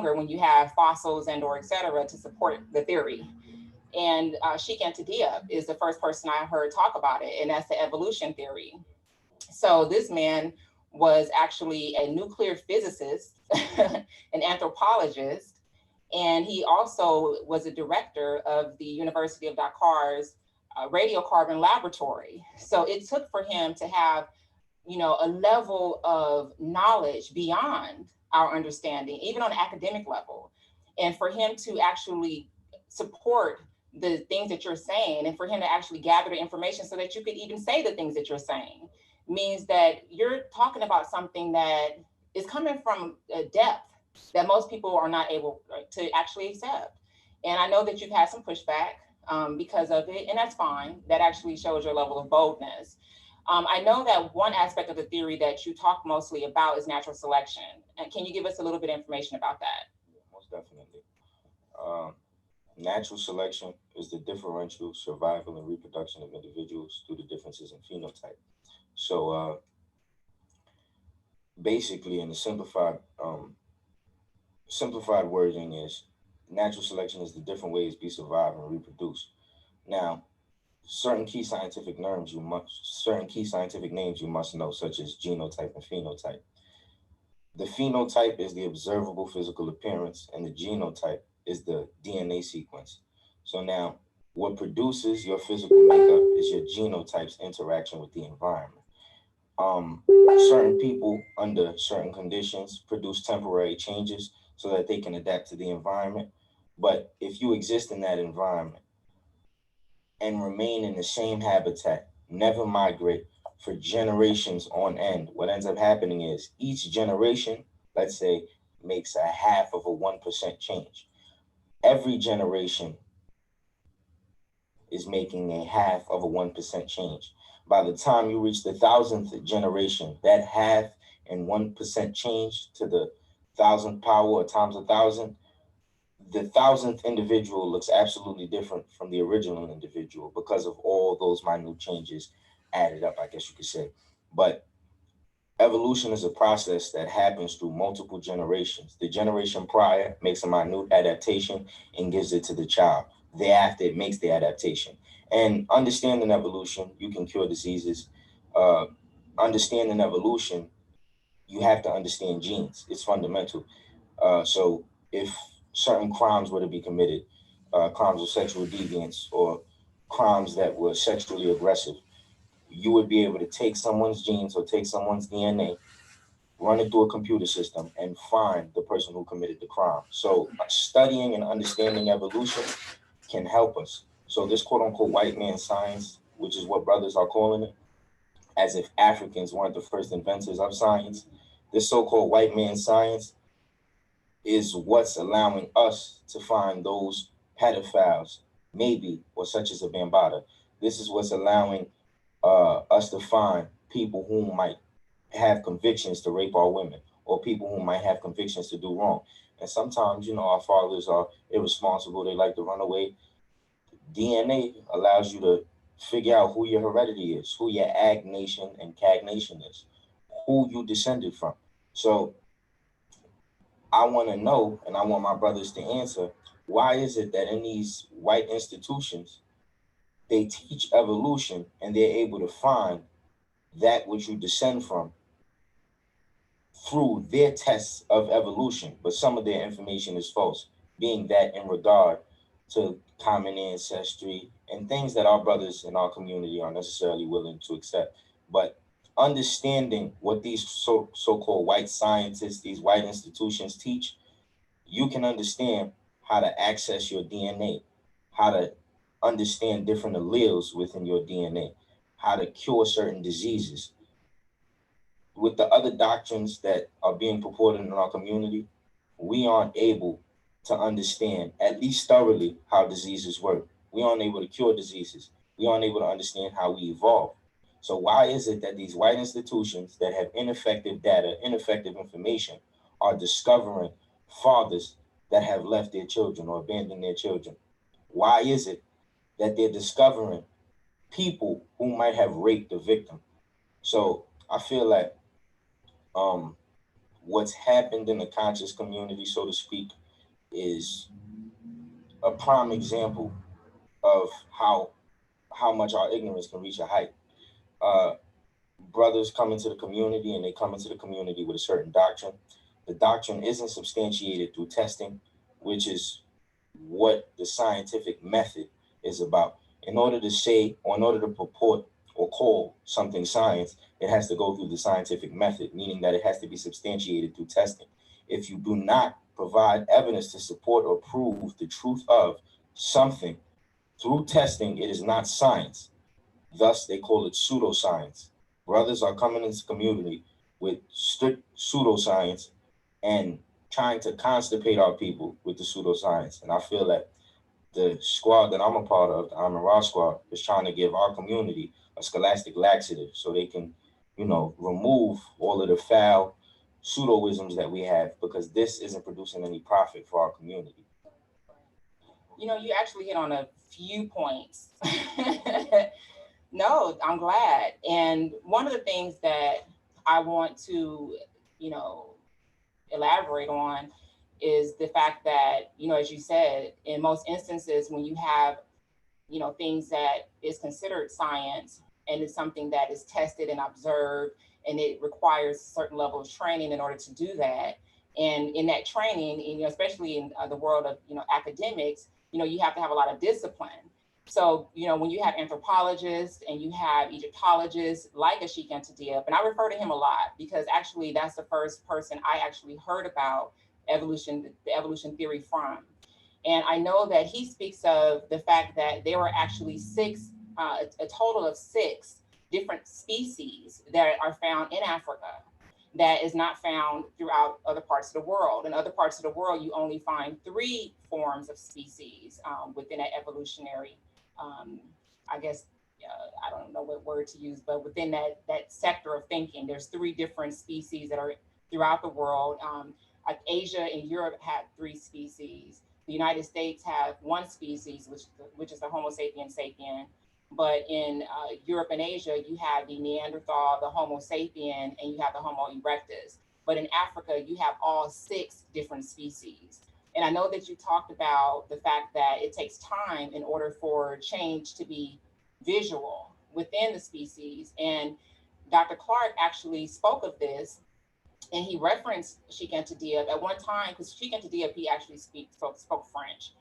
stronger when you have fossils and or et cetera to support the theory. And Sheikh Anta Diop is the first person I heard talk about it, and that's the evolution theory. So this man was actually a nuclear physicist, an anthropologist, and he also was a director of the University of Dakar's radiocarbon laboratory. So it took for him to have, a level of knowledge beyond our understanding, even on an academic level, and for him to actually support the things that you're saying, and for him to actually gather the information so that you could even say the things that you're saying, means that you're talking about something that is coming from a depth that most people are not able to actually accept. And I know that you've had some pushback because of it, and that's fine. That actually shows your level of boldness. I know that one aspect of the theory that you talk mostly about is natural selection. And can you give us a little bit of information about that? Yeah, most definitely. Um, Natural selection is the differential survival and reproduction of individuals through the differences in phenotype. So basically, in the simplified wording is natural selection is the different ways we survive and reproduce. Now, certain key scientific names you must know, such as genotype and phenotype. The phenotype is the observable physical appearance, and the genotype is the DNA sequence. So now, what produces your physical makeup is your genotype's interaction with the environment. Um, Certain people under certain conditions produce temporary changes so that they can adapt to the environment. But if you exist in that environment and remain in the same habitat, never migrate for generations on end, what ends up happening is each generation, let's say, makes a half of a 1% change. Every generation is making a half of a 1% change. By the time you reach the thousandth generation, that half and 1% change to the thousandth power or times a thousand, the thousandth individual looks absolutely different from the original individual because of all those minute changes added up, I guess you could say. But evolution is a process that happens through multiple generations. The generation prior makes a minute adaptation and gives it to the child. Thereafter, it makes the adaptation. And understanding evolution, you can cure diseases. Uh, Understanding evolution, you have to understand genes. It's fundamental. So if certain crimes were to be committed, crimes of sexual deviance or crimes that were sexually aggressive, you would be able to take someone's genes or take someone's DNA, run it through a computer system, and find the person who committed the crime. So studying and understanding evolution can help us. So this quote unquote white man science, which is what brothers are calling it, as if Africans weren't the first inventors of science, this so-called white man science is what's allowing us to find those pedophiles, maybe, or such as a Bambata. This is what's allowing us to find people who might have convictions to rape our women, or people who might have convictions to do wrong. And sometimes, our fathers are irresponsible. They like to run away. DNA allows you to figure out who your heredity is, who your ag nation and cag nation is, who you descended from. So I want to know, and I want my brothers to answer, why is it that in these white institutions, they teach evolution and they're able to find that which you descend from through their tests of evolution, but some of their information is false, being that in regard to common ancestry and things that our brothers in our community are necessarily willing to accept. But understanding what these so-called white scientists, these white institutions teach, you can understand how to access your DNA, how to understand different alleles within your DNA, how to cure certain diseases. With the other doctrines that are being purported in our community, we aren't able to understand, at least thoroughly, how diseases work. We aren't able to cure diseases. We aren't able to understand how we evolve. So why is it that these white institutions that have ineffective data, ineffective information, are discovering fathers that have left their children or abandoned their children? Why is it that they're discovering people who might have raped the victim? So I feel like um, what's happened in the conscious community, so to speak, is a prime example of how much our ignorance can reach a height. Uh, Brothers come into the community and they come into the community with a certain doctrine. The doctrine isn't substantiated through testing, which is what the scientific method is about. In order to say, or in order to purport or call something science, it has to go through the scientific method, meaning that it has to be substantiated through testing. If you do not provide evidence to support or prove the truth of something through testing, it is not science. Thus, they call it pseudoscience. Brothers are coming into community with strict pseudoscience and trying to constipate our people with the pseudoscience. And I feel that the squad that I'm a part of, the Amin Ra squad, is trying to give our community a scholastic laxative so they can, remove all of the foul pseudoisms that we have, because this isn't producing any profit for our community. You actually hit on a few points. No, I'm glad. And one of the things that I want to, you know, elaborate on is the fact that, as you said, in most instances, when you have, things that is considered science and it's something that is tested and observed, and it requires a certain level of training in order to do that. And in that training, especially in the world of, academics, you have to have a lot of discipline. So, when you have anthropologists and you have Egyptologists like Ashik Diab, and I refer to him a lot because actually that's the first person I actually heard about the evolution theory from. And I know that he speaks of the fact that there were actually a total of six different species that are found in Africa that is not found throughout other parts of the world. In other parts of the world, you only find three forms of species within that evolutionary, I guess, I don't know what word to use, but within that sector of thinking, there's three different species that are throughout the world. Like Asia and Europe have three species. The United States have one species, which is the Homo sapiens sapien. But in Europe and Asia, you have the Neanderthal, the Homo sapien, and you have the Homo erectus. But in Africa, you have all six different species. And I know that you talked about the fact that it takes time in order for change to be visual within the species. And Dr. Clark actually spoke of this, and he referenced Sheikh Anta Diop at one time, because Sheikh Anta Diop, he actually spoke French.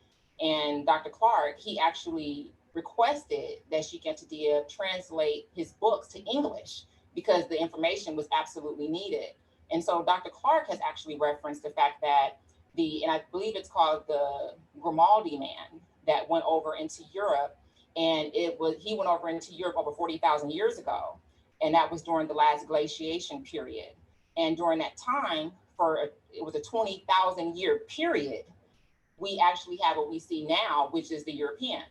And Dr. Clark, he actually requested that Sheikh Anta Diop translate his books to English because the information was absolutely needed. And so Dr. Clark has actually referenced the fact that and I believe it's called the Grimaldi man that went over into Europe, and he went over into Europe over 40,000 years ago. And that was during the last glaciation period. And during that time, it was a 20,000 year period, we actually have what we see now, which is the European.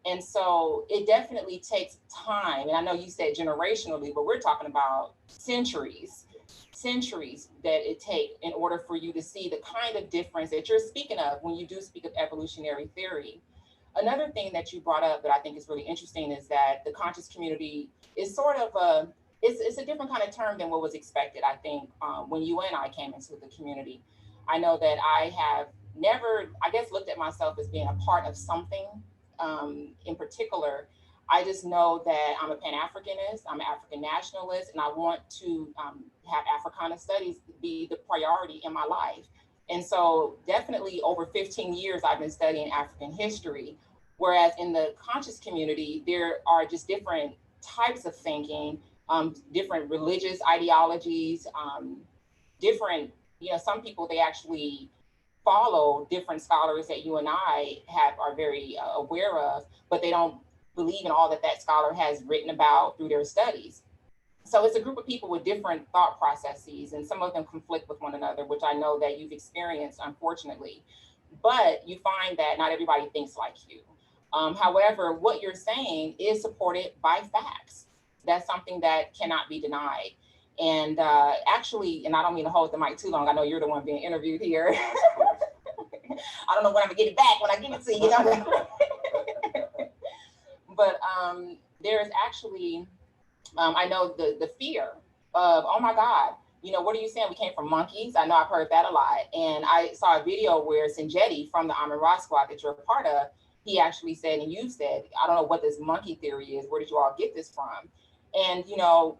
And so it definitely takes time. And I know you said generationally, but we're talking about centuries that it takes in order for you to see the kind of difference that you're speaking of when you do speak of evolutionary theory. Another thing that you brought up that I think is really interesting is that the conscious community is sort of it's a different kind of term than what was expected. I think when you and I came into the community, I know that I have never, I guess, looked at myself as being a part of something in particular. I just know that I'm a Pan-Africanist, I'm an African nationalist, and I want to have Africana studies be the priority in my life. And so definitely over 15 years, I've been studying African history, whereas in the conscious community, there are just different types of thinking, different religious ideologies, different, some people, they actually follow different scholars that you and I are very aware of, but they don't believe in all that scholar has written about through their studies. So it's a group of people with different thought processes, and some of them conflict with one another, which I know that you've experienced, unfortunately. But you find that not everybody thinks like you. However, what you're saying is supported by facts. That's something that cannot be denied. And actually, and I don't mean to hold the mic too long, I know you're the one being interviewed here. I don't know when I'm gonna get it back when I give it to you. But there is actually, I know the fear of, oh my God, what are you saying? We came from monkeys. I know I've heard that a lot. And I saw a video where Sinjetti from the Amin Ra squad that you're a part of, he actually said, and you said, I don't know what this monkey theory is. Where did you all get this from? And,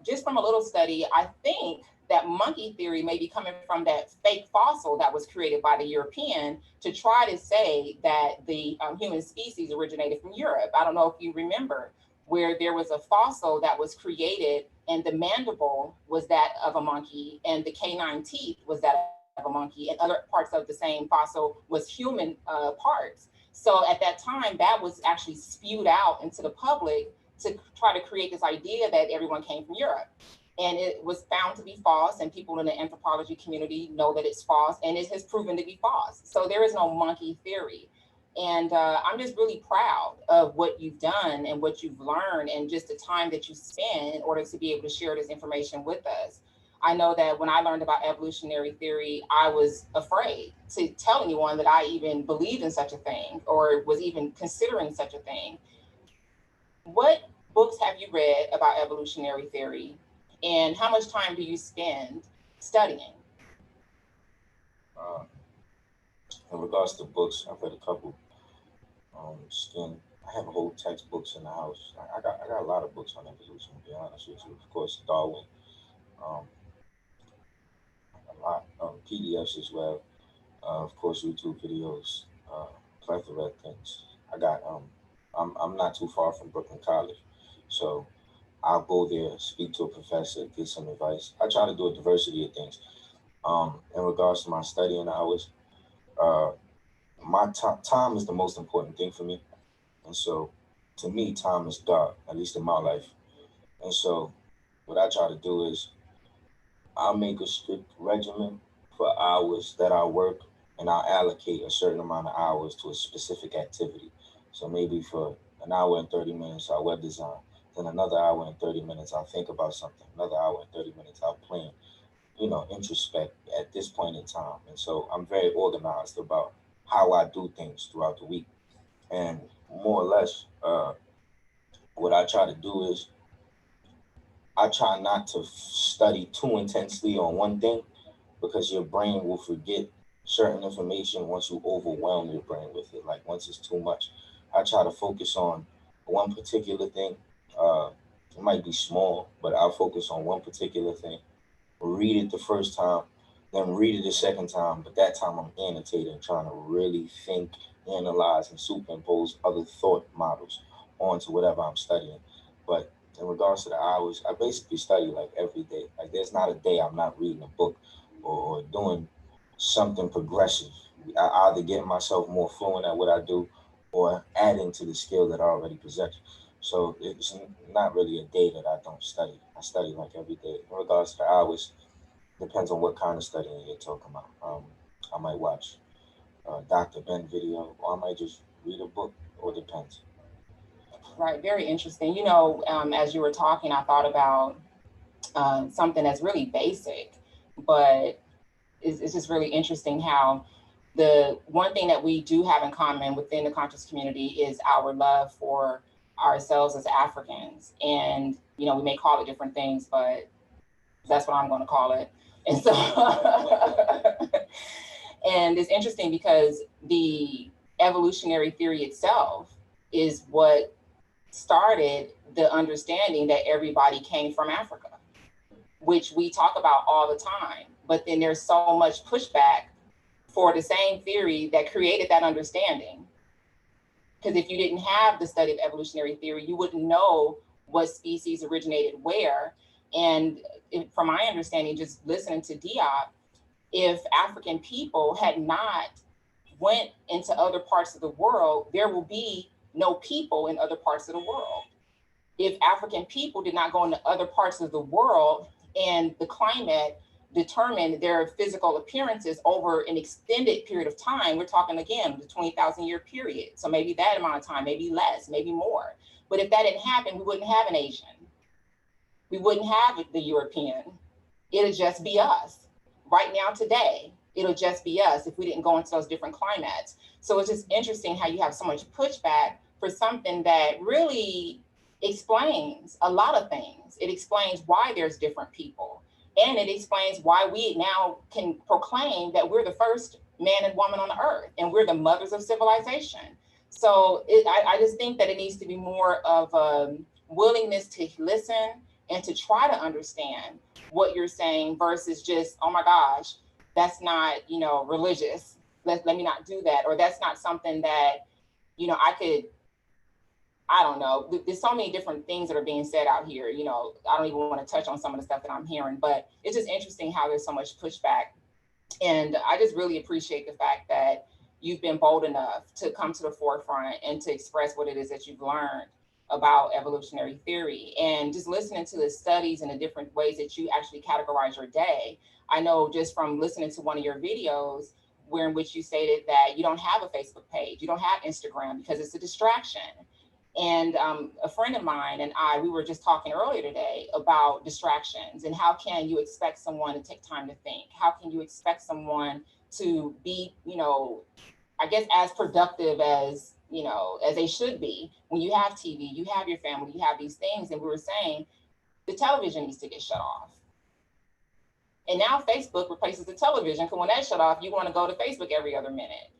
just from a little study, I think that monkey theory may be coming from that fake fossil that was created by the European to try to say that the human species originated from Europe. I don't know if you remember where there was a fossil that was created and the mandible was that of a monkey and the canine teeth was that of a monkey and other parts of the same fossil was human parts. So at that time, that was actually spewed out into the public to try to create this idea that everyone came from Europe. And it was found to be false, and people in the anthropology community know that it's false, and it has proven to be false. So there is no monkey theory. And I'm just really proud of what you've done and what you've learned and just the time that you spend in order to be able to share this information with us. I know that when I learned about evolutionary theory, I was afraid to tell anyone that I even believed in such a thing or was even considering such a thing. What books have you read about evolutionary theory, and how much time do you spend studying? Uh, in regards to books, I've read a couple. Skin. I have whole textbooks in the house. I got a lot of books on evolution. To be honest with you, of course, Darwin. Um, a lot PDFs as well. Of course, YouTube videos. Plethora of things. I got. I'm not too far from Brooklyn College, so I'll go there, speak to a professor, get some advice. I try to do a diversity of things. In regards to my studying hours, uh, my time is the most important thing for me. And so, to me, time is God, at least in my life. And so, what I try to do is I'll make a strict regimen for hours that I work, and I'll allocate a certain amount of hours to a specific activity. So maybe for an hour and 30 minutes, I'll web design. Then another hour and 30 minutes, I'll think about something. Another hour and 30 minutes, I'll plan, introspect at this point in time. And so I'm very organized about how I do things throughout the week. And more or less, what I try to do is I try not to study too intensely on one thing because your brain will forget certain information once you overwhelm your brain with it. Like once it's too much, I try to focus on one particular thing. Uh, it might be small, but I'll focus on one particular thing. Read it the first time, then read it the second time. But that time I'm annotating, trying to really think, analyze, and superimpose other thought models onto whatever I'm studying. But in regards to the hours, I basically study like every day. Like there's not a day I'm not reading a book or doing something progressive. I either getting myself more fluent at what I do or adding to the skill that I already possess. So it's not really a day that I don't study. I study like every day. In regards to the hours, depends on what kind of studying you're talking about. I might watch a Dr. Ben video, or I might just read a book. Or depends. Right, very interesting. As you were talking, I thought about something that's really basic, but it's just really interesting how the one thing that we do have in common within the conscious community is our love for ourselves as Africans. And, we may call it different things, but that's what I'm going to call it. And so, and it's interesting because the evolutionary theory itself is what started the understanding that everybody came from Africa, which we talk about all the time. But then there's so much pushback for the same theory that created that understanding. Because if you didn't have the study of evolutionary theory, you wouldn't know what species originated where. And from my understanding, just listening to Diop, if African people had not went into other parts of the world, there will be no people in other parts of the world. If African people did not go into other parts of the world and the climate determined their physical appearances over an extended period of time, we're talking again, the 20,000 year period. So maybe that amount of time, maybe less, maybe more. But if that didn't happen, we wouldn't have an Asian. We wouldn't have the European. It'll just be us. Right now, today, it'll just be us if we didn't go into those different climates. So it's just interesting how you have so much pushback for something that really explains a lot of things. It explains why there's different people. And it explains why we now can proclaim that we're the first man and woman on the earth and we're the mothers of civilization. So I just think that it needs to be more of a willingness to listen and to try to understand what you're saying versus just, oh my gosh, that's not, religious. Let me not do that. Or that's not something that, I could, I don't know. There's so many different things that are being said out here. I don't even want to touch on some of the stuff that I'm hearing, but it's just interesting how there's so much pushback. And I just really appreciate the fact that you've been bold enough to come to the forefront and to express what it is that you've learned about evolutionary theory and just listening to the studies and the different ways that you actually categorize your day. I know just from listening to one of your videos where in which you stated that you don't have a Facebook page, you don't have Instagram because it's a distraction. And a friend of mine and we were just talking earlier today about distractions and how can you expect someone to take time to think? How can you expect someone to be, I guess, as productive as they should be when you have TV, you have your family, you have these things. And we were saying the television needs to get shut off. And now Facebook replaces the television because when that shut off, you want to go to Facebook every other minute.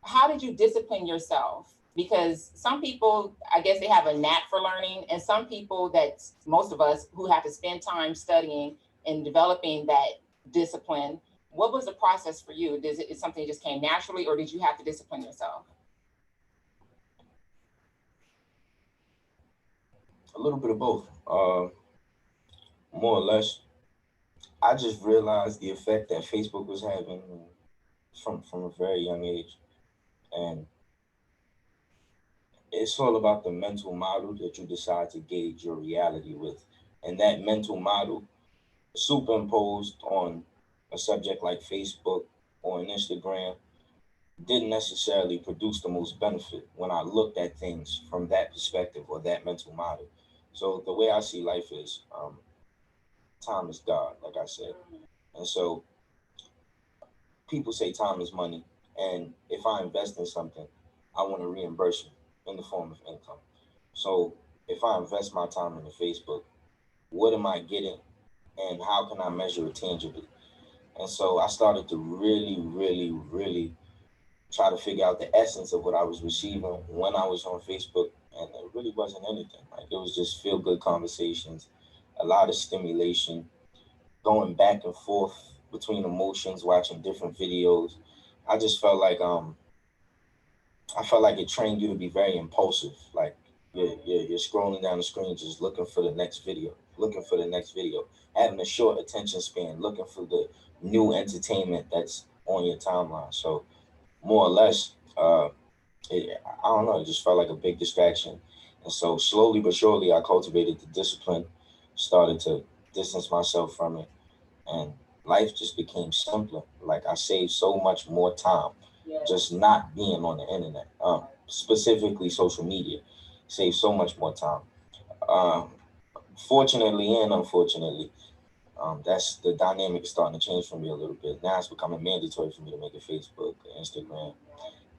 How did you discipline yourself? Because some people, I guess they have a knack for learning, and some people that most of us who have to spend time studying and developing that discipline. What was the process for you? Is something that just came naturally, or did you have to discipline yourself? A little bit of both. More or less, I just realized the effect that Facebook was having from a very young age, and it's all about the mental model that you decide to gauge your reality with, and that mental model superimposed on a subject like Facebook or an Instagram didn't necessarily produce the most benefit when I looked at things from that perspective or that mental model. So the way I see life is, time is God, like I said. And so people say time is money. And if I invest in something, I want a reimbursement in the form of income. So if I invest my time into Facebook, what am I getting and how can I measure it tangibly? And so I started to really, really, really try to figure out the essence of what I was receiving when I was on Facebook. And it really wasn't anything. Like it was just feel good conversations, a lot of stimulation, going back and forth between emotions, watching different videos. I just felt like I felt like it trained you to be very impulsive. Like you're scrolling down the screen just looking for the next video, looking for the next video, having a short attention span, looking for the new entertainment that's on your timeline. So more or less, I don't know, it just felt like a big distraction. And so slowly but surely, I cultivated the discipline, started to distance myself from it, and life just became simpler. Like I saved so much more time just not being on the internet, specifically social media. Saved so much more time. Um, Fortunately and unfortunately, that's the dynamic is starting to change for me a little bit. Now it's becoming mandatory for me to make a Facebook, Instagram,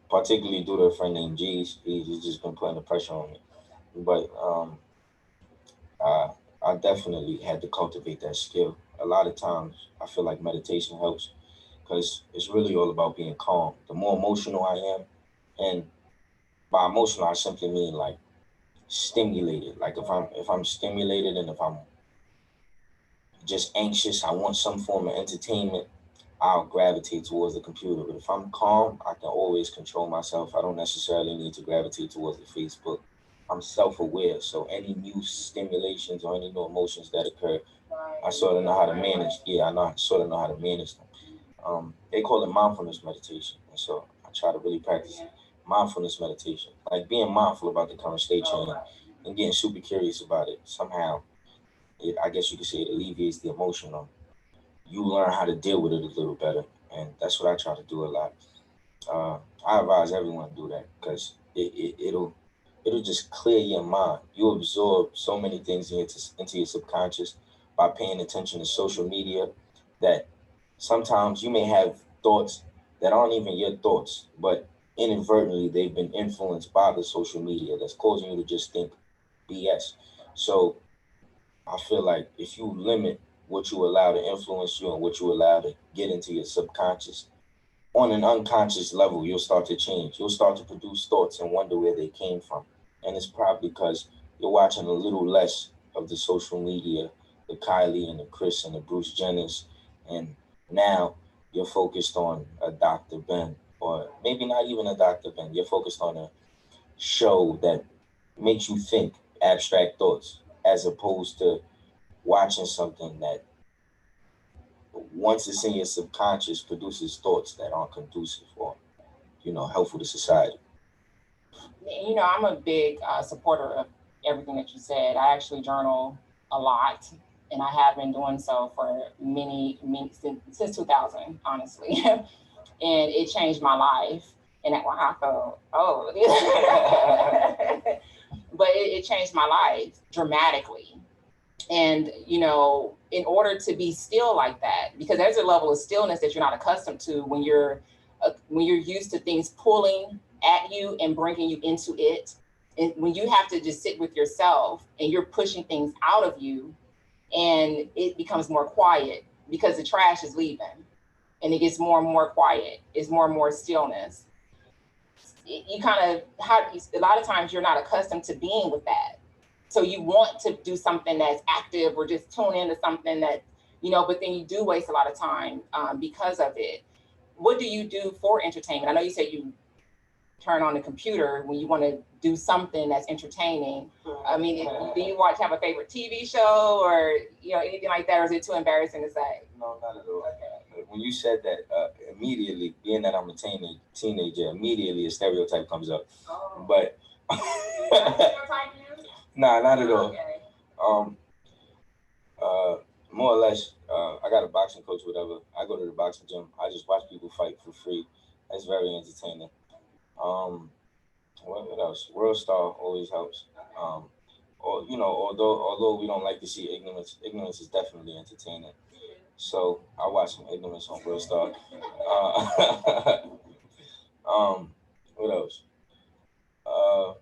particularly due to a friend named G's. He's just been putting the pressure on me. But I, I definitely had to cultivate that skill. A lot of times, I feel like meditation helps because it's really all about being calm. The more emotional I am, and by emotional, I simply mean like stimulated. Like if I'm stimulated and if I'm just anxious, I want some form of entertainment, I'll gravitate towards the computer. But if I'm calm, I can always control myself. I don't necessarily need to gravitate towards the Facebook. I'm self-aware, so any new stimulations or any new emotions that occur, I sort of know how to manage. Yeah, I know sort of know how to manage them. They call it mindfulness meditation, and so I try to really practice mindfulness meditation, like being mindful about the current state you're in and getting super curious about it. Somehow, I guess you could say it alleviates the emotion. You learn how to deal with it a little better, and that's what I try to do a lot. I advise everyone to do that because it'll just clear your mind. You absorb so many things into your subconscious by paying attention to social media that sometimes you may have thoughts that aren't even your thoughts, but inadvertently they've been influenced by the social media that's causing you to just think BS. So I feel like if you limit what you allow to influence you and what you allow to get into your subconscious. On an unconscious level, you'll start to change. You'll start to produce thoughts and wonder where they came from. And it's probably because you're watching a little less of the social media, the Kylie and the Chris and the Bruce Jenners. And now you're focused on a Dr. Ben, or maybe not even a Dr. Ben. You're focused on a show that makes you think abstract thoughts as opposed to watching something that once it's in your subconscious produces thoughts that aren't conducive or helpful to society. I'm a big supporter of everything that you said. I actually journal a lot, and I have been doing so for many since 2000, honestly. And it changed my life. And that, wow, I feel old. But it changed my life dramatically. And in order to be still like that, because there's a level of stillness that you're not accustomed to when you're used to things pulling at you and bringing you into it, and when you have to just sit with yourself and you're pushing things out of you, and it becomes more quiet because the trash is leaving, and it gets more and more quiet. It's more and more stillness. You kind of, how a lot of times you're not accustomed to being with that, so you want to do something that's active or just tune into something that but then you do waste a lot of time because of it. What do you do for entertainment? I know you said you turn on the computer when you want to do something that's entertaining. I mean, do you have a favorite TV show or anything like that, or is it too embarrassing to say? No, not at all. When you said that, immediately, being that I'm a teenager, immediately a stereotype comes up. Oh. But stereotype you? Nah, not at all. Okay. Um, More or less, I got a boxing coach, whatever. I go to the boxing gym. I just watch people fight for free. That's very entertaining. Um, what else? World Star always helps. Or although we don't like to see ignorance, ignorance is definitely entertaining. So I watch some ignorance on World Star. Uh, what else? Uh,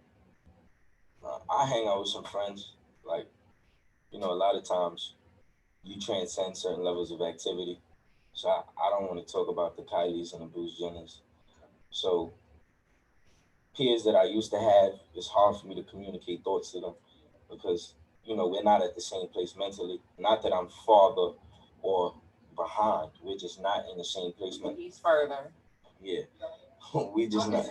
I hang out with some friends. Like, a lot of times you transcend certain levels of activity. So I don't want to talk about the Kylies and the Bruce Jenners. So peers that I used to have, it's hard for me to communicate thoughts to them because we're not at the same place mentally. Not that I'm farther or behind. We're just not in the same place mentally. He's further. Yeah, we just not.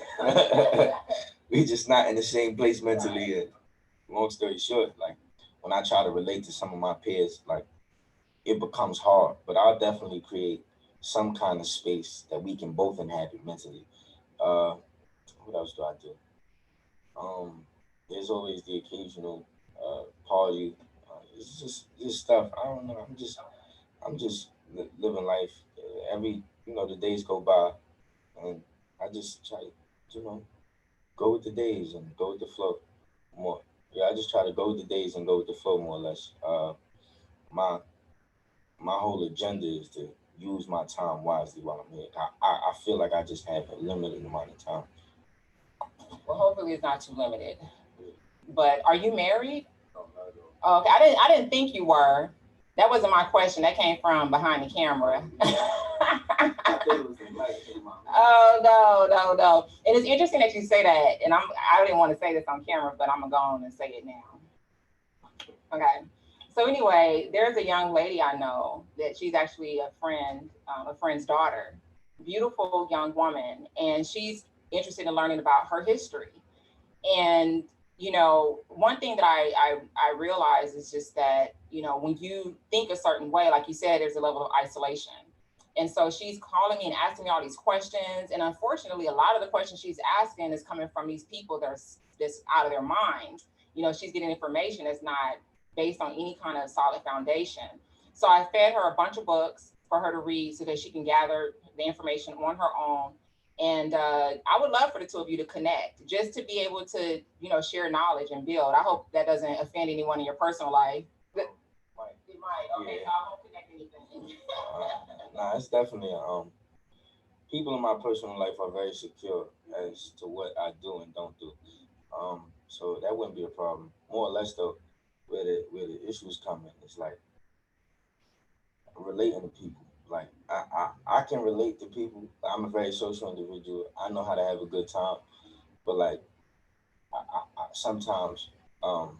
We just not in the same place mentally yet. Long story short, like when I try to relate to some of my peers, like it becomes hard. But I'll definitely create some kind of space that we can both inhabit mentally. Uh, what else do I do? Um, there's always the occasional party. It's just stuff. I don't know. I'm just living life. Every the days go by, and I just try to go with the days and go with the flow more. Yeah, I just try to go with the days and go with the flow more or less. My my whole agenda is to use my time wisely while I'm here. I feel like I just have a limited amount of time. Well, hopefully it's not too limited. But are you married? Oh, okay, I didn't think you were. That wasn't my question. That came from behind the camera. Oh no. And it's interesting that you say that. And I didn't want to say this on camera, but I'm gonna go on and say it now. Okay. So anyway, there's a young lady I know that she's actually a friend's daughter. Beautiful young woman, and she's interested in learning about her history. And one thing that I realize is just that when you think a certain way, like you said, there's a level of isolation. And so she's calling me and asking me all these questions, and unfortunately, a lot of the questions she's asking is coming from these people that's out of their minds. She's getting information that's not based on any kind of solid foundation. So I fed her a bunch of books for her to read so that she can gather the information on her own. And I would love for the two of you to connect, just to be able to, share knowledge and build. I hope that doesn't offend anyone in your personal life. It might. Okay, yeah. So I won't connect anything. Nah, it's definitely people in my personal life are very secure as to what I do and don't do. So that wouldn't be a problem. More or less though, where the issues come in, it's like relating to people. Like I can relate to people. I'm a very social individual. I know how to have a good time, but like sometimes, um,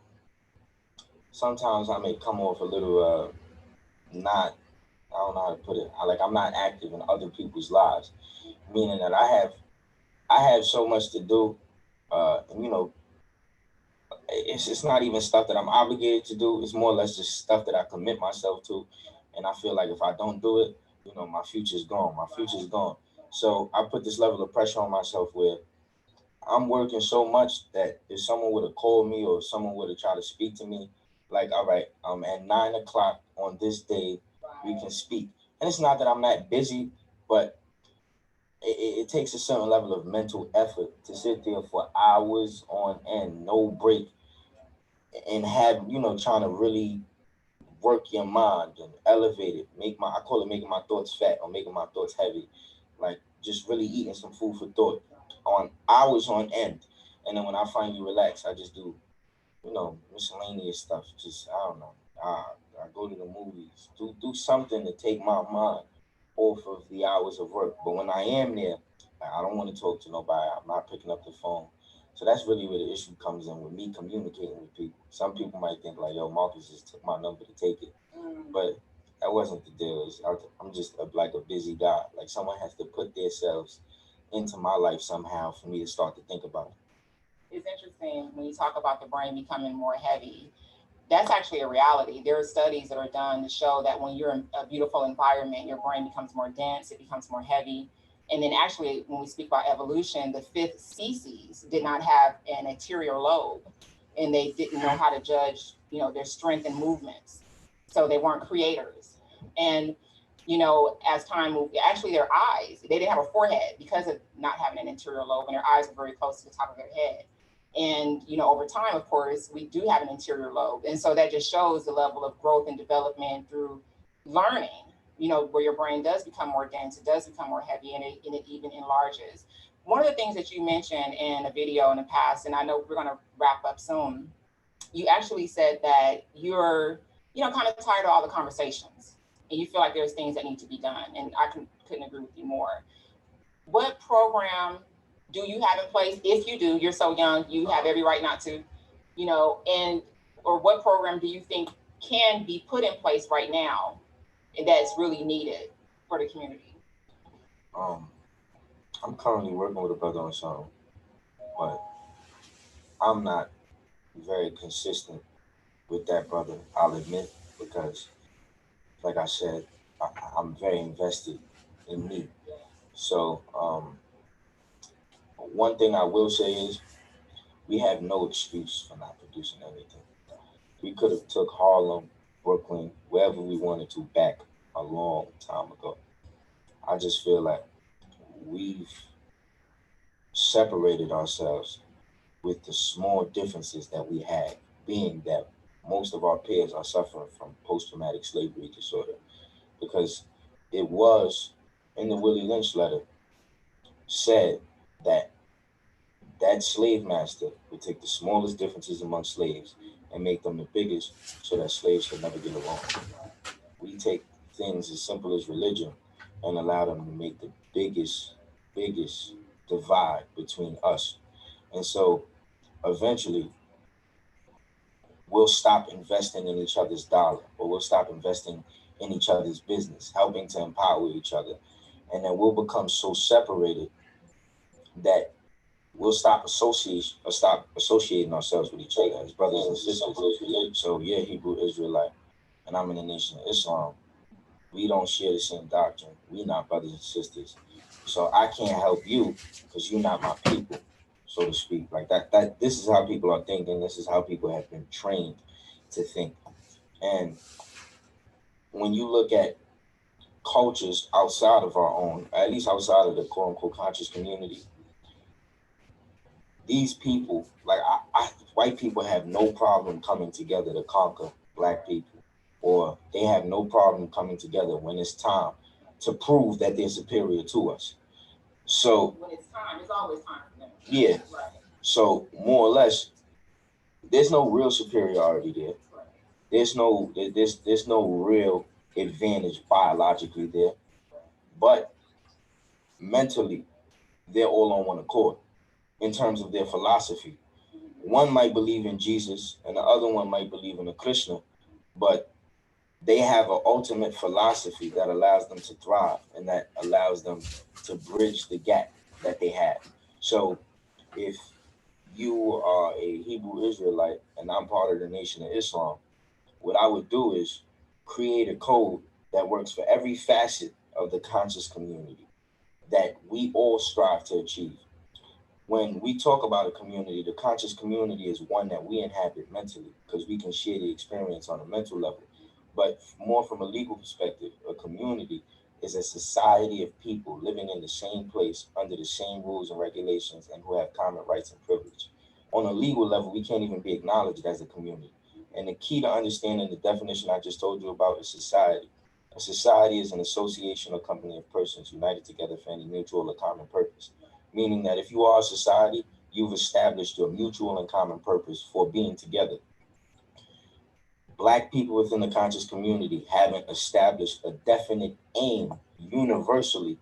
sometimes I may come off a little not. I don't know how to put it. I'm not active in other people's lives, meaning that I have so much to do, and it's not even stuff that I'm obligated to do. It's more or less just stuff that I commit myself to, and I feel like if I don't do it, my future's gone. My future's gone. So I put this level of pressure on myself where I'm working so much that if someone would have called me or someone would have tried to speak to me, like, all right, at 9 o'clock on this day, we can speak. And it's not that I'm not busy, but it takes a certain level of mental effort to sit there for hours on end, no break, and have trying to really work your mind and elevate it, I call it making my thoughts fat or making my thoughts heavy, like just really eating some food for thought on hours on end. And then when I finally relax, I just do miscellaneous stuff. Just I don't know. I go to the movies, do something to take my mind off of the hours of work. But when I am there, I don't want to talk to nobody. I'm not picking up the phone. So that's really where the issue comes in with me communicating with people. Some people might think like, "Yo, Marcus just took my number to take it," but that wasn't the deal. I'm just like a busy guy. Like someone has to put themselves into my life somehow for me to start to think about It's interesting when you talk about the brain becoming more heavy. That's actually a reality. There are studies that are done to show that when you're in a beautiful environment, your brain becomes more dense, it becomes more heavy. And then, actually, when we speak about evolution, the fifth species did not have an anterior lobe, and they didn't know how to judge, their strength and movements. So they weren't creators. And as time moved, actually, their eyes, they didn't have a forehead because of not having an anterior lobe, and their eyes were very close to the top of their head. And over time, of course, we do have an interior lobe, and so that just shows the level of growth and development through learning. Where your brain does become more dense, it does become more heavy, and it even enlarges. One of the things that you mentioned in a video in the past, and I know we're going to wrap up soon, you actually said that you're kind of tired of all the conversations, and you feel like there's things that need to be done, and couldn't agree with you more. What program do you have in place? If you do, you're so young, you have every right not to, and or what program do you think can be put in place right now and that's really needed for the community? it. I'm currently working with a brother on something, but I'm not very consistent with that brother. I'll admit because, like I said, I, I'm very invested in me. So one thing I will say is we have no excuse for not producing anything. We could have took Harlem, Brooklyn, wherever we wanted to back a long time ago. I just feel like we've separated ourselves with the small differences that we have, being that most of our peers are suffering from post traumatic slavery disorder. Because it was in the Willie Lynch letter said that that slave master would take the smallest differences among slaves and make them the biggest so that slaves could never get along. We take things as simple as religion and allow them to make the biggest divide between us. And so eventually we'll stop investing in each other's dollar or we'll stop investing in each other's business, helping to empower each other. And then we'll become so separated that we'll stop associating ourselves with each other as brothers and sisters. So yeah, Hebrew Israelite, and I'm in the Nation of Islam. We don't share the same doctrine. We not brothers and sisters. So I can't help you because you're not my people, so to speak. Like that. That this is how people are thinking. This is how people have been trained to think. And when you look at cultures outside of our own, at least outside of the quote unquote conscious community, these people, white people have no problem coming together to conquer black people, or they have no problem coming together when it's time to prove that they're superior to us. So When it's time, it's always time for them. yeah, Right. so more or less, there's no real superiority there. Right. There's no real. advantage biologically there, but mentally, they're all on one accord in terms of their philosophy. One might believe in Jesus and the other one might believe in a Krishna, but they have an ultimate philosophy that allows them to thrive and that allows them to bridge the gap that they have. So if you are a Hebrew Israelite and I'm part of the Nation of Islam, what I would do is create a code that works for every facet of the conscious community that we all strive to achieve. When we talk about a community, the conscious community is one that we inhabit mentally because we can share the experience on a mental level. But more from a legal perspective, a community is a society of people living in the same place under the same rules and regulations and who have common rights and privilege. On a legal level, we can't even be acknowledged as a community. And the key to understanding the definition I just told you about is society. A society is an association or company of persons united together for any mutual or common purpose, meaning that if you are a society, you've established your mutual and common purpose for being together. Black people within the conscious community haven't established a definite aim universally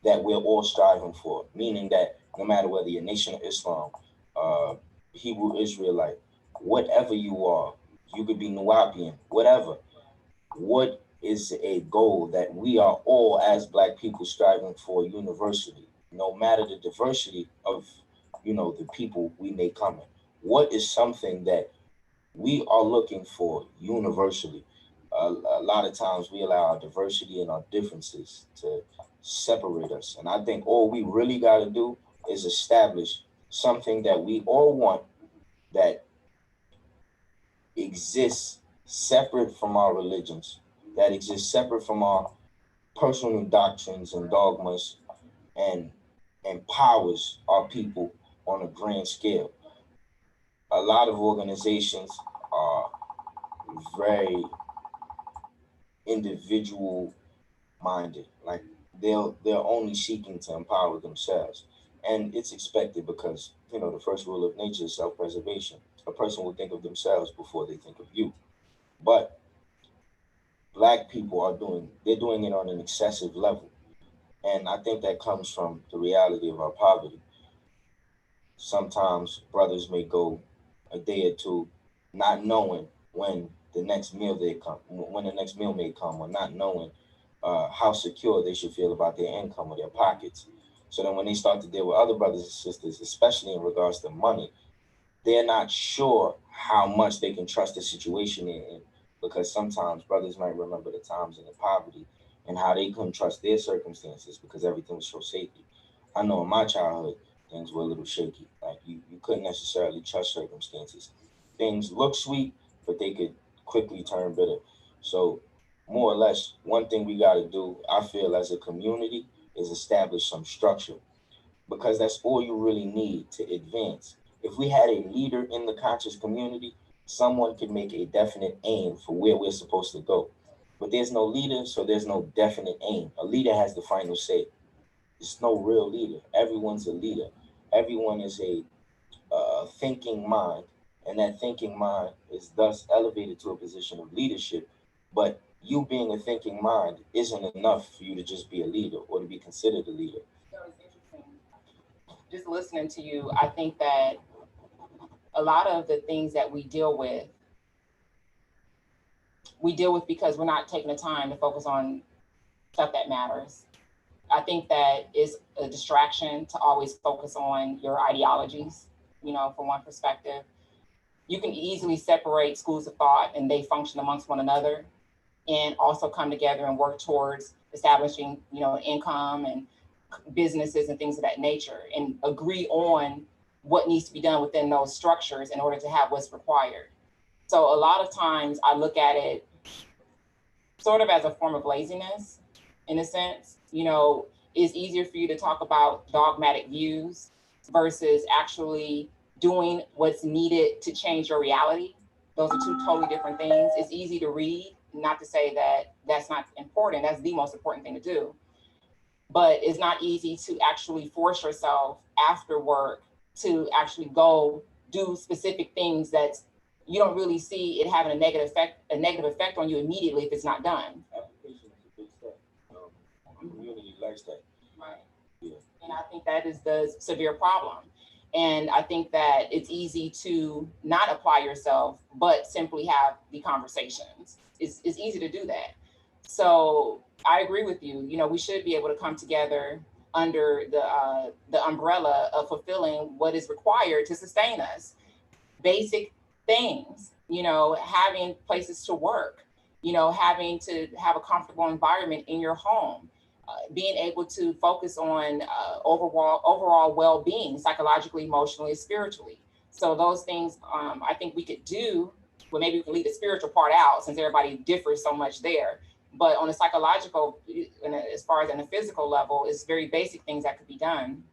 that we're all striving for, meaning that no matter whether you're Nation of Islam, uh, Hebrew Israelite, whatever you are, you could be Nuwapian, whatever. What is a goal that we are all as Black people striving for universally, no matter the diversity of, the people we may come in? What is something that we are looking for universally? A lot of times we allow our diversity and our differences to separate us. And I think all we really got to do is establish something that we all want that exists separate from our religions, that exists separate from our personal doctrines and dogmas, and empowers our people on a grand scale. A lot of organizations are very individual minded. Like they're only seeking to empower themselves. And it's expected because, the first rule of nature is self-preservation. A person will think of themselves before they think of you. But Black people they're doing it on an excessive level. And I think that comes from the reality of our poverty. Sometimes brothers may go a day or two not knowing when the next meal may come, or not knowing how secure they should feel about their income or their pockets. So then when they start to deal with other brothers and sisters, especially in regards to money, they're not sure how much they can trust the situation in, because sometimes brothers might remember the times in the poverty and how they couldn't trust their circumstances because everything was so shaky. I know in my childhood things were a little shaky. Like you couldn't necessarily trust circumstances. Things look sweet, but they could quickly turn bitter. So more or less, one thing we got to do, I feel, as a community, is establish some structure, because that's all you really need to advance. If we had a leader in the conscious community, someone could make a definite aim for where we're supposed to go. But there's no leader, so there's no definite aim. A leader has the final say. There's no real leader. Everyone's a leader. Everyone is a thinking mind, and that thinking mind is thus elevated to a position of leadership. But you being a thinking mind isn't enough for you to just be a leader or to be considered a leader. It's interesting. Just listening to you, I think that a lot of the things that we deal with because we're not taking the time to focus on stuff that matters. I think that it's a distraction to always focus on your ideologies, from one perspective. You can easily separate schools of thought and they function amongst one another, and also come together and work towards establishing, income and businesses and things of that nature, and agree on what needs to be done within those structures in order to have what's required. So a lot of times I look at it sort of as a form of laziness, in a sense. It's easier for you to talk about dogmatic views versus actually doing what's needed to change your reality. Those are two totally different things. It's easy to read, not to say that that's not important. That's the most important thing to do. But it's not easy to actually force yourself after work to actually go do specific things that's, you don't really see it having a negative effect on you immediately if it's not done. Application is a big step. The community likes that. Right. Yeah. And I think that is the severe problem. And I think that it's easy to not apply yourself, but simply have the conversations. It's easy to do that. So I agree with you. You know, we should be able to come together under the umbrella of fulfilling what is required to sustain us. Basic things, you know, having places to work, you know, having to have a comfortable environment in your home, being able to focus on overall well-being, psychologically, emotionally, spiritually. So those things, I think we could do. Well, maybe we can leave the spiritual part out since everybody differs so much there. But on a psychological, as far as on a physical level, it's very basic things that could be done.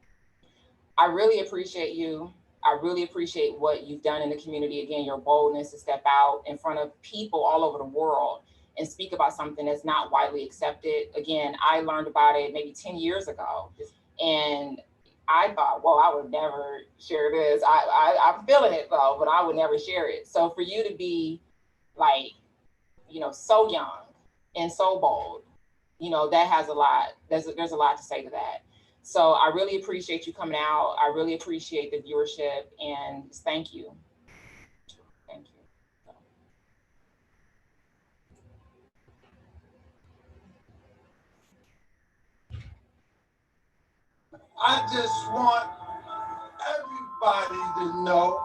I really appreciate you. I really appreciate what you've done in the community. Again, your boldness to step out in front of people all over the world and speak about something that's not widely accepted. Again, I learned about it maybe 10 years ago. And I thought, well, I would never share this. I'm feeling it though, but I would never share it. So for you to be like, you know, so young and so bold, you know, that has a lot. There's a lot to say to that. So I really appreciate you coming out. I really appreciate the viewership, and thank you. Thank you. I just want everybody to know,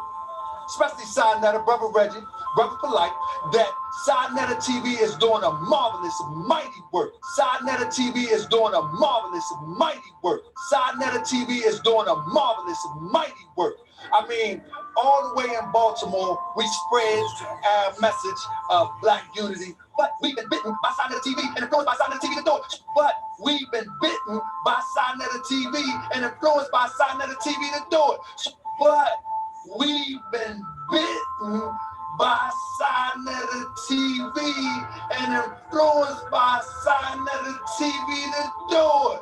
especially Sinetta, Brother Reggie, Brother Polite, that Sinetta TV is doing a marvelous, mighty work. Sinetta TV is doing a marvelous, mighty work. Sinetta TV is doing a marvelous, mighty work. I mean, all the way in Baltimore, we spread our message of Black unity. But we've been bitten by Sinetta TV and influenced by Sinetta TV to do it. But we've been bitten by Sinetta TV and influenced by Sinetta TV to do it. But we've been bitten by Sinetta TV and influenced by Sinetta TV to do it.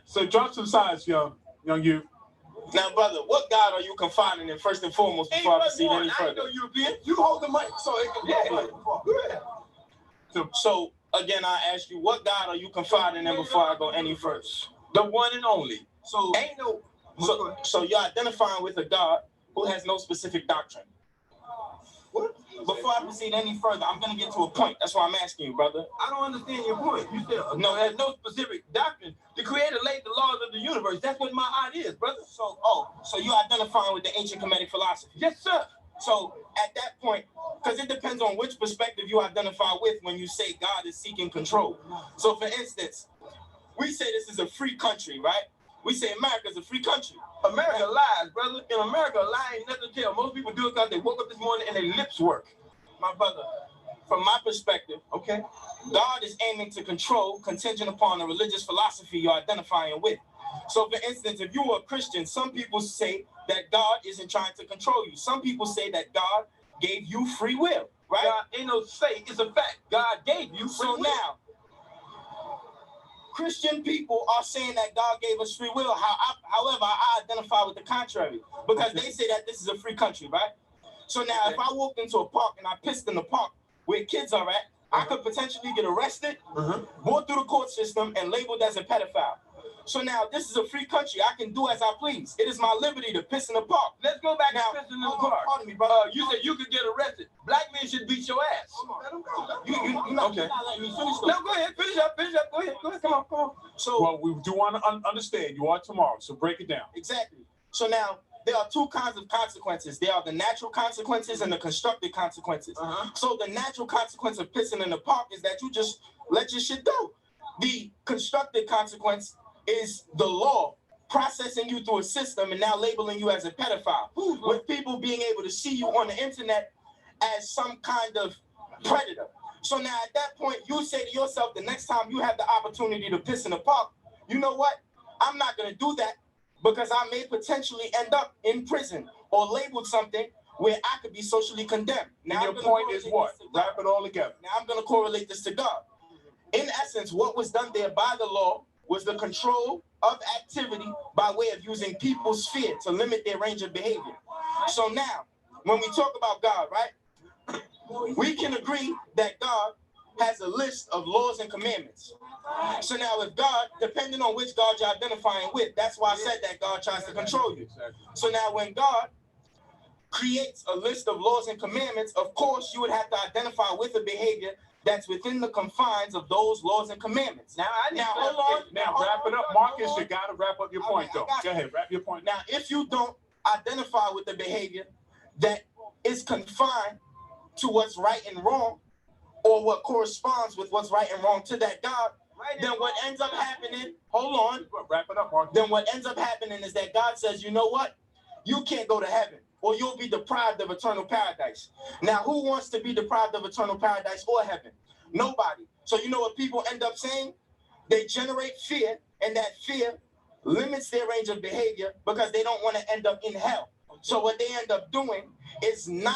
So drop some sides, young you. Now, brother, what God are you confiding in first and foremost before I proceed any further? I ain't no European. You hold the mic so it can go ahead. So again, I ask you, what God are you confiding in before I go any further? The one and only. So Ain't no. So you're identifying with a God who has no specific doctrine. What? Before I proceed any further, I'm gonna get to a point. That's why I'm asking you, brother. I don't understand your point. You said no, there's no specific doctrine. The Creator laid the laws of the universe. That's what my idea is, brother. So you're identifying with the ancient Kemetic philosophy. Yes, sir. So at that point, because it depends on which perspective you identify with when you say God is seeking control. So for instance, we say this is a free country, right? We say America is a free country. America lies, brother. In America, a lie ain't nothing to tell. Most people do it because they woke up this morning and their lips work. My brother, from my perspective, Okay. God is aiming to control contingent upon the religious philosophy you're identifying with. So for instance, if you were a Christian, some people say that God isn't trying to control you. Some people say that God gave you free will, right? God ain't no say, it's a fact. God gave you free So will. now, Christian people are saying that God gave us free will. However, I identify with the contrary because they say that this is a free country, right? So now, if I walked into a park and I pissed in the park where kids are at, I could potentially get arrested, brought through the court system, and labeled as a pedophile. So now, this is a free country. I can do as I please. It is my liberty to piss in the park. Let's go back Now, to pissing in the park. pardon me, brother. You said you could get arrested. Black men should beat your ass. You're not letting me finish though. No, go ahead. Finish up. Go ahead. Come on. So Well, we do want to understand you are tomorrow, so break it down. exactly. So now, there are two kinds of consequences. There are the natural consequences and the constructed consequences. So the natural consequence of pissing in the park is that you just let your shit go. The constructed consequence is the law processing you through a system and now labeling you as a pedophile, with people being able to see you on the internet as some kind of predator. So now at that point, you say to yourself, the next time you have the opportunity to piss in the park, you know what? I'm not going to do that because I may potentially end up in prison or labeled something where I could be socially condemned. Now, And your point is what? Wrap it all together. Now I'm going to correlate this to God. In essence, what was done there by the law was the control of activity by way of using people's fear to limit their range of behavior. So now, when we talk about God, right, we can agree that God has a list of laws and commandments. So now if God, depending on which God you're identifying with, that's why I said that God tries to control you. So now when God creates a list of laws and commandments, of course you would have to identify with a behavior that's within the confines of those laws and commandments. Now hold on. Now wrap it up, Marcus. You gotta wrap up your point, though. Go ahead, wrap your point. Now, if you don't identify with the behavior that is confined to what's right and wrong, or what corresponds with what's right and wrong to that God, then what ends up happening, hold on. Wrap it up, Marcus. Then what ends up happening is that God says, you know what? You can't go to heaven, or you'll be deprived of eternal paradise. Now, who wants to be deprived of eternal paradise or heaven? Nobody. So you know what people end up saying? They generate fear, and that fear limits their range of behavior because they don't want to end up in hell. So what they end up doing is not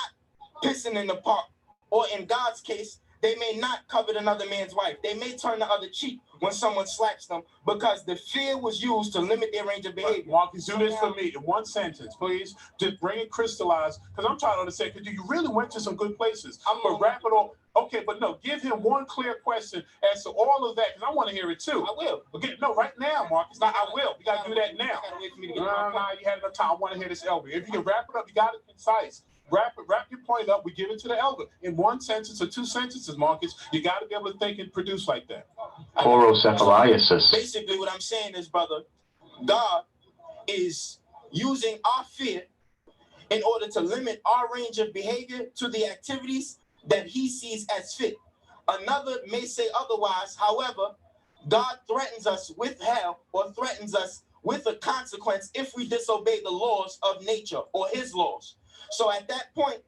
pissing in the park, or in God's case, they may not covet another man's wife. They may turn the other cheek when someone slaps them because the fear was used to limit their range of behavior. Marcus, do this for me in one sentence, please. Just bring it crystallized, because I'm trying to understand, because you really went to some good places. But wrap it all. Okay, but no, give him one clear question as to all of that, because I want to hear it too. I will. Okay, no, right now, Marcus. No, I will. You got to do that now. No, you had enough time. I want to hear this, Elder. If you can wrap it up, you got it concise. Wrap your point up. We give it to the elder in one sentence or two sentences, Marcus. You got to be able to think and produce like that. Chorocephaliasis. Basically, what I'm saying is, brother, God is using our fear in order to limit our range of behavior to the activities that he sees as fit. Another may say otherwise. However, God threatens us with hell, or threatens us with a consequence if we disobey the laws of nature or his laws. So at that point,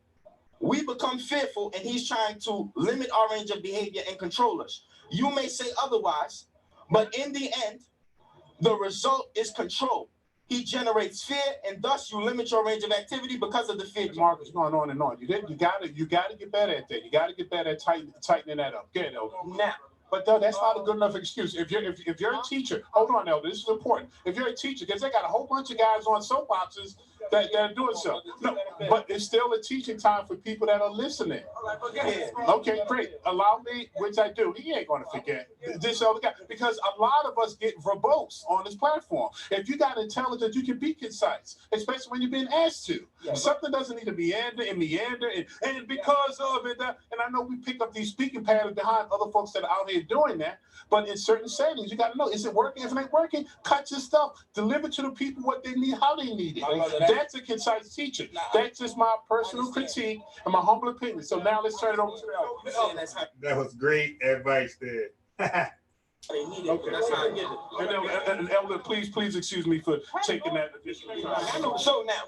we become fearful, and he's trying to limit our range of behavior and control us. You may say otherwise, but in the end, the result is control. He generates fear, and thus you limit your range of activity because of the fear. Marcus, going on and on. You gotta get better at that. You gotta get better at tightening that up. Get it, Elder. Now, but though that's not a good enough excuse. If you're a teacher, hold on, Elder. This is important. If you're a teacher, because they got a whole bunch of guys on soapboxes that are doing so. No, but it's still a teaching time for people that are listening. Yeah. Okay, great. Allow me, which I do. He ain't going to forget this other guy, because a lot of us get verbose on this platform. If you got intelligence, you can be concise, especially when you're being asked to. Yeah, something doesn't need to meander and because of it. And I know we pick up these speaking patterns behind other folks that are out here doing that. But in certain settings, you got to know, is it working? If it ain't working, cut your stuff. Deliver to the people what they need, how they need it. That's a concise teacher. That's just my personal critique and my humble opinion. So now let's turn it over to the elder. That was great advice there. Okay. That's how I get it. And Elder, please excuse me for taking that additional time. So now,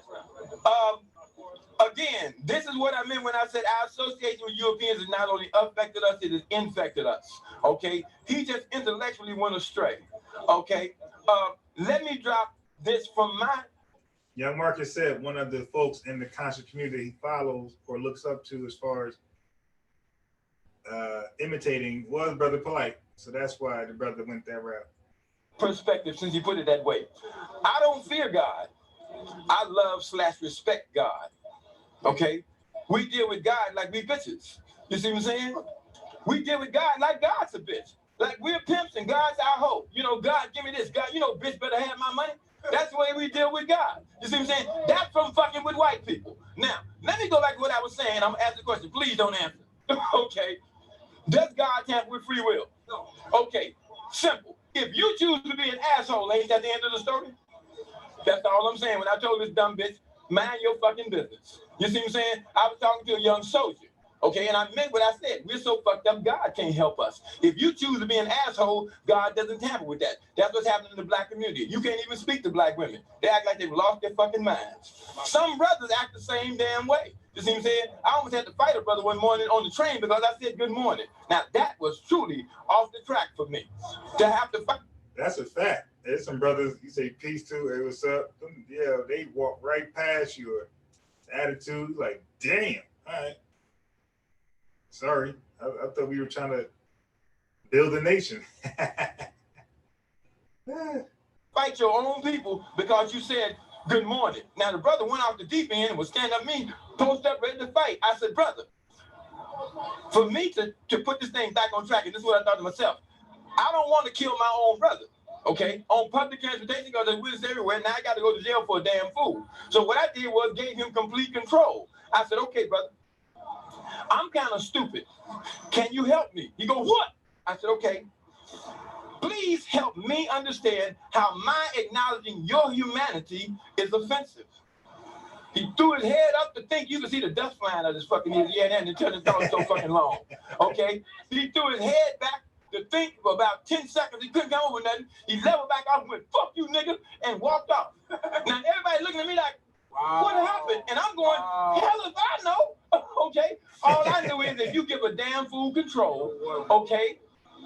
again, this is what I meant when I said our association with Europeans has not only affected us, it has infected us. Okay, he just intellectually went astray. Okay, let me drop this from my. Young Marcus said one of the folks in the conscious community he follows or looks up to as far as imitating was Brother Polite. So that's why the brother went that route. Perspective, since you put it that way. I don't fear God. I love/respect God. Okay? We deal with God like we bitches. You see what I'm saying? We deal with God like God's a bitch. Like we're pimps and God's our hoe. You know, God, give me this. God, you know, bitch better have my money. That's the way we deal with God. You see what I'm saying? That's from fucking with white people. Now, let me go back to what I was saying. I'm asking the question. Please don't answer. Okay. Does God tamper with free will? No. Okay. Simple. If you choose to be an asshole, ain't that the end of the story? That's all I'm saying. When I told this dumb bitch, mind your fucking business. You see what I'm saying? I was talking to a young soldier. Okay, and I meant what I said. We're so fucked up, God can't help us. If you choose to be an asshole, God doesn't tamper with that. That's what's happening in the black community. You can't even speak to black women. They act like they've lost their fucking minds. Some brothers act the same damn way. You see what I'm saying? I almost had to fight a brother one morning on the train because I said good morning. Now, that was truly off the track for me. To have to fight. That's a fact. There's some brothers, you say peace to, hey, what's up? Yeah, they walk right past your attitude like, damn, all right. Sorry, I thought we were trying to build a nation. Fight your own people because you said good morning. Now the brother went off the deep end and was standing up me, post up, ready to fight. I said, brother, for me to put this thing back on track, and this is what I thought to myself, I don't want to kill my own brother. Okay, on public transportation because there's witnesses everywhere. Now I got to go to jail for a damn fool. So what I did was gave him complete control. I said, okay, brother, I'm kind of stupid. Can you help me? He goes, what? I said, okay. Please help me understand how my acknowledging your humanity is offensive. He threw his head up to think you could see the dust flying out of his fucking ears. Yeah, and until it was so fucking long. Okay? He threw his head back to think for about 10 seconds. He couldn't come up with nothing. He leveled back off and went, fuck you, nigga, and walked off. Now, everybody looking at me like, what happened? And I'm going, hell if I know. Okay? All I know is if you give a damn fool control, okay,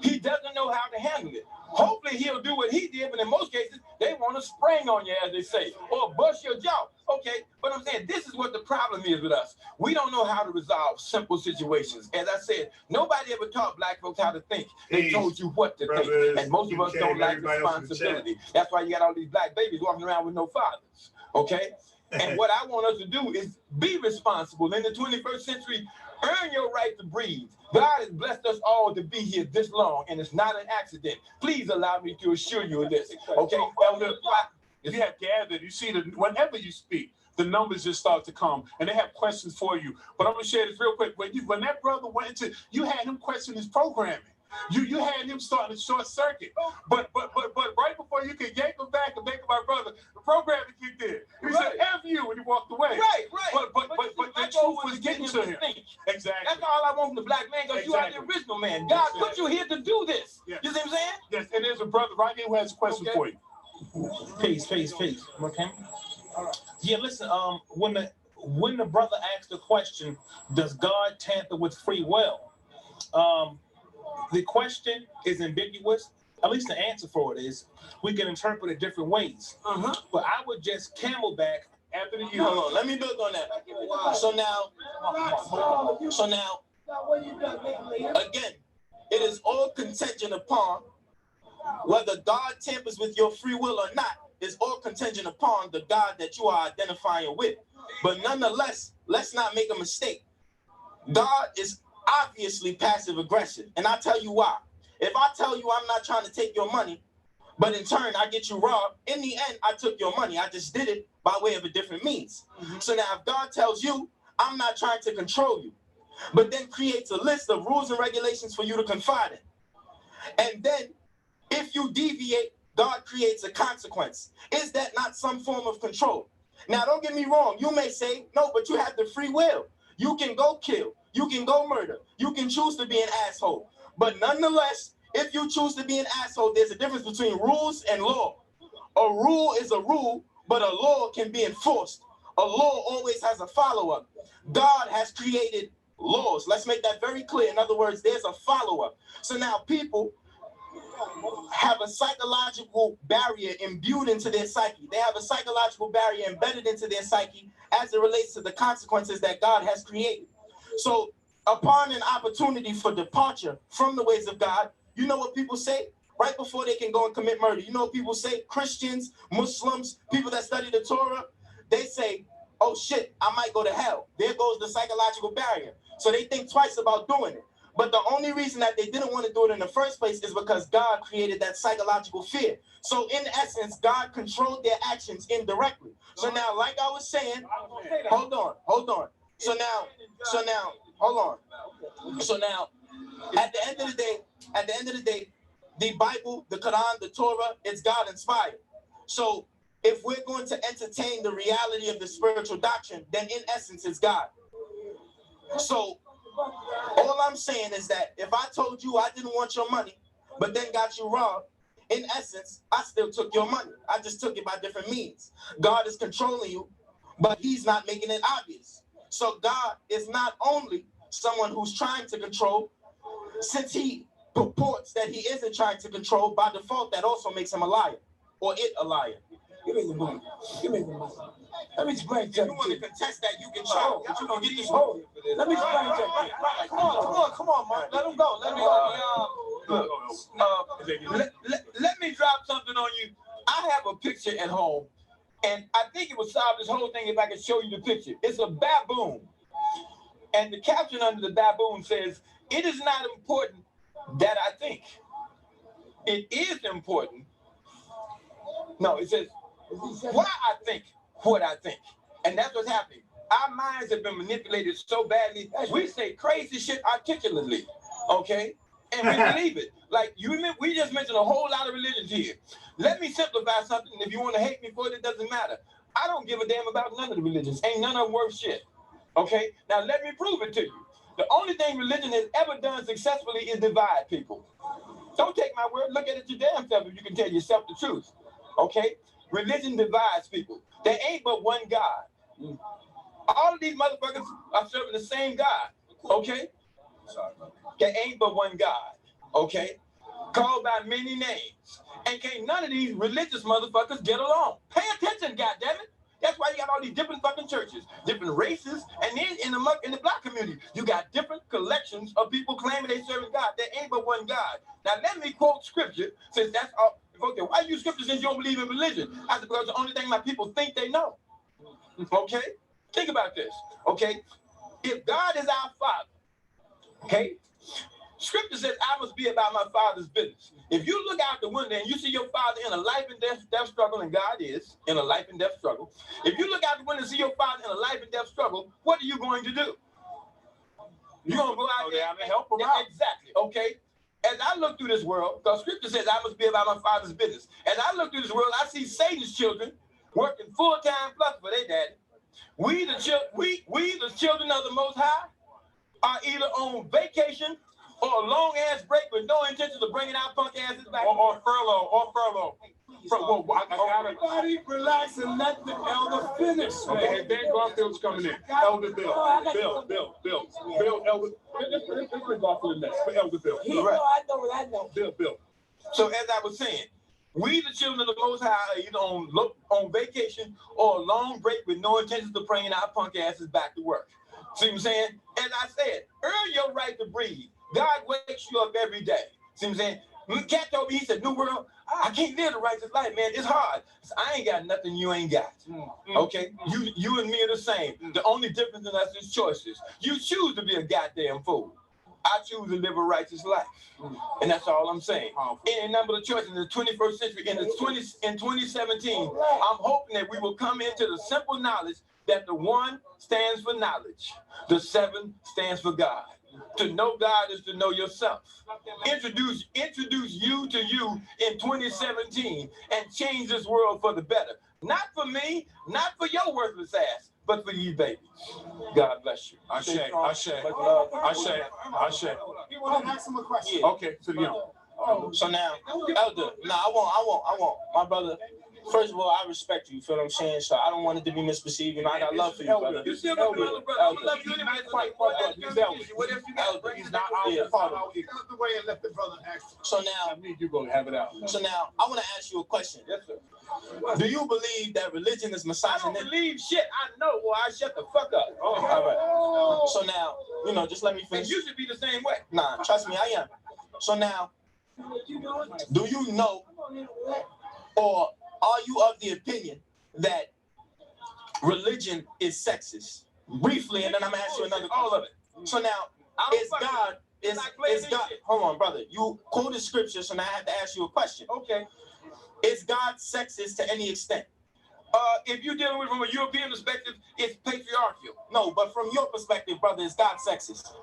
he doesn't know how to handle it. Hopefully he'll do what he did, but in most cases, they want to spring on you, as they say, or bust your jaw. Okay, but I'm saying this is what the problem is with us. We don't know how to resolve simple situations. As I said, nobody ever taught black folks how to think. They told you what to think. And most of us don't like responsibility. That's why you got all these black babies walking around with no fathers. Okay? And what I want us to do is be responsible in the 21st century. Earn your right to breathe. God has blessed us all to be here this long, and it's not an accident. Please allow me to assure you of this. Okay, Elder? If you have gathered, you see that whenever you speak, the numbers just start to come, and they have questions for you. But I'm gonna share this real quick. When that brother went into, you had him question his programming. You had him starting a short circuit. But right before you could yank him back and make him my brother, the programming kicked in. He said F you when he walked away. Right. But the truth was getting to him. Exactly. That's all I want from the black man, because you are the original man. God put you here to do this. Yes. You see what I'm saying? Yes, and there's a brother right here who has a question for you. Peace. Okay. Yeah, listen. When the brother asked the question, does God tamper with free will? The question is ambiguous. At least the answer for it is. We can interpret it different ways. But I would just camelback after the year. Hold on, let me build on that. So now, again, it is all contingent upon whether God tampers with your free will or not. Is all contingent upon the God that you are identifying with. But nonetheless, let's not make a mistake. God is obviously passive aggressive, and I'll tell you why. If I tell you I'm not trying to take your money, but in turn I get you robbed, in the end I took your money. I just did it by way of a different means. So now if God tells you I'm not trying to control you, but then creates a list of rules and regulations for you to confide in, and then if you deviate, God creates a consequence. Is that not some form of control? Now don't get me wrong, you may say no, but you have the free will. You can go kill. You can go murder. You can choose to be an asshole. But nonetheless, if you choose to be an asshole, there's a difference between rules and law. A rule is a rule, but a law can be enforced. A law always has a follow-up. God has created laws. Let's make that very clear. In other words, there's a follow-up. So now people have a psychological barrier imbued into their psyche. They have a psychological barrier embedded into their psyche as it relates to the consequences that God has created. So upon an opportunity for departure from the ways of God, you know what people say? Right before they can go and commit murder, you know what people say? Christians, Muslims, people that study the Torah, they say, oh shit, I might go to hell. There goes the psychological barrier. So they think twice about doing it. But the only reason that they didn't want to do it in the first place is because God created that psychological fear. So in essence, God controlled their actions indirectly. So now, like I was saying, hold on. So now, hold on. So now, at the end of the day, the Bible, the Quran, the Torah, it's God inspired. So if we're going to entertain the reality of the spiritual doctrine, then in essence, it's God. So all I'm saying is that if I told you I didn't want your money, but then got you robbed, in essence, I still took your money. I just took it by different means. God is controlling you, but he's not making it obvious. So God is not only someone who's trying to control, since he purports that he isn't trying to control, by default, that also makes him a liar, or it a liar. Give me the money. Let me explain to you. If you want to contest that, you can try. But you gonna get this. Let me explain to you. Come on, man. Let him go. Look, let me drop something on you. I have a picture at home, and I think it would solve this whole thing if I could show you the picture. It's a baboon, and the caption under the baboon says, "It is not important that I think. It is important." No, it says, "Why I think what I think." And that's what's happening. Our minds have been manipulated so badly, we say crazy shit articulately, okay? And we believe it. Like, you remember, we just mentioned a whole lot of religions here. Let me simplify something. If you want to hate me for it, it doesn't matter. I don't give a damn about none of the religions. Ain't none of them worth shit, okay? Now, let me prove it to you. The only thing religion has ever done successfully is divide people. Don't take my word. Look at it your damn self if you can tell yourself the truth, okay? Religion divides people. There ain't but one God. All of these motherfuckers are serving the same God, okay? There ain't but one God, okay? Called by many names. And can't none of these religious motherfuckers get along. Pay attention, goddammit. That's why you got all these different fucking churches, different races, and then in the black community, you got different collections of people claiming they serve God. There ain't but one God. Now let me quote scripture, since that's all. Okay, why use scripture since you don't believe in religion? I said, because the only thing my people think they know. Okay? Think about this, okay? If God is our Father, okay? Scripture says, I must be about my Father's business. If you look out the window and you see your Father in a life and death struggle, and God is in a life and death struggle, if you look out the window and see your Father in a life and death struggle, what are you going to do? You're going to go out there and help him out. Exactly, okay? As I look through this world, because scripture says I must be about my Father's business. As I look through this world, I see Satan's children working full-time plus for their daddy. We the children of the Most High are either on vacation or a long-ass break with no intention of bringing our punk asses back. Or furlough. Everybody relax and let the elder finish. Okay, and then Garfield's coming in. Elder Bill, Elder. Let's bring Garfield next. Elder Bill. I know. Bill. So as I was saying, we the children of the Most High are either on vacation or a long break with no intentions of bringing our punk asses back to work. See what I'm saying? As I said, earn your right to breathe. God wakes you up every day. See what I'm saying? Cat told me, he said, New World, I can't live the righteous life, man. It's hard. So I ain't got nothing you ain't got. Okay? You and me are the same. The only difference in us is choices. You choose to be a goddamn fool. I choose to live a righteous life. And that's all I'm saying. Any number of choices in the 21st century, in 2017, I'm hoping that we will come into the simple knowledge that the 1 stands for knowledge. The 7 stands for God. To know God is to know yourself. Introduce you to you in 2017 and change this world for the better. Not for me, not for your worthless ass, but for you babies. God bless you. Ashe. You want to ask him a question? Okay, to the young. So now, Elder, I want my brother. First of all, I respect you. Feel what I'm saying? So I don't want it to be misperceived. You know, I got love for you, brother. You still got brother. I love you anyway. He's Elder. He's not our father. Out the way and let the brother ask. So now, I need you go have it out. So now, I want to ask you a question. Yes, sir. Do you believe that religion is I misogynistic? don't believe shit. I know, boy. I shut the fuck up. All right. So now, just let me And finish. you should be the same way. Nah, trust me, I am. So now, do you know, or are you of the opinion that religion is sexist? Briefly, and then I'm gonna ask you another. All of it. So now, is God? Hold on, brother. You quoted scripture, so now I have to ask you a question. Okay. Is God sexist to any extent? If you're dealing with it from a European perspective, it's patriarchal. No, but from your perspective, brother, is God sexist?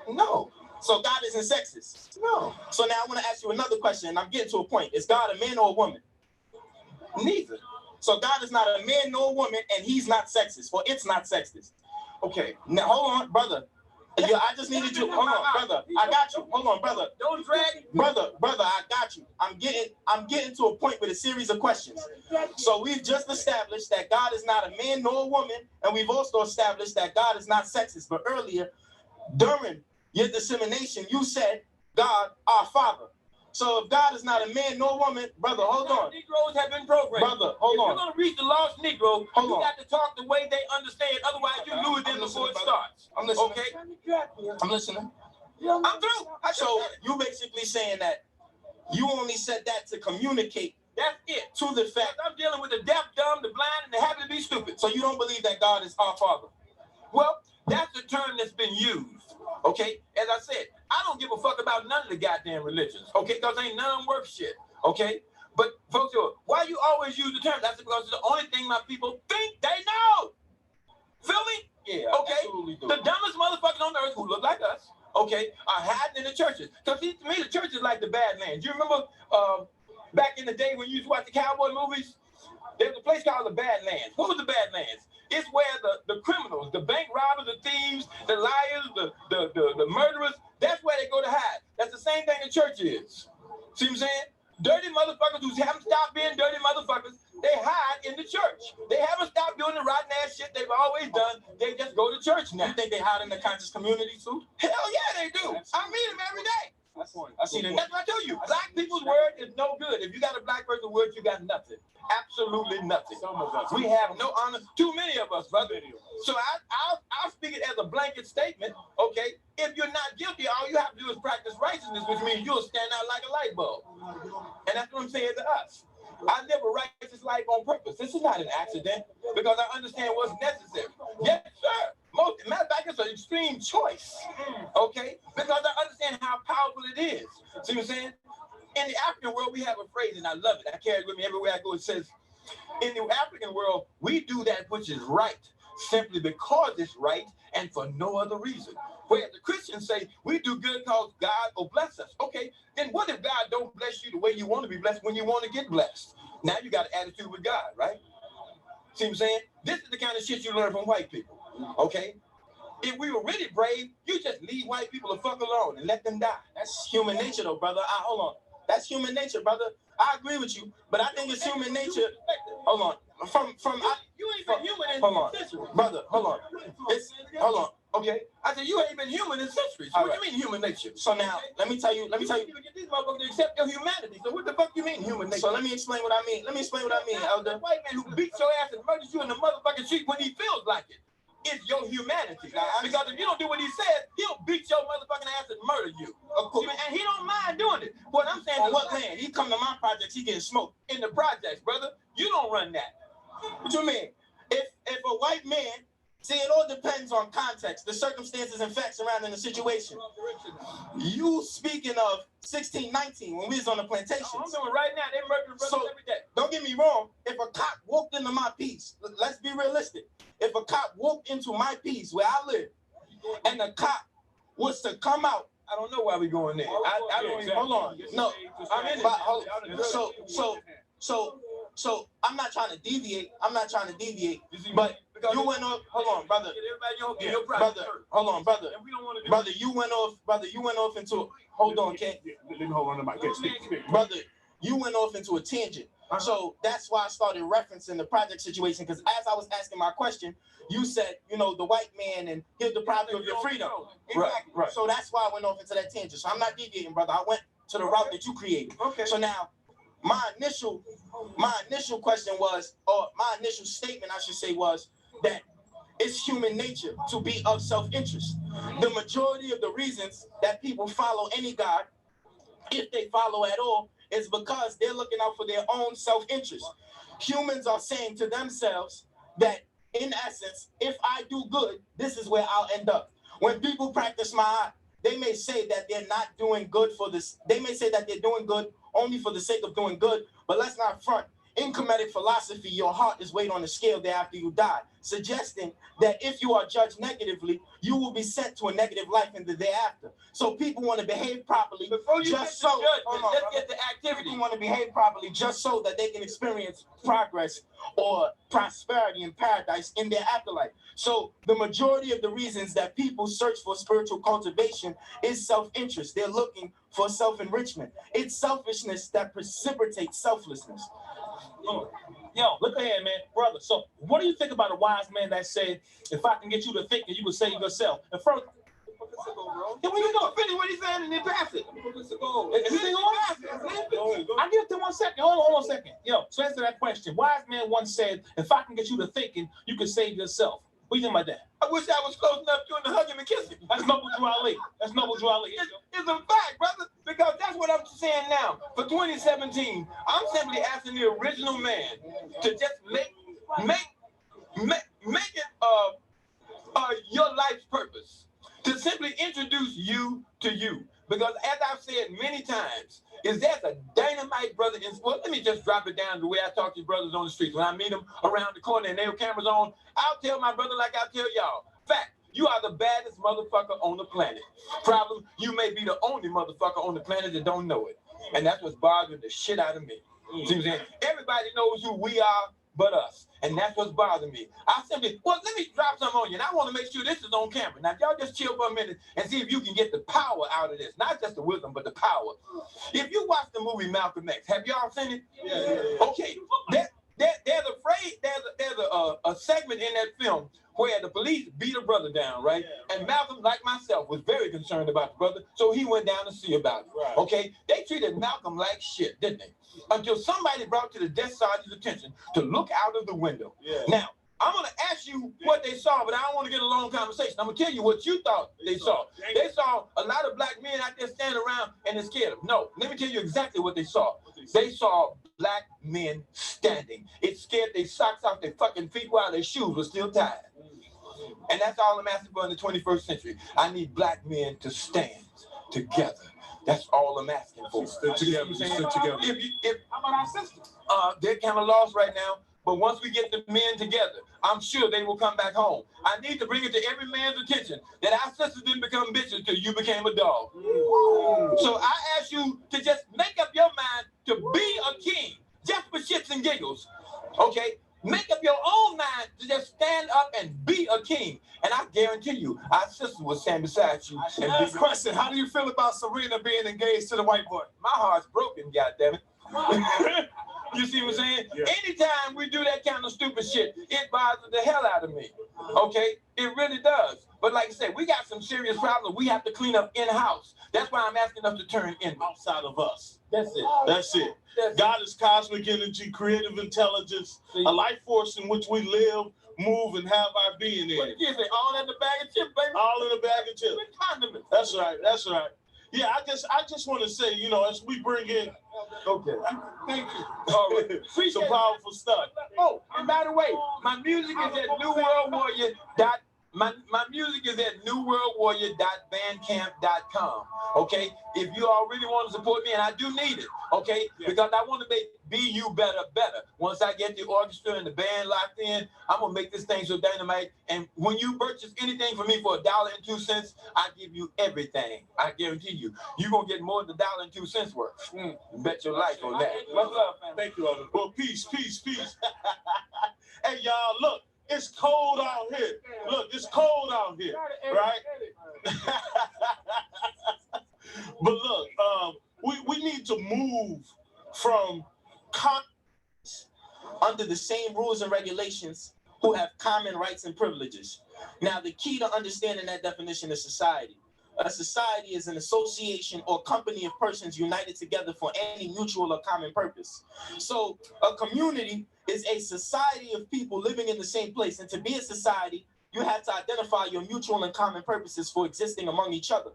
No. So God isn't sexist? No. So now I want to ask you another question, and I'm getting to a point. Is God a man or a woman? Neither. So God is not a man nor a woman, and he's not sexist. Well, it's not sexist. Okay. Now, hold on, brother. Yeah, I just needed you. Hold on, brother. I got you. Hold on, brother. Don't drag. Brother, I got you. I'm getting to a point with a series of questions. So we've just established that God is not a man nor a woman, and we've also established that God is not sexist. But earlier, during your dissemination, you said God, our Father. So if God is not a man nor a woman, brother, hold on. Negroes have been programmed. Brother, hold on. If you're going to reach the lost Negro, you got to talk the way they understand. Otherwise, you lose them before it starts. I'm listening. Okay? I'm listening. I'm through. So you basically saying that you only said that to communicate. That's it. To the fact I'm dealing with the deaf, dumb, the blind, and the happy to be stupid. So you don't believe that God is our Father? Well, that's the term that's been used. Okay, as I said, I don't give a fuck about none of the goddamn religions. Okay, because ain't none of them worth shit. Okay, but folks, why you always use the term? That's because it's the only thing my people think they know. Feel me? Yeah. Okay. The dumbest motherfuckers on earth who look like us, okay, are hiding in the churches. Because to me, the church is like the Badlands. You remember back in the day when you used to watch the cowboy movies? There was a place called the Badlands. What was the Badlands? It's where the criminals, the bank robbers, the thieves, the liars, the murderers, that's where they go to hide. That's the same thing the church is. See what I'm saying? Dirty motherfuckers who haven't stopped being dirty motherfuckers, they hide in the church. They haven't stopped doing the rotten ass shit they've always done. They just go to church now. You think they hide in the conscious community too? Hell yeah, they do. I meet them every day. I see them. That's what I tell you. Black people's word is no good. If you got a black person's word, you got nothing. Absolutely nothing. Some of us. We have no honor. Too many of us, brother. So I'll speak it as a blanket statement. Okay, if you're not guilty, all you have to do is practice righteousness, which means you'll stand out like a light bulb. And that's what I'm saying to us. I live a righteous life on purpose. This is not an accident because I understand what's necessary. Yes, sir. Matter of fact, it's an extreme choice. Okay, because I understand how powerful it is. See what I'm saying? In the African world, we have a phrase, and I love it. I carry it with me everywhere I go. It says, in the African world, we do that which is right, simply because it's right and for no other reason. Whereas the Christians say, we do good because God will bless us. Okay, then what if God don't bless you the way you want to be blessed when you want to get blessed? Now you got an attitude with God, right? See what I'm saying? This is the kind of shit you learn from white people, okay? If we were really brave, you just leave white people the fuck alone and let them die. That's human nature though, brother. Hold on. That's human nature, brother. I agree with you, but I think it's human nature. Hold on. You ain't been human in centuries. Brother, hold on. Hold on. Okay. I said you ain't been human in centuries. What do you mean human nature? So now, let me tell you. These motherfuckers accept your humanity. So what the fuck you mean human nature? So let me explain what I mean. Elder. The white man who beats your ass and murders you in the motherfucking street when he feels like it. It's your humanity. Because if you don't do what he says, he'll beat your motherfucking ass and murder you. Of course. And he don't mind doing it. What I'm saying on what land? He come to my projects, he getting smoked. In the projects, brother. You don't run that. What you mean? If a white man, see, it all depends on context, the circumstances and facts surrounding the situation. You speaking of 1619 when we was on the plantations. I'm doing right now. They murdering brothers every day. Don't get me wrong. If a cop walked into my piece, let's be realistic. If a cop walked into my piece where I live, and the cop was to come out, I don't know why we going there. I don't even. Hold on. No, I'm in it. So I'm not trying to deviate. But you went off. Hold on, brother. Brother, hold on, brother. Brother, you went off into. Hold on, Ken. Let me hold on to my speak. Brother, you went off into a tangent. So that's why I started referencing the project situation, because as I was asking my question, you said, the white man and he'll deprive you of your freedom. Exactly. Right. So that's why I went off into that tangent. So I'm not deviating, brother. I went to the route that you created. Okay. So now, my initial question was, or my initial statement, I should say, was that it's human nature to be of self-interest. The majority of the reasons that people follow any God, if they follow at all, is because they're looking out for their own self-interest. Humans are saying to themselves that, in essence, if I do good, this is where I'll end up. When people practice Ma'at, they may say that they're not doing good for this. They may say that they're doing good only for the sake of doing good, but let's not front. In Kemetic philosophy, your heart is weighed on the scale thereafter you die, suggesting that if you are judged negatively, you will be sent to a negative life in the thereafter. So people want to behave properly let's get the activity. People want to behave properly just so that they can experience progress or prosperity in paradise in their afterlife. So the majority of the reasons that people search for spiritual cultivation is self-interest. They're looking for self-enrichment. It's selfishness that precipitates selflessness. Yo, look ahead, man, brother. So, what do you think about a wise man that said, "If I can get you to think, you will save yourself"? And first, can we go finish what he's saying and then pass it? Is this thing on? I give it to 1 second. Hold on 1 second. Yo, so answer that question. Wise man once said, "If I can get you to thinking, you can save yourself." What do you think about that? I wish I was close enough to him to hug him and kiss him. That's Noble Drew Ali. That's Noble Drew Ali. It's a fact, brother, because that's what I'm saying now. For 2017, I'm simply asking the original man to just make it your life's purpose, to simply introduce you to you. Because as I've said many times, is there's a dynamite brother in, well, let me just drop it down the way I talk to brothers on the streets. When I meet them around the corner and they have cameras on, I'll tell my brother like I tell y'all. Fact, you are the baddest motherfucker on the planet. Problem, you may be the only motherfucker on the planet that don't know it. And that's what's bothering the shit out of me. See what I'm saying? Everybody knows who we are but us. And that's what's bothering me. I simply, well, let me drop something on you. And I want to make sure this is on camera. Now, y'all just chill for a minute and see if you can get the power out of this. Not just the wisdom, but the power. If you watch the movie Malcolm X, have y'all seen it? Yeah. Okay. There's a segment in that film where the police beat a brother down, right? Yeah. And Malcolm, like myself, was very concerned about the brother, so he went down to see about it. Right. Okay? They treated Malcolm like shit, didn't they? Until somebody brought to the desk sergeant's attention to look out of the window. Yeah. Now, I'm going to ask you what they saw, but I don't want to get a long conversation. I'm going to tell you what you thought they saw. They saw a lot of black men out there standing around and they're scared of them. No, let me tell you exactly what they saw. They saw black men standing. It scared their socks off their fucking feet while their shoes were still tied. And that's all I'm asking for in the 21st century. I need black men to stand together. That's all I'm asking for. Stick together. How about our sisters? They're kind of lost right now. But once we get the men together, I'm sure they will come back home. I need to bring it to every man's attention that our sisters didn't become bitches until you became a dog. So I ask you to just make up your mind to be a king, just for shits and giggles. Okay? Make up your own mind to just stand up and be a king. And I guarantee you, our sisters will stand beside you. And last question, how do you feel about Serena being engaged to the white boy? My heart's broken, goddammit. You see what I'm saying? Yeah. Anytime we do that kind of stupid shit, it bothers the hell out of me. Okay? It really does. But like I said, we got some serious problems we have to clean up in-house. That's why I'm asking us to turn in. Outside of us. That's it. That's it. God is cosmic energy, creative intelligence, a life force in which we live, move, and have our being in. What did you say? All in the bag of chips, baby? All in the bag of chips. With condiments. That's right. That's right. Yeah, I just want to say, you know, as we bring in, okay, thank you. All right. Some powerful stuff. Oh, and by the way, my music is at My music is at newworldwarrior.bandcamp.com. Okay, if you all really want to support me, and I do need it, okay, because I want to make BU better. Once I get the orchestra and the band locked in, I'm gonna make this thing so dynamite. And when you purchase anything for me for $1.02, I give you everything. I guarantee you, you're gonna get more than $1.02 worth. Bet your life on that. Much love, man. Thank you, Elder. Well, peace. Hey, y'all, look. It's cold out here. Look, it's cold out here, right? But look, we need to move from under the same rules and regulations who have common rights and privileges. Now, the key to understanding that definition is society. A society is an association or company of persons united together for any mutual or common purpose. So a community is a society of people living in the same place. And to be a society, you have to identify your mutual and common purposes for existing among each other.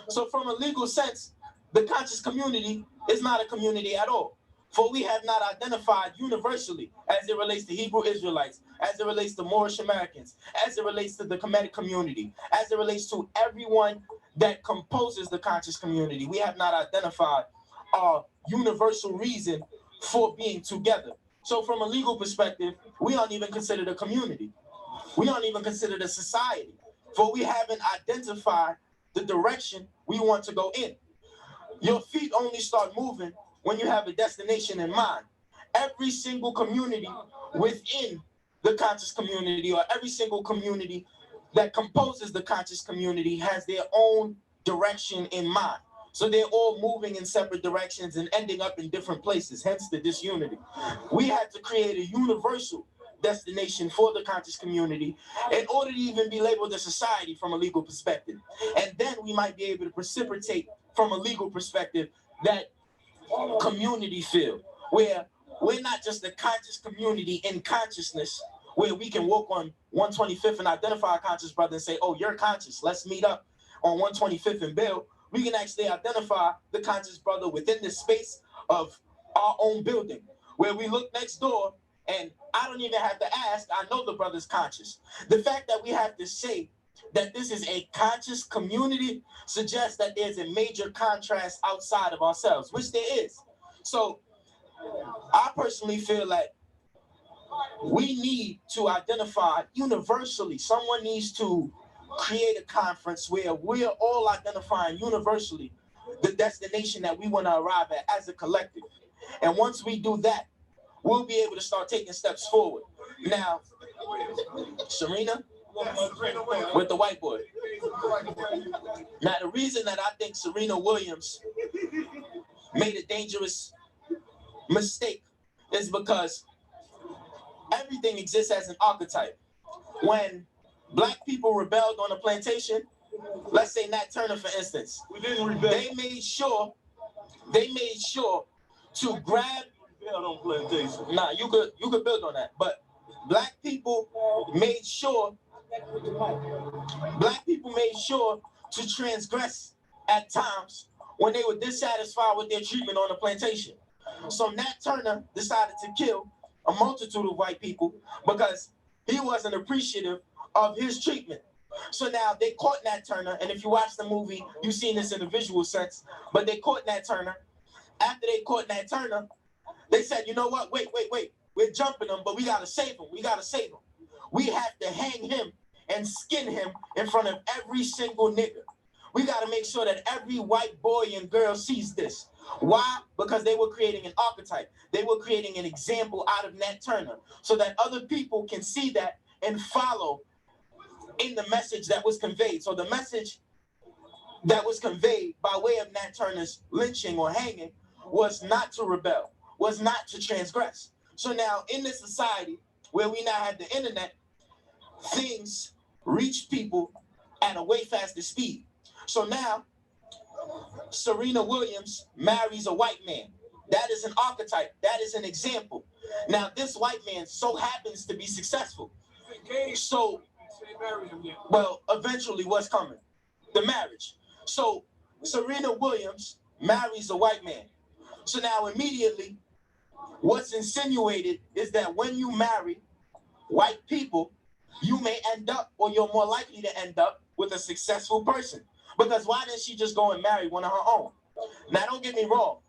So from a legal sense, the conscious community is not a community at all. For we have not identified universally as it relates to Hebrew Israelites, as it relates to Moorish Americans, as it relates to the Kemetic community, as it relates to everyone that composes the conscious community. We have not identified a universal reason for being together. So from a legal perspective, we aren't even considered a community. We aren't even considered a society, for we haven't identified the direction we want to go in. Your feet only start moving when you have a destination in mind. Every single community within the conscious community, or every single community that composes the conscious community, has their own direction in mind. So they're all moving in separate directions and ending up in different places, hence the disunity. We had to create a universal destination for the conscious community in order to even be labeled a society from a legal perspective. And then we might be able to precipitate from a legal perspective that community feel, where we're not just a conscious community in consciousness where we can walk on 125th and identify a conscious brother and say, oh, you're conscious. Let's meet up on 125th and build. We can actually identify the conscious brother within the space of our own building, where we look next door and I don't even have to ask, I know the brother's conscious. The fact that we have to say that this is a conscious community suggests that there's a major contrast outside of ourselves, which there is. So I personally feel like we need to identify universally. Someone needs to create a conference where we're all identifying universally the destination that we want to arrive at as a collective. And once we do that, we'll be able to start taking steps forward. Now, Serena with the white boy. Now, the reason that I think Serena Williams made a dangerous mistake is because everything exists as an archetype. When black people rebelled on a plantation, let's say Nat Turner, for instance, We didn't rebel. they made sure to grab. On plantation. Nah, you could build on that, but black people made sure to transgress at times when they were dissatisfied with their treatment on the plantation. So Nat Turner decided to kill a multitude of white people because he wasn't appreciative of his treatment. So now they caught Nat Turner, and if you watch the movie, you've seen this in a visual sense, but they caught Nat Turner. After they caught Nat Turner, they said, you know what, wait, we're jumping him, but we gotta save him, We have to hang him and skin him in front of every single nigga. We gotta make sure that every white boy and girl sees this. Why? Because they were creating an archetype. They were creating an example out of Nat Turner so that other people can see that and follow in the message that was conveyed. So the message that was conveyed by way of Nat Turner's lynching or hanging was not to rebel, was not to transgress. So now in this society where we now have the internet, things reach people at a way faster speed. So now Serena Williams marries a white man. That is an archetype. That is an example. Now this white man so happens to be successful. So, well, eventually what's coming? The marriage. So Serena Williams marries a white man. So now immediately what's insinuated is that when you marry white people, you may end up, or you're more likely to end up with a successful person. Because why didn't she just go and marry one of her own? Now, don't get me wrong.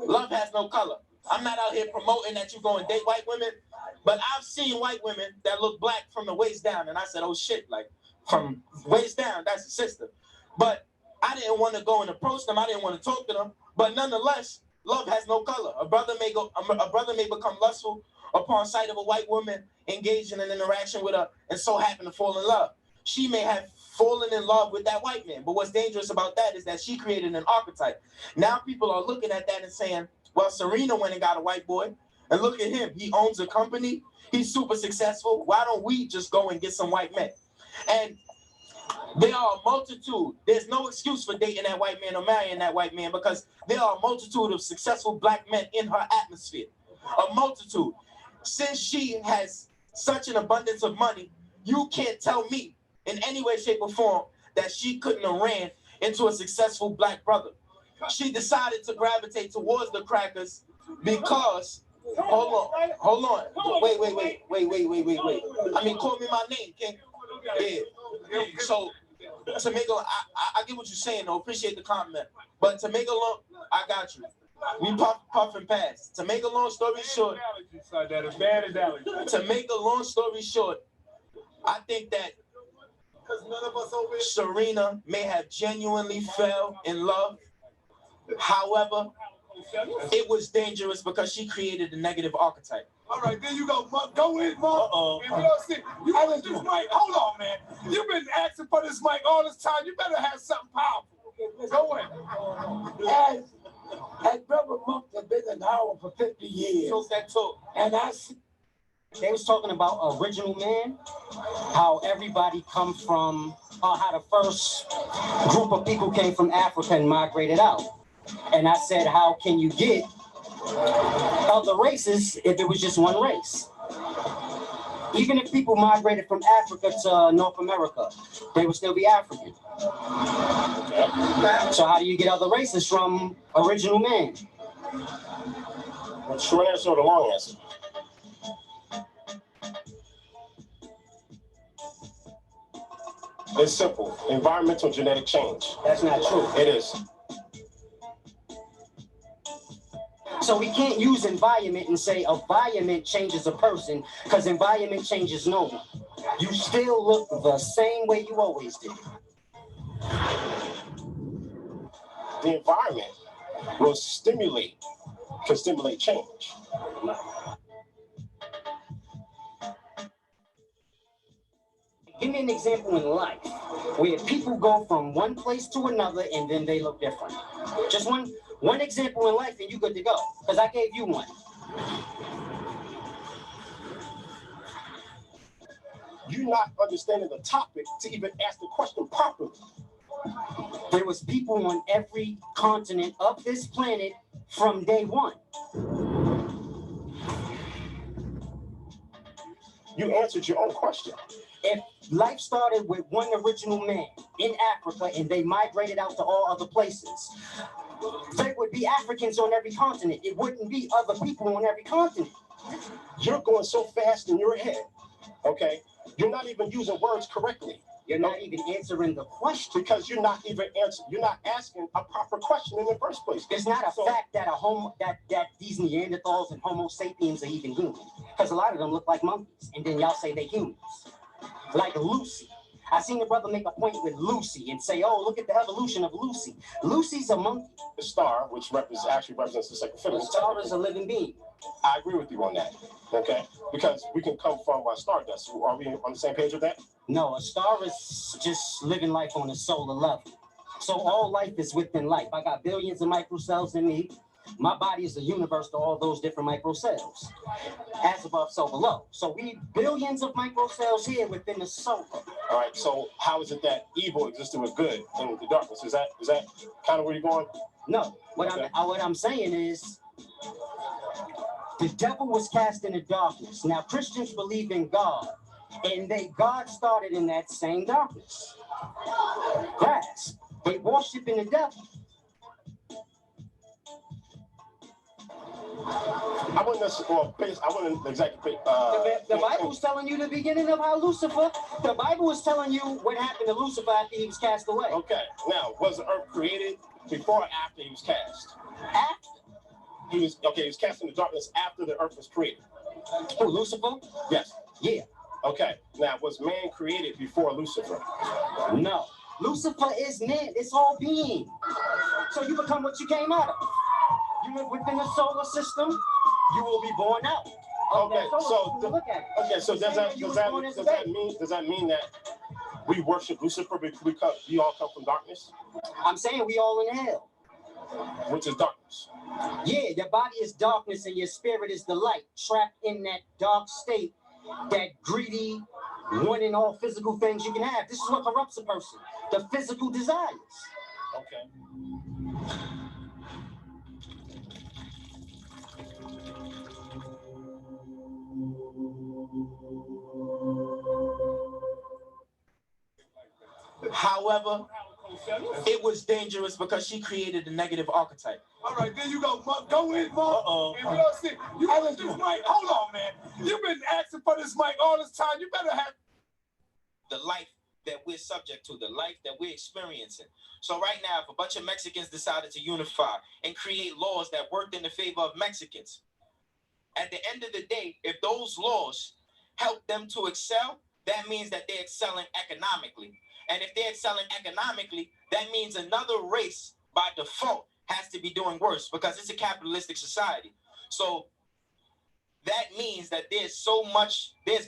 Love has no color. I'm not out here promoting that you go and date white women, but I've seen white women that look black from the waist down, and I said, oh shit, like from waist down, that's a sister. But I didn't want to go and approach them. I didn't want to talk to them. But nonetheless, love has no color. A brother may become lustful upon sight of a white woman engaged in an interaction with her and so happen to fall in love. She may have fallen in love with that white man. But what's dangerous about that is that she created an archetype. Now people are looking at that and saying, well, Serena went and got a white boy, and look at him. He owns a company. He's super successful. Why don't we just go and get some white men? And there are a multitude. There's no excuse for dating that white man or marrying that white man because there are a multitude of successful black men in her atmosphere. A multitude. Since she has such an abundance of money, you can't tell me in any way, shape, or form that she couldn't have ran into a successful black brother. She decided to gravitate towards the crackers because, hold on. Wait. I mean, call me my name, King. Yeah. So, to make I get what you're saying, though. Appreciate the compliment. But to make a long, I got you. We puff and pass. To make a long story short, I think that Serena may have genuinely fell in love. However, it was dangerous because she created a negative archetype. All right, there you go. Go in, Mark. And we'll see. You want this mic? Hold on, man. You've been asking for this mic all this time. You better have something powerful. Go in. As Brother Monk has been in Howard for 50 years. And they was talking about original man, how everybody come from, how the first group of people came from Africa and migrated out. And I said, how can you get other races if it was just one race? Even if people migrated from Africa to North America, they would still be African. So how do you get other races from original man? The short answer or the long answer? It's simple. Environmental genetic change. That's not true. It is. So we can't use environment and say environment changes a person because environment changes no one. You still look the same way you always did. The environment will can stimulate change. Give me an example in life where people go from one place to another and then they look different. Just one example in life and you good to go, because I gave you one. You're not understanding the topic to even ask the question properly. There was people on every continent of this planet from day one. You answered your own question. If life started with one original man in Africa and they migrated out to all other places, there would be Africans on every continent. It wouldn't be other people on every continent. You're going so fast in your head, okay? You're not even using words correctly. You're not even answering the question. Because you're not asking a proper question in the first place. It's not a fact that that these Neanderthals and Homo sapiens are even human. Because a lot of them look like monkeys, and then y'all say they're humans. Like Lucy. I seen the brother make a point with Lucy and say, oh, look at the evolution of Lucy. Lucy's a monkey. The star, which actually represents the second fiddle. The star is a living being. I agree with you on that, okay? Because we can come from stardust. Are we on the same page with that? No, a star is just living life on a solar level. So all life is within life. I got billions of microcells in me. My body is a universe to all those different microcells. As above, so below. So we need billions of microcells here within the solar. All right, so how is it that evil existed with good in the darkness? Is that kind of where you're going? No, what I'm saying is the devil was cast into darkness. Now Christians believe in God, and God started in that same darkness. Grasp. They worship in the devil. I wouldn't exactly. The Bible's telling you the beginning of how Lucifer. The Bible is telling you what happened to Lucifer after he was cast away. Okay. Now, was the earth created before or after he was cast? After. He was cast into darkness after the earth was created. Who, Lucifer? Yes. Yeah. Okay. Now, was man created before Lucifer? No. Lucifer is man. It's all being. So you become what you came out of. You live within the solar system, you will be born out. Okay, so does that mean that we worship Lucifer because we all come from darkness? I'm saying we all in hell. Which is darkness. Yeah, your body is darkness and your spirit is the light, trapped in that dark state, that greedy, wanting all physical things you can have. This is what corrupts a person, the physical desires. Okay. However, it was dangerous because she created a negative archetype. All right, there you go. Go in, Mark. And we don't see. You want this mic? Hold on, man. You've been asking for this mic all this time. You better have the life that we're subject to, the life that we're experiencing. So right now, if a bunch of Mexicans decided to unify and create laws that worked in the favor of Mexicans, at the end of the day, if those laws help them to excel, that means that they're excelling economically. And if they're excelling economically, that means another race by default has to be doing worse because it's a capitalistic society. So that means that there's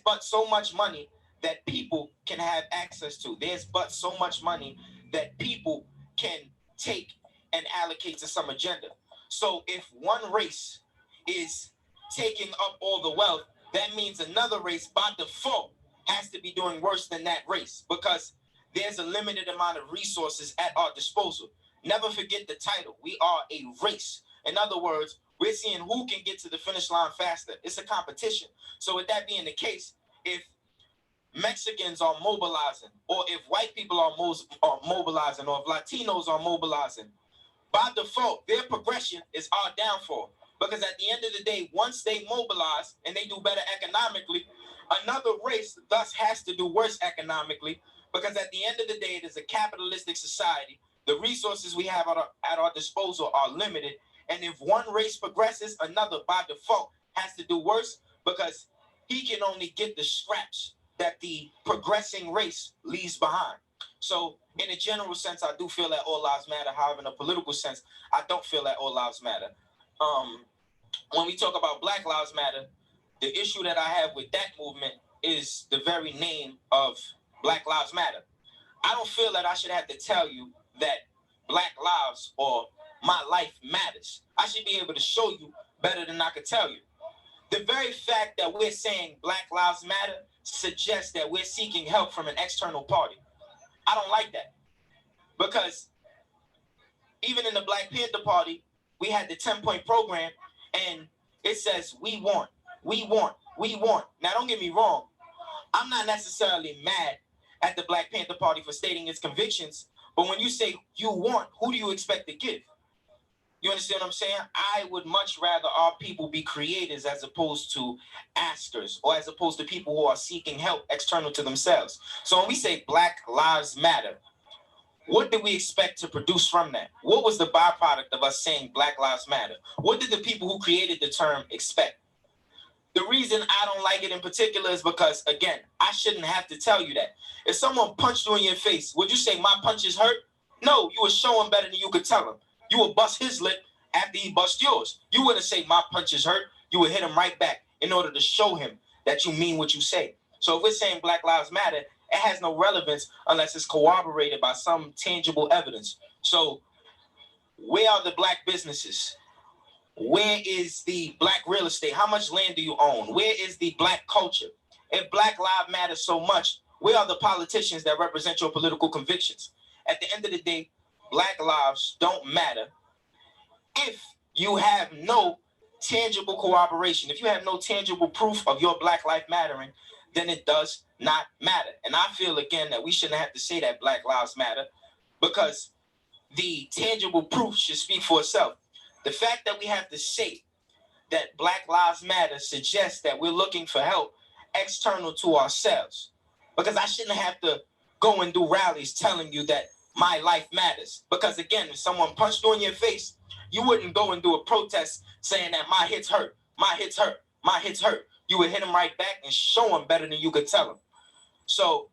but so much money that people can have access to. There's but so much money that people can take and allocate to some agenda. So if one race is taking up all the wealth, that means another race by default has to be doing worse than that race because there's a limited amount of resources at our disposal. Never forget the title. We are a race. In other words, we're seeing who can get to the finish line faster. It's a competition. So with that being the case, if Mexicans are mobilizing, or if white people are mobilizing, or if Latinos are mobilizing, by default, their progression is our downfall. Because at the end of the day, once they mobilize and they do better economically, another race thus has to do worse economically. Because at the end of the day, it is a capitalistic society. The resources we have at our disposal are limited. And if one race progresses, another by default has to do worse, because he can only get the scraps that the progressing race leaves behind. So in a general sense, I do feel that all lives matter. However, in a political sense, I don't feel that all lives matter. When we talk about Black Lives Matter, the issue that I have with that movement is the very name of Black Lives Matter. I don't feel that I should have to tell you that Black lives or my life matters. I should be able to show you better than I could tell you. The very fact that we're saying Black Lives Matter suggests that we're seeking help from an external party. I don't like that, because even in the Black Panther Party, we had the 10-point program, and it says we want. Now, don't get me wrong. I'm not necessarily mad at the Black Panther Party for stating its convictions, but when you say you want, who do you expect to give? You understand what I'm saying? I would much rather our people be creators as opposed to askers, or as opposed to people who are seeking help external to themselves. So when we say Black Lives Matter, what did we expect to produce from that? What was the byproduct of us saying Black Lives Matter? What did the people who created the term expect? The reason I don't like it in particular is because, again, I shouldn't have to tell you that. If someone punched you in your face, would you say my punches hurt? No, you would show him better than you could tell him. You would bust his lip after he bust yours. You wouldn't say my punches hurt. You would hit him right back in order to show him that you mean what you say. So if we're saying Black Lives Matter, it has no relevance unless it's corroborated by some tangible evidence. So where are the Black businesses? Where is the Black real estate? How much land do you own? Where is the Black culture? If Black Lives matter so much, where are the politicians that represent your political convictions? At the end of the day, Black lives don't matter if you have no tangible corroboration. If you have no tangible proof of your Black life mattering, then it does not matter. And I feel, again, that we shouldn't have to say that Black lives matter, because the tangible proof should speak for itself. The fact that we have to say that Black Lives Matter suggests that we're looking for help external to ourselves. Because I shouldn't have to go and do rallies telling you that my life matters. Because again, if someone punched you in your face, you wouldn't go and do a protest saying that my hits hurt, my hits hurt, my hits hurt. You would hit them right back and show them better than you could tell them. So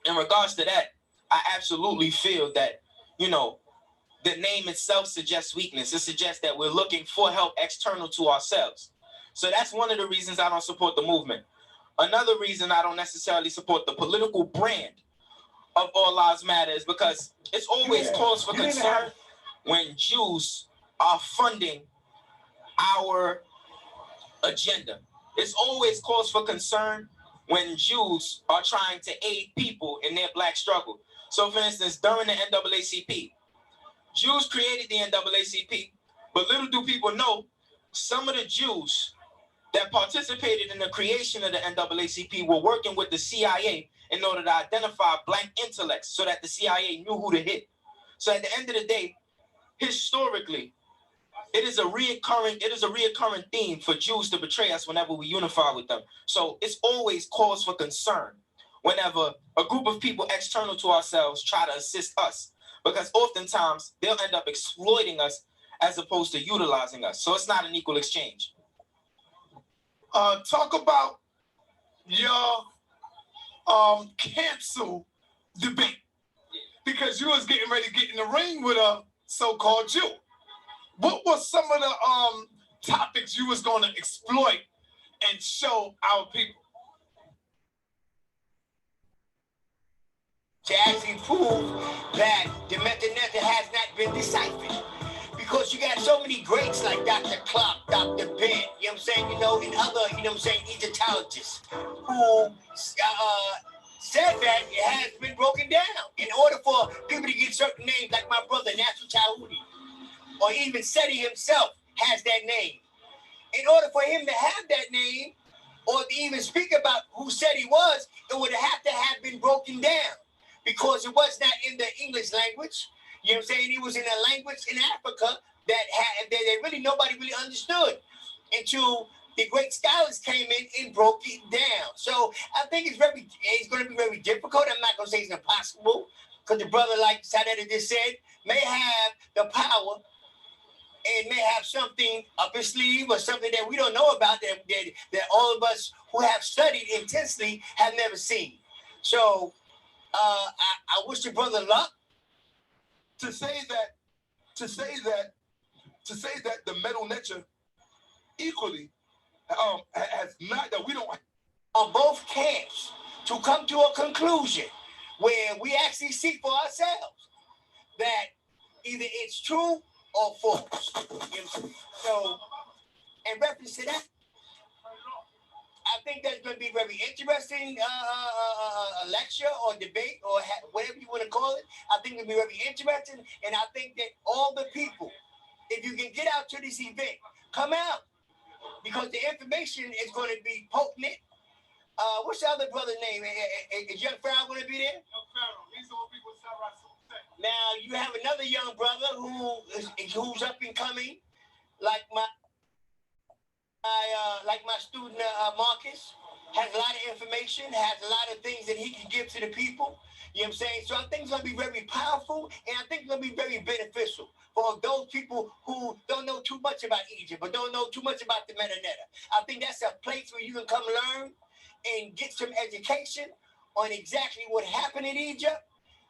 in regards to that, I absolutely feel that, you know, the name itself suggests weakness. It suggests that we're looking for help external to ourselves. So that's one of the reasons I don't support the movement. Another reason I don't necessarily support the political brand of All Lives Matter is because it's always cause for concern when Jews are funding our agenda. It's always cause for concern when Jews are trying to aid people in their Black struggle. So for instance, during the NAACP, Jews created the NAACP, but little do people know, some of the Jews that participated in the creation of the NAACP were working with the CIA in order to identify Black intellects so that the CIA knew who to hit. So at the end of the day, historically, it is a reoccurring theme for Jews to betray us whenever we unify with them. So it's always cause for concern whenever a group of people external to ourselves try to assist us, because oftentimes they'll end up exploiting us as opposed to utilizing us. So it's not an equal exchange. Talk about your cancel debate, because you was getting ready to get in the ring with a so-called Jew. What was some of the topics you was going to exploit and show our people? To actually prove that the method has not been deciphered. Because you got so many greats like Dr. Clark, Dr. Ben, you know what I'm saying, and other, Egyptologists who said that it has been broken down. In order for people to get certain names, like my brother, Nasser Taoudi, or even Seti himself has that name. In order for him to have that name, or to even speak about who said he was, it would have to have been broken down because it was not in the English language. You know what I'm saying? It was in a language in Africa that really nobody really understood until the great scholars came in and broke it down. So I think it's going to be very difficult. I'm not going to say it's impossible because the brother, like Sadetta just said, may have the power and may have something up his sleeve or something that we don't know about that all of us who have studied intensely have never seen. So I wish the brother luck. To say that the metal nature equally has not, that we don't on both camps to come to a conclusion where we actually see for ourselves that either it's true or false. So, in reference to that, I think that's going to be very interesting lecture or debate or whatever you want to call it. I think it'll be very interesting, and I think that all the people, if you can get out to this event, come out because the information is going to be potent. What's the other brother's name? Is Young Pharaoh going to be there? Young Pharaoh. He's the one people now you have another young brother who's up and coming, like my student Marcus, has a lot of information, has a lot of things that he can give to the people. You know what I'm saying? So I think it's going to be very powerful, and I think it's going to be very beneficial for those people who don't know too much about Egypt, but don't know too much about the Metanetta. I think that's a place where you can come learn and get some education on exactly what happened in Egypt.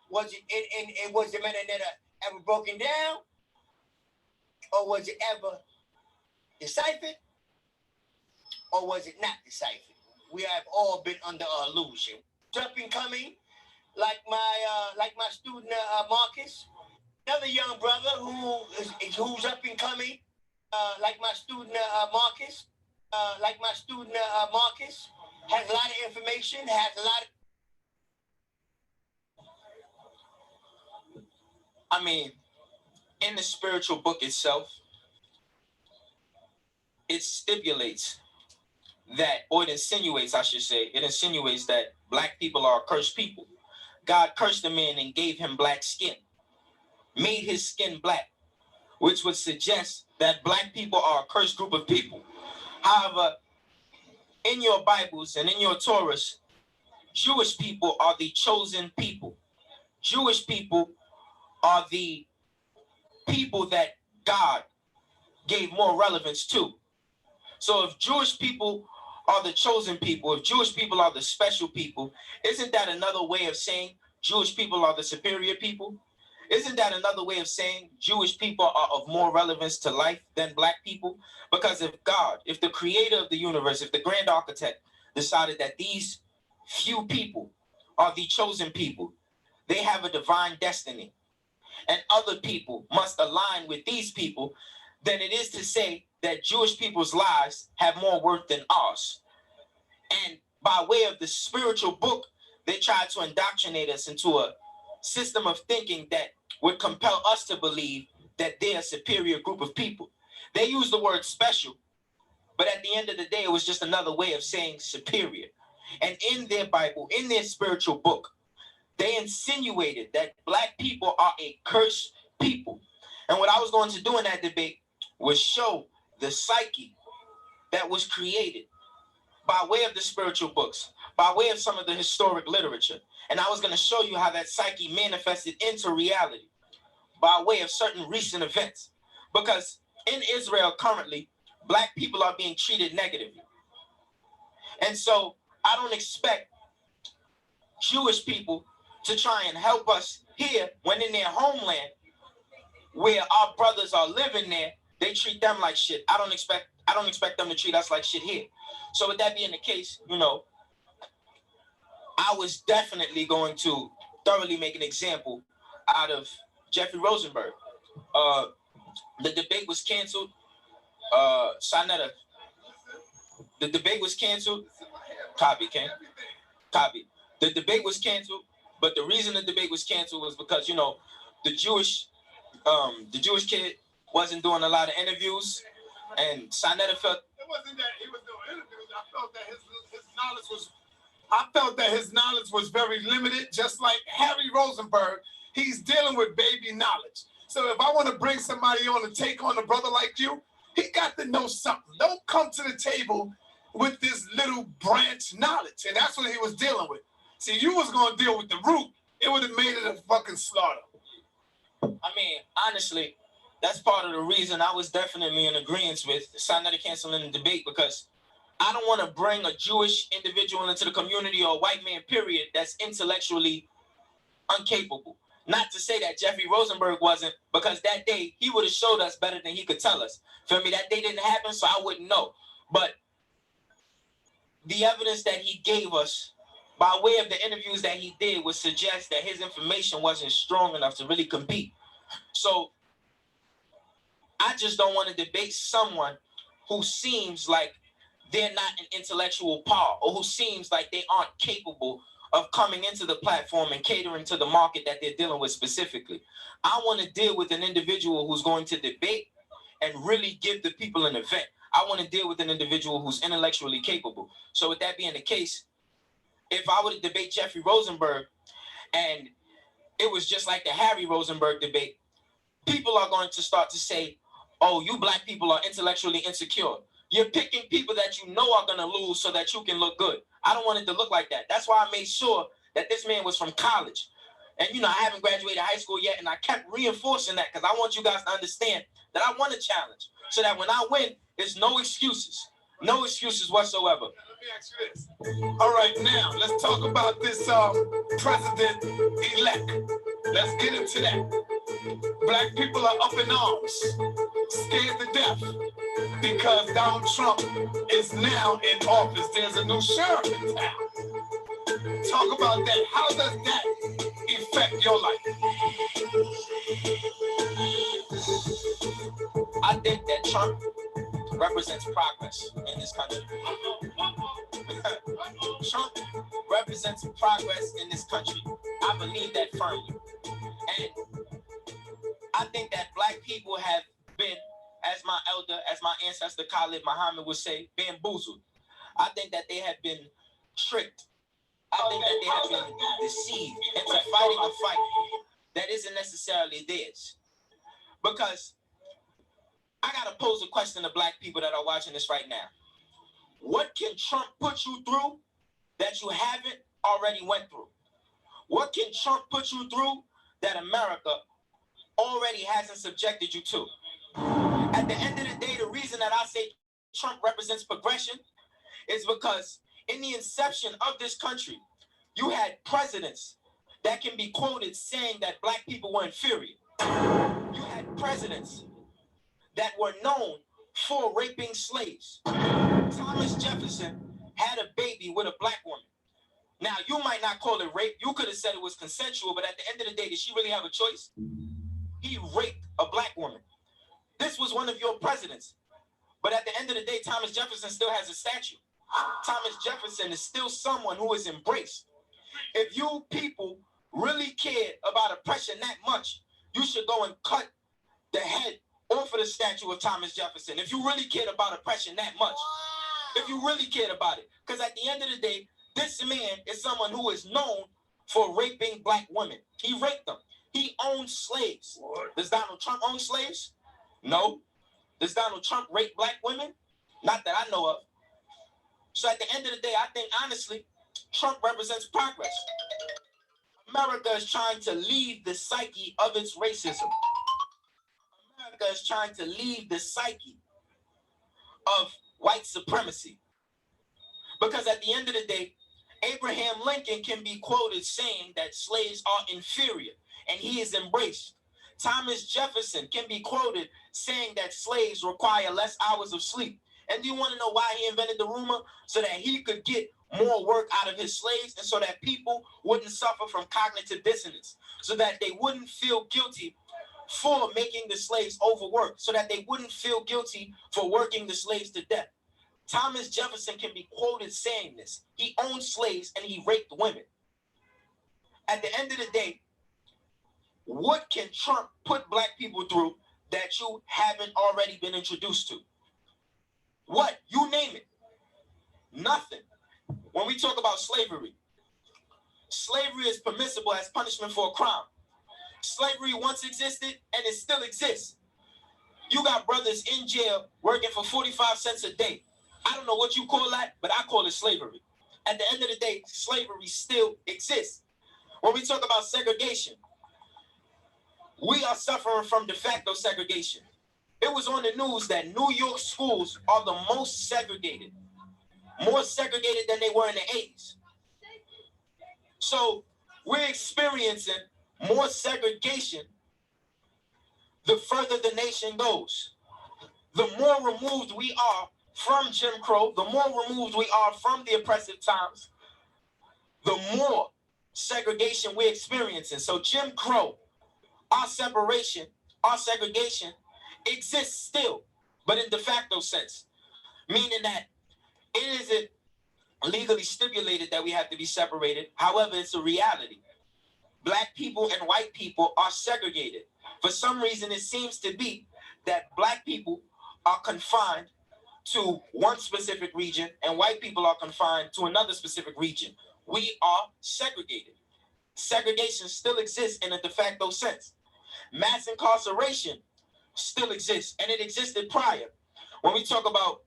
Was the Metanetta ever broken down, or was it ever deciphered, or was it not deciphered? We have all been under illusion. Up and coming, like my student Marcus, another young brother who's up and coming, like my student Marcus, Marcus, has a lot of information, has a lot of. I mean, in the spiritual book itself, it stipulates that, or it insinuates, I should say, it insinuates that black people are cursed people. God cursed the man and gave him black skin, made his skin black, which would suggest that black people are a cursed group of people. However, in your Bibles and in your Torahs, Jewish people are the chosen people. Jewish people are the people that God gave more relevance to. So if Jewish people are the chosen people, if Jewish people are the special people, isn't that another way of saying Jewish people are the superior people? Isn't that another way of saying Jewish people are of more relevance to life than black people? Because if God, if the creator of the universe, if the grand architect decided that these few people are the chosen people, they have a divine destiny, and other people must align with these people, then it is to say that Jewish people's lives have more worth than ours. And by way of the spiritual book, they try to indoctrinate us into a system of thinking that would compel us to believe that they're a superior group of people. They use the word special, but at the end of the day, it was just another way of saying superior. And in their Bible, in their spiritual book, they insinuated that black people are a cursed people. And what I was going to do in that debate was show the psyche that was created by way of the spiritual books, by way of some of the historic literature. And I was going to show you how that psyche manifested into reality by way of certain recent events. Because in Israel currently, black people are being treated negatively. And so I don't expect Jewish people to try and help us here when in their homeland where our brothers are living there, they treat them like shit. I don't expect them to treat us like shit here. So with that being the case, you know, I was definitely going to thoroughly make an example out of Jeffrey Rosenberg. The debate was canceled. Sanetta, the debate was canceled. Copy, Ken. Copy. The debate was canceled, but the reason the debate was canceled was because, you know, the Jewish kid wasn't doing a lot of interviews, and Sanetta felt. It wasn't that he was doing interviews. I felt that his knowledge was very limited, just like Harry Rosenberg. He's dealing with baby knowledge. So if I want to bring somebody on to take on a brother like you, he got to know something. Don't come to the table with this little branch knowledge. And that's what he was dealing with. See, you was going to deal with the root. It would have made it a fucking slaughter. I mean, honestly, that's part of the reason I was definitely in agreement with Sinetta canceling the debate, because I don't want to bring a Jewish individual into the community or a white man, period, that's intellectually incapable. Not to say that Jeffrey Rosenberg wasn't, because that day he would have showed us better than he could tell us. Feel me? That day didn't happen, so I wouldn't know. But the evidence that he gave us by way of the interviews that he did would suggest that his information wasn't strong enough to really compete. So I just don't want to debate someone who seems like they're not an intellectual power, or who seems like they aren't capable of coming into the platform and catering to the market that they're dealing with specifically. I want to deal with an individual who's going to debate and really give the people an event. I want to deal with an individual who's intellectually capable. So with that being the case, if I were to debate Jeffrey Rosenberg and it was just like the Harry Rosenberg debate, people are going to start to say, oh, you black people are intellectually insecure. You're picking people that you know are going to lose so that you can look good. I don't want it to look like that. That's why I made sure that this man was from college. And, you know, I haven't graduated high school yet, and I kept reinforcing that because I want you guys to understand that I want a challenge so that when I win, there's no excuses. No excuses whatsoever. Let me ask you this. All right, now, let's talk about this president-elect. Let's get into that. Black people are up in arms, scared to death, because Donald Trump is now in office. There's a new sheriff in town. Talk about that. How does that affect your life? I think that Trump represents progress in this country. Trump represents progress in this country. I believe that firmly. And I think that black people have been, as my elder, as my ancestor Khalid Muhammad would say, bamboozled. I think that they have been tricked. I think that they have been deceived into fighting a fight that isn't necessarily theirs. Because I got to pose a question to black people that are watching this right now. What can Trump put you through that you haven't already went through? What can Trump put you through that America already hasn't subjected you to? At the end of the day, the reason that I say Trump represents progression is because in the inception of this country, you had presidents that can be quoted saying that black people were inferior. You had presidents that were known for raping slaves. Thomas Jefferson had a baby with a black woman. Now, you might not call it rape. You could have said it was consensual, but at the end of the day, did she really have a choice? He raped a black woman. This was one of your presidents. But at the end of the day, Thomas Jefferson still has a statue. Thomas Jefferson is still someone who is embraced. If you people really cared about oppression that much, you should go and cut the head off of the statue of Thomas Jefferson. If you really cared about oppression that much. If you really cared about it. Because at the end of the day, this man is someone who is known for raping black women. He raped them. He owned slaves. Does Donald Trump own slaves? No. Does Donald Trump rape black women? Not that I know of. So at the end of the day, I think, honestly, Trump represents progress. America is trying to leave the psyche of its racism. America is trying to leave the psyche of white supremacy. Because at the end of the day, Abraham Lincoln can be quoted saying that slaves are inferior, and he is embraced. Thomas Jefferson can be quoted saying that slaves require less hours of sleep. And do you want to know why he invented the rumor? So that he could get more work out of his slaves, and so that people wouldn't suffer from cognitive dissonance, so that they wouldn't feel guilty for making the slaves overwork, so that they wouldn't feel guilty for working the slaves to death. Thomas Jefferson can be quoted saying this. He owned slaves and he raped women. At the end of the day, what can Trump put black people through that you haven't already been introduced to? What? You name it. Nothing. When we talk about slavery, slavery is permissible as punishment for a crime. Slavery once existed and it still exists. You got brothers in jail working for 45 cents a day. I don't know what you call that, but I call it slavery. At the end of the day, slavery still exists. When we talk about segregation, we are suffering from de facto segregation. It was on the news that New York schools are the most segregated, more segregated than they were in the 80s. So we're experiencing more segregation the further the nation goes. The more removed we are from Jim Crow, the more removed we are from the oppressive times, the more segregation we're experiencing. So Jim Crow, our separation, our segregation exists still, but in de facto sense, meaning that it isn't legally stipulated that we have to be separated. However, it's a reality. Black people and white people are segregated. For some reason, it seems to be that black people are confined to one specific region and white people are confined to another specific region. We are segregated. Segregation still exists in a de facto sense. Mass incarceration still exists, and it existed prior. When we talk about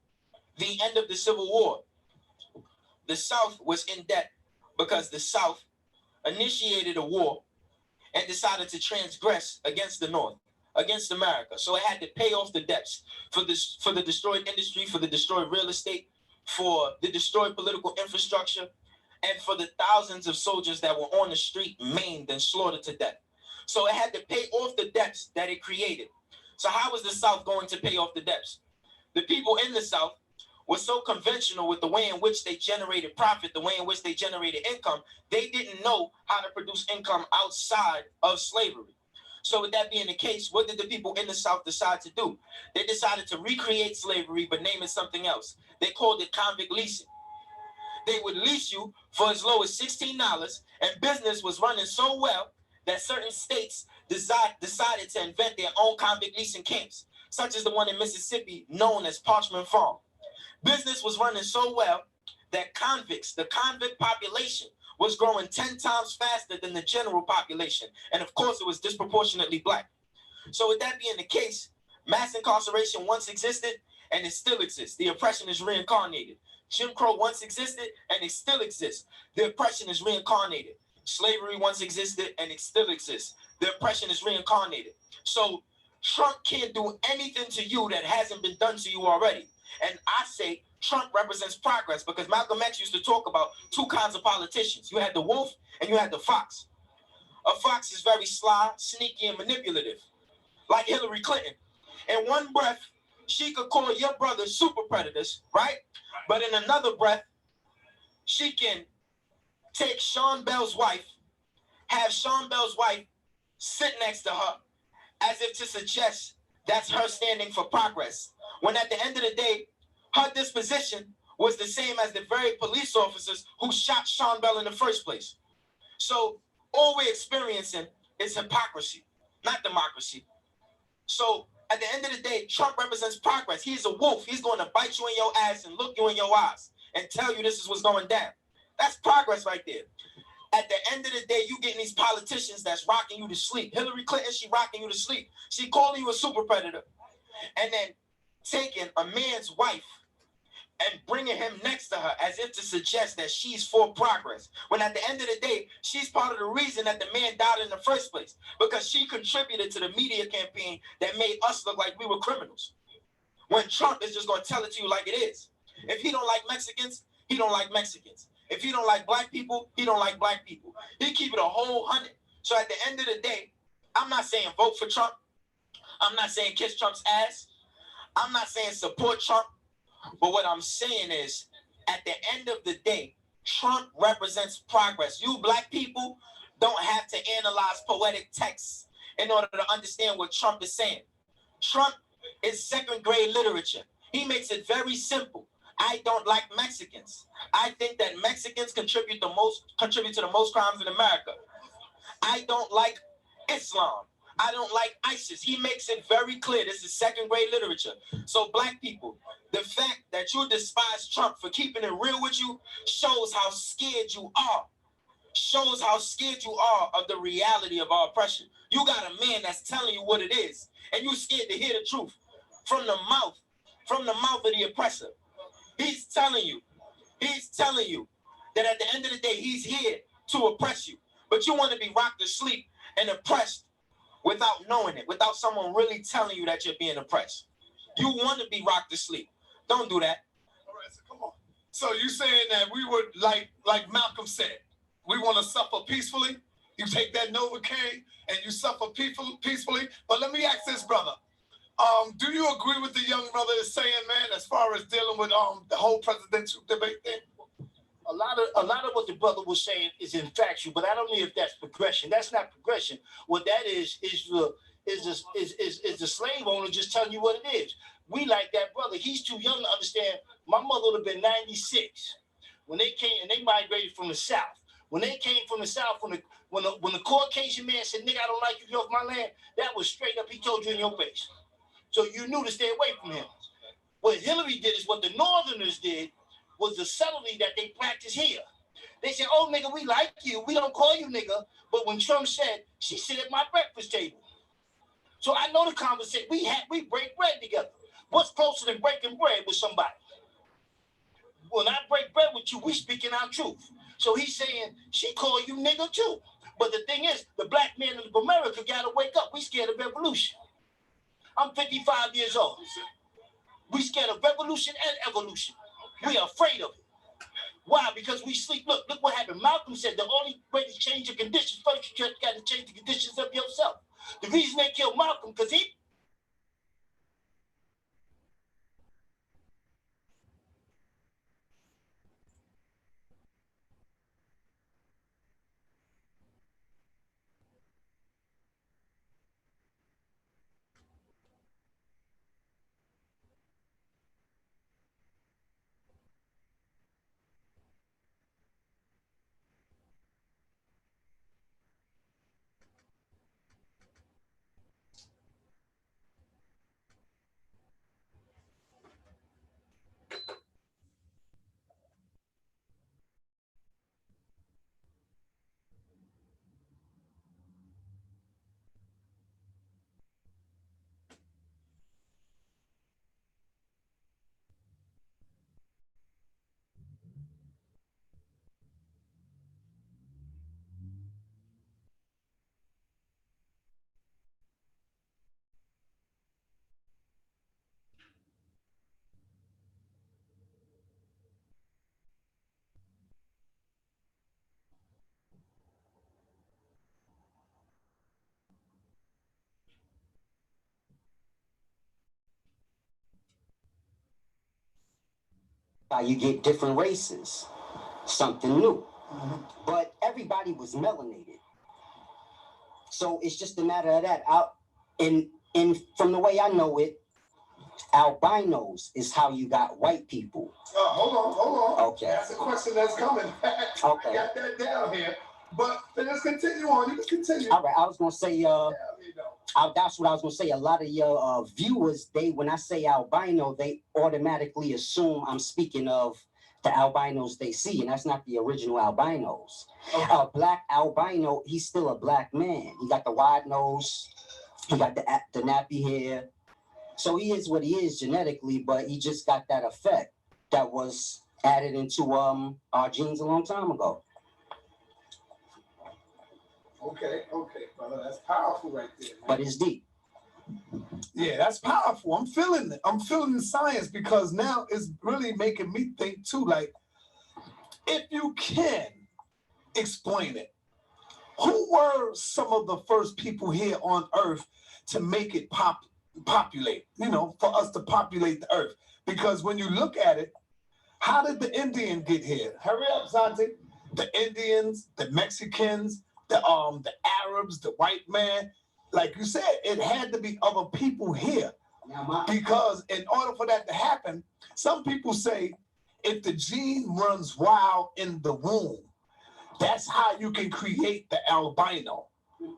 the end of the Civil War, the South was in debt because the South initiated a war and decided to transgress against the North, against America. So it had to pay off the debts for the destroyed industry, for the destroyed real estate, for the destroyed political infrastructure, and for the thousands of soldiers that were on the street, maimed and slaughtered to death. So it had to pay off the debts that it created. So how was the South going to pay off the debts? The people in the South were so conventional with the way in which they generated profit, the way in which they generated income, they didn't know how to produce income outside of slavery. So with that being the case, what did the people in the South decide to do? They decided to recreate slavery, but name it something else. They called it convict leasing. They would lease you for as low as $16, and business was running so well that certain states decided to invent their own convict leasing camps, such as the one in Mississippi known as Parchman Farm. Business was running so well that convicts, the convict population, was growing 10 times faster than the general population. And of course, it was disproportionately black. So with that being the case, mass incarceration once existed and it still exists. The oppression is reincarnated. Jim Crow once existed and it still exists. The oppression is reincarnated. Slavery once existed and it still exists. The oppression is reincarnated. So Trump can't do anything to you that hasn't been done to you already. And I say Trump represents progress because Malcolm X used to talk about two kinds of politicians. You had the wolf and you had the fox. A fox is very sly, sneaky, and manipulative, like Hillary Clinton. In one breath, she could call your brothers super predators, right? But in another breath, she can take Sean Bell's wife, have Sean Bell's wife sit next to her as if to suggest that's her standing for progress. When at the end of the day, her disposition was the same as the very police officers who shot Sean Bell in the first place. So all we're experiencing is hypocrisy, not democracy. So at the end of the day, Trump represents progress. He's a wolf. He's going to bite you in your ass and look you in your eyes and tell you this is what's going down. That's progress right there. At the end of the day, you getting these politicians that's rocking you to sleep. Hillary Clinton, she rocking you to sleep. She calling you a super predator and then taking a man's wife and bringing him next to her as if to suggest that she's for progress. When at the end of the day, she's part of the reason that the man died in the first place because she contributed to the media campaign that made us look like we were criminals. When Trump is just going to tell it to you like it is. If he don't like Mexicans, he don't like Mexicans. If he don't like black people, he don't like black people. He keep it a whole 100. So at the end of the day, I'm not saying vote for Trump. I'm not saying kiss Trump's ass. I'm not saying support Trump. But what I'm saying is, at the end of the day, Trump represents progress. You black people don't have to analyze poetic texts in order to understand what Trump is saying. Trump is second grade literature. He makes it very simple. I don't like Mexicans. I think that Mexicans contribute to the most crimes in America. I don't like Islam. I don't like ISIS. He makes it very clear. This is second grade literature. So black people, the fact that you despise Trump for keeping it real with you shows how scared you are. Shows how scared you are of the reality of our oppression. You got a man that's telling you what it is, and you scared to hear the truth from the mouth of the oppressor. He's telling you that at the end of the day, he's here to oppress you. But you want to be rocked to sleep and oppressed without knowing it, without someone really telling you that you're being oppressed. You want to be rocked to sleep. Don't do that. All right, so come on. So you saying that we would, like Malcolm said, we want to suffer peacefully? You take that Novocaine and you suffer peacefully? But let me ask this, brother. Do you agree with the young brother is saying, man, as far as dealing with the whole presidential debate thing? A lot of what the brother was saying is infactual, but I don't know if that's progression. That's not progression. What that is the slave owner just telling you what it is. We like that brother. He's too young to understand. My mother would have been 96 when they came, and they migrated from the South. When they came from the South, when the Caucasian man said, "Nigga, I don't like you, get off my land," that was straight up. He told you in your face. So you knew to stay away from him. What Hillary did is what the Northerners did, was the subtlety that they practice here. They said, "Oh, nigga, we like you. We don't call you nigga." But when Trump said, "She sit at my breakfast table." So I know the conversation. We break bread together. What's closer than breaking bread with somebody? When I break bread with you, we speaking our truth. So he's saying, she call you nigga too. But the thing is, the black man of America got to wake up. We scared of revolution. I'm 55 years old. We scared of revolution and evolution. We are afraid of it. Why? Because we sleep. Look what happened. Malcolm said the only way to change the conditions, first you got to change the conditions of yourself. The reason they killed Malcolm, because he... You get different races, something new. But everybody was melanated. So it's just a matter of that. From the way I know it, albinos is how you got white people. Hold on. Okay. That's a question that's coming. Okay. I got that down here. But let's continue on. You can continue. All right. I was gonna say, that's what I was gonna say. A lot of your viewers, when I say albino, they automatically assume I'm speaking of the albinos they see, and that's not the original albinos. Okay. A black albino, he's still a black man. He got the wide nose, he got the nappy hair. So he is what he is genetically, but he just got that effect that was added into our genes a long time ago. Okay, brother. That's powerful right there, man. But it's deep. Yeah, that's powerful. I'm feeling it. I'm feeling the science, because now it's really making me think too, like, if you can explain it, who were some of the first people here on Earth to make it populate, for us to populate the Earth? Because when you look at it, how did the Indian get here? Hurry up, Santi. The Indians, the Mexicans, the Arabs, the white man. Like you said, it had to be other people here. Because in order for that to happen, some people say if the gene runs wild in the womb, that's how you can create the albino.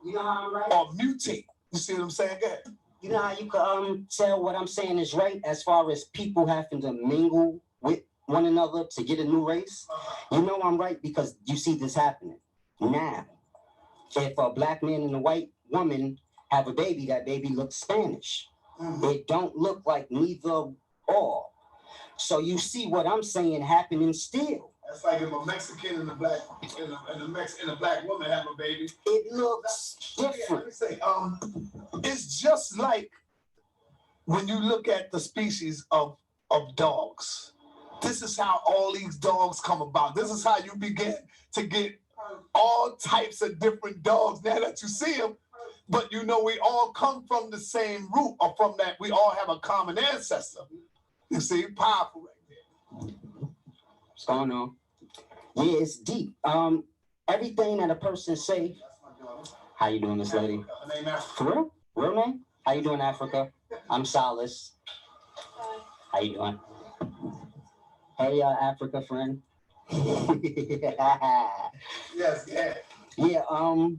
You know how I'm right? Or mutate. You see what I'm saying? Go ahead. You know how you can tell what I'm saying is right as far as people having to mingle with one another to get a new race? You know I'm right because you see this happening now. If a black man and a white woman have a baby, that baby looks Spanish. It don't look like neither or. So you see what I'm saying happening still. That's like if a Mexican and a black and a black woman have a baby. It looks different. Let me say, it's just like when you look at the species of dogs. This is how all these dogs come about. This is how you begin to get all types of different dogs now that you see them. But you know, we all come from the same root, or from that, we all have a common ancestor. You see, powerful right there. What's going on? Yeah, it's deep. Everything that a person say. How you doing, this lady? For real? Real name? How you doing, Africa? I'm Solace. How you doing? Hey, Africa friend. Yes, yeah. Yeah,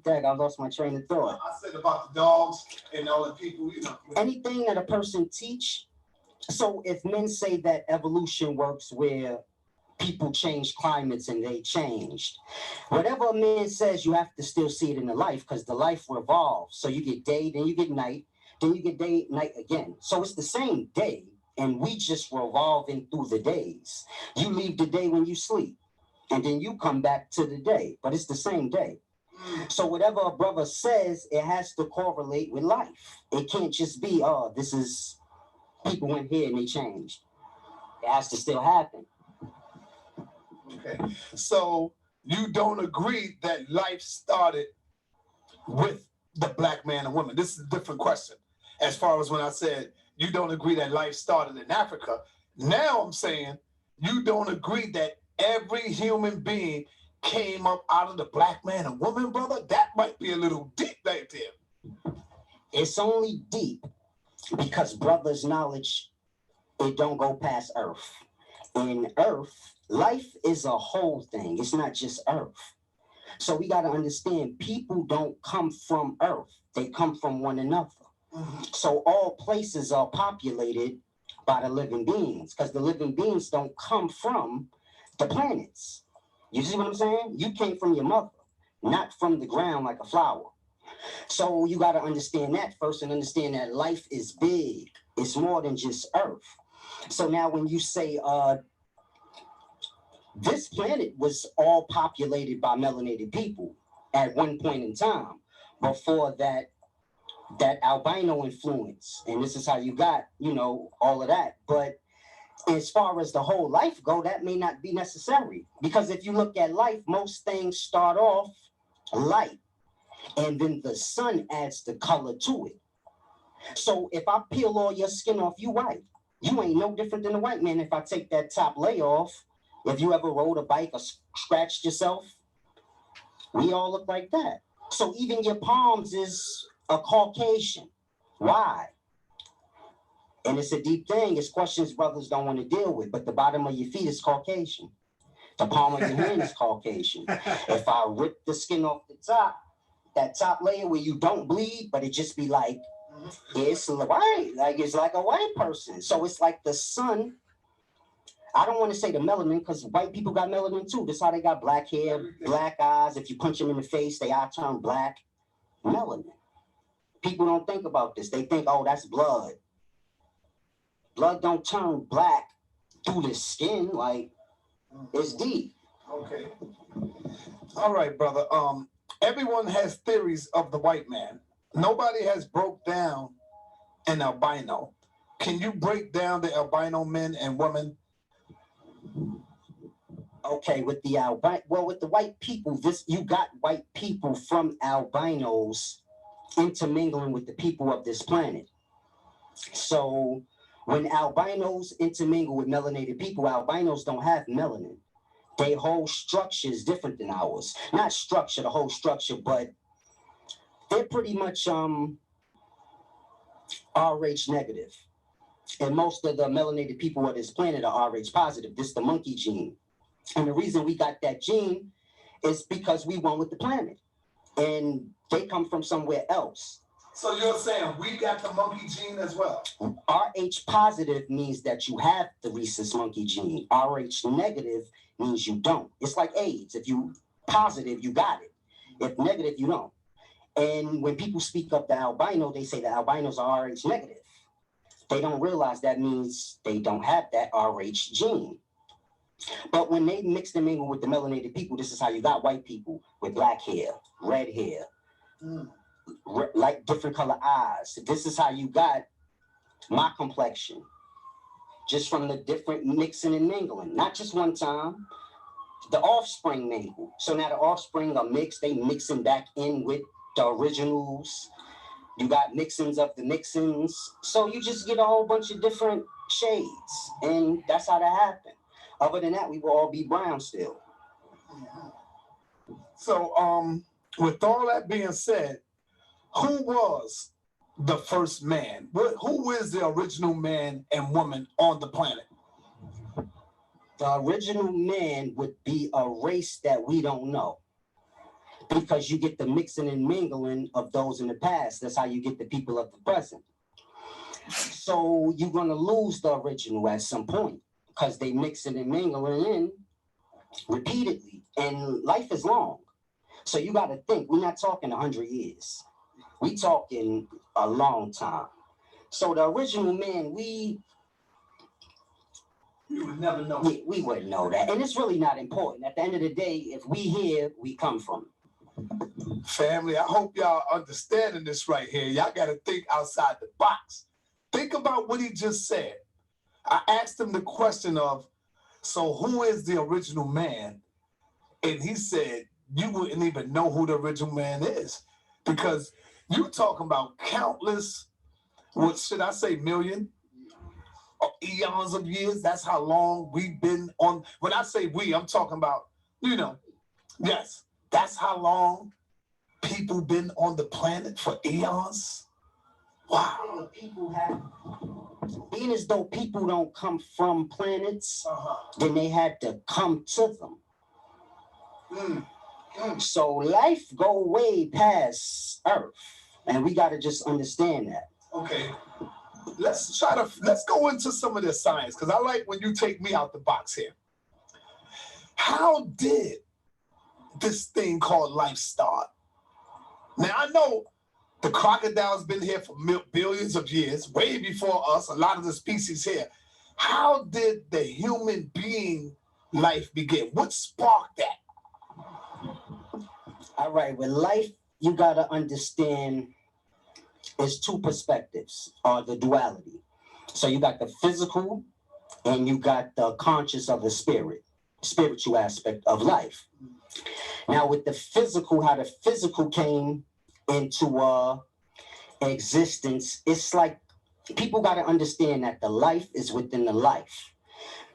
Dad, I lost my train of thought. I said about the dogs and all the people, you know. Anything that a person teach. So if men say that evolution works where people change climates and they changed, whatever a man says, you have to still see it in the life, because the life revolves. So you get day, then you get night, then you get day, night again. So it's the same day, and we just revolving through the days. You leave the day when you sleep, and then you come back to the day, but it's the same day. So whatever a brother says, it has to correlate with life. It can't just be, oh, this is, people went here and they changed. It has to still happen. Okay. So you don't agree that life started with the black man and woman? This is a different question. As far as when I said you don't agree that life started in Africa, now I'm saying you don't agree that every human being came up out of the black man and woman, brother? That might be a little deep right there. It's only deep because brother's knowledge, it don't go past earth. In earth, life is a whole thing. It's not just earth. So we got to understand, people don't come from earth. They come from one another. So all places are populated by the living beings, because the living beings don't come from the planets. You see what I'm saying? You came from your mother, not from the ground like a flower. So you got to understand that first, and understand that life is big. It's more than just earth. So now when you say this planet was all populated by melanated people at one point in time, before that albino influence, and this is how you got, you know, all of that. But as far as the whole life go, that may not be necessary, because if you look at life, most things start off light, and then the sun adds the color to it. So if I peel all your skin off, you white. You ain't no different than a white man if I take that top layer off. If you ever rode a bike or scratched yourself, we all look like that. So even your palms is a Caucasian. Why? And it's a deep thing. It's questions brothers don't want to deal with, but the bottom of your feet is Caucasian. The palm of your hand is Caucasian. If I rip the skin off the top, that top layer where you don't bleed, but it just be like, it's white, like it's like a white person. So it's like the sun. I don't want to say the melanin, because white people got melanin too. That's how they got black hair, black eyes. If you punch them in the face, they eye turn black. Melanin. People don't think about this. They think, oh, that's blood. Blood don't turn black through the skin. Like, it's deep. Okay. All right, brother. Everyone has theories of the white man. Nobody has broke down an albino. Can you break down the albino men and women? Okay, with the with the white people, you got white people from albinos intermingling with the people of this planet. So when albinos intermingle with melanated people, albinos don't have melanin. Their whole structure is different than ours. Not structure, the whole structure, but they're pretty much Rh negative. And most of the melanated people of this planet are Rh positive. This is the monkey gene. And the reason we got that gene is because we won with the planet. And they come from somewhere else. So you're saying we got the monkey gene as well? Rh positive means that you have the rhesus monkey gene. Rh negative means you don't. It's like AIDS. If you positive, you got it. If negative, you don't. And when people speak up the albino, they say the albinos are Rh negative. They don't realize that means they don't have that Rh gene. But when they mix and mingle with the melanated people, this is how you got white people with black hair, red hair, like different color eyes. This is how you got my complexion, just from the different mixing and mingling, not just one time. The offspring mingle. So now the offspring are mixed, they mixing back in with the originals. You got mixins of the mixins. So you just get a whole bunch of different shades. And that's how that happened. Other than that, we will all be brown still. So with all that being said, who was the first man? Who is the original man and woman on the planet? The original man would be a race that we don't know. Because you get the mixing and mingling of those in the past. That's how you get the people of the present. So you're going to lose the original at some point because they mixing and mingling in repeatedly. And life is long. So you got to think, we're not talking 100 years. We talking a long time. So the original man, we would never know. We wouldn't know that. And it's really not important. At the end of the day, if we here, we come from. Family, I hope y'all understanding this right here. Y'all got to think outside the box. Think about what he just said. I asked him the question of, so who is the original man? And he said, you wouldn't even know who the original man is. Because you talking about countless, what should I say, million? Eons of years. That's how long we've been on. When I say we, I'm talking about, yes, that's how long people been on the planet, for eons. Wow. Being as though people don't come from planets, then they had to come to them. So life go way past Earth, and we got to just understand that. Okay. Let's go into some of this science, because I like when you take me out the box here. How did this thing called life start? Now, I know the crocodile's been here for billions of years, way before us, a lot of the species here. How did the human being life begin? What sparked that? All right, with life, you got to understand there's two perspectives, or the duality. So you got the physical and you got the conscious of the spiritual aspect of life. Now with the physical, how the physical came into existence, it's like people got to understand that the life is within the life.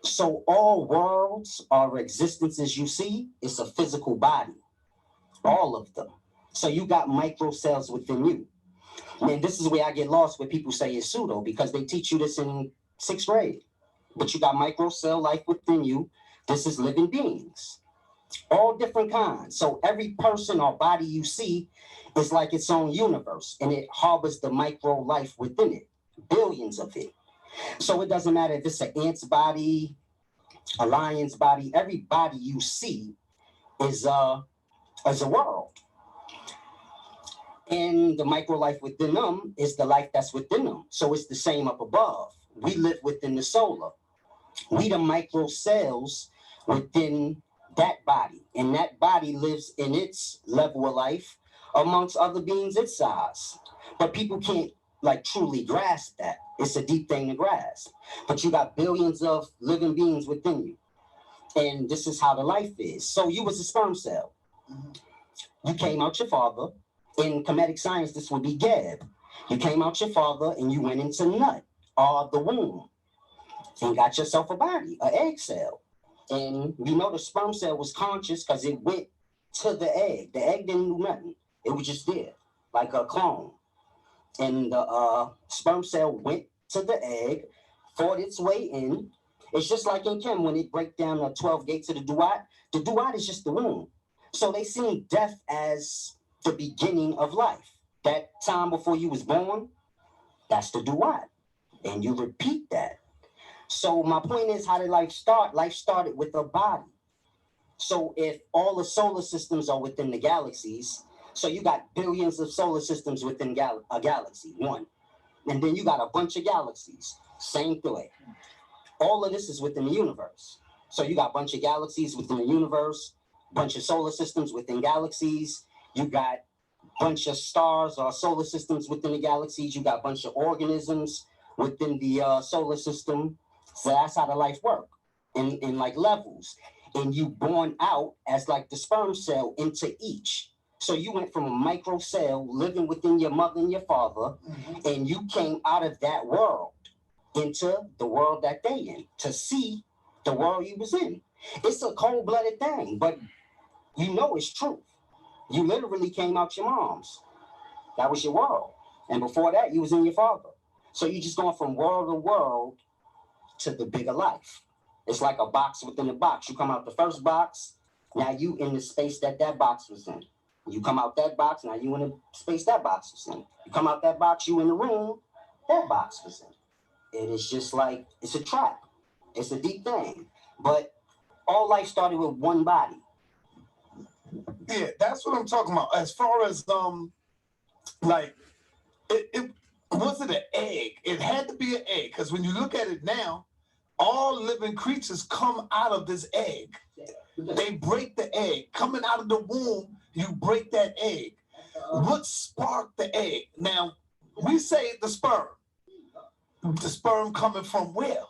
So all worlds or existences you see, it's a physical body, all of them. So you got micro cells within you. And this is where I get lost where people say it's pseudo, because they teach you this in 6th grade. But you got micro cell life within you. This is living beings, all different kinds. So every person or body you see is like its own universe, and it harbors the micro life within it, billions of it. So it doesn't matter if it's an ant's body, a lion's body, every body you see is a world. And the micro life within them is the life that's within them. So it's the same up above. We live within the solar. We the micro cells within that body. And that body lives in its level of life amongst other beings its size. But people can't truly grasp that. It's a deep thing to grasp. But you got billions of living beings within you. And this is how the life is. So you was a sperm cell. You came out your father. In comedic science, this would be Gab. You came out your father and you went into nut, or the womb, and got yourself a body, an egg cell. And we know the sperm cell was conscious because it went to the egg. The egg didn't do nothing. It was just there, like a clone. And the sperm cell went to the egg, fought its way in. It's just like in chem when it break down the 12 gates of the duat. The duat is just the womb. So they seen death as the beginning of life. that time before you was born, that's the duat. And you repeat that. So my point is, how did life start? Life started with a body. So if all the solar systems are within the galaxies, so you got billions of solar systems within a galaxy, one. And then you got a bunch of galaxies, same thing. All of this is within the universe. So you got a bunch of galaxies within the universe, bunch of solar systems within galaxies. You got a bunch of stars or solar systems within the galaxies. You got a bunch of organisms within the solar system. So that's how the life works in like levels. And you born out as like the sperm cell into each. So you went from a micro cell living within your mother and your father, and you came out of that world into the world that they in to see the world you was in. It's a cold-blooded thing, but you know it's truth. You literally came out your mom's. That was your world. And before that, you was in your father. So you just going from world to world to the bigger life. It's like a box within a box. You come out the first box, now you in the space that box was in. You come out that box, now you in the space that box was in. You come out that box, you in the room that box was in. And it's just like, it's a trap. It's a deep thing. But all life started with one body. Yeah, that's what I'm talking about. As far as like it was it an egg? It had to be an egg, because when you look at it now, all living creatures come out of this egg. They break the egg. Coming out of the womb, you break that egg. What sparked the egg? Now, we say the sperm. The sperm coming from where?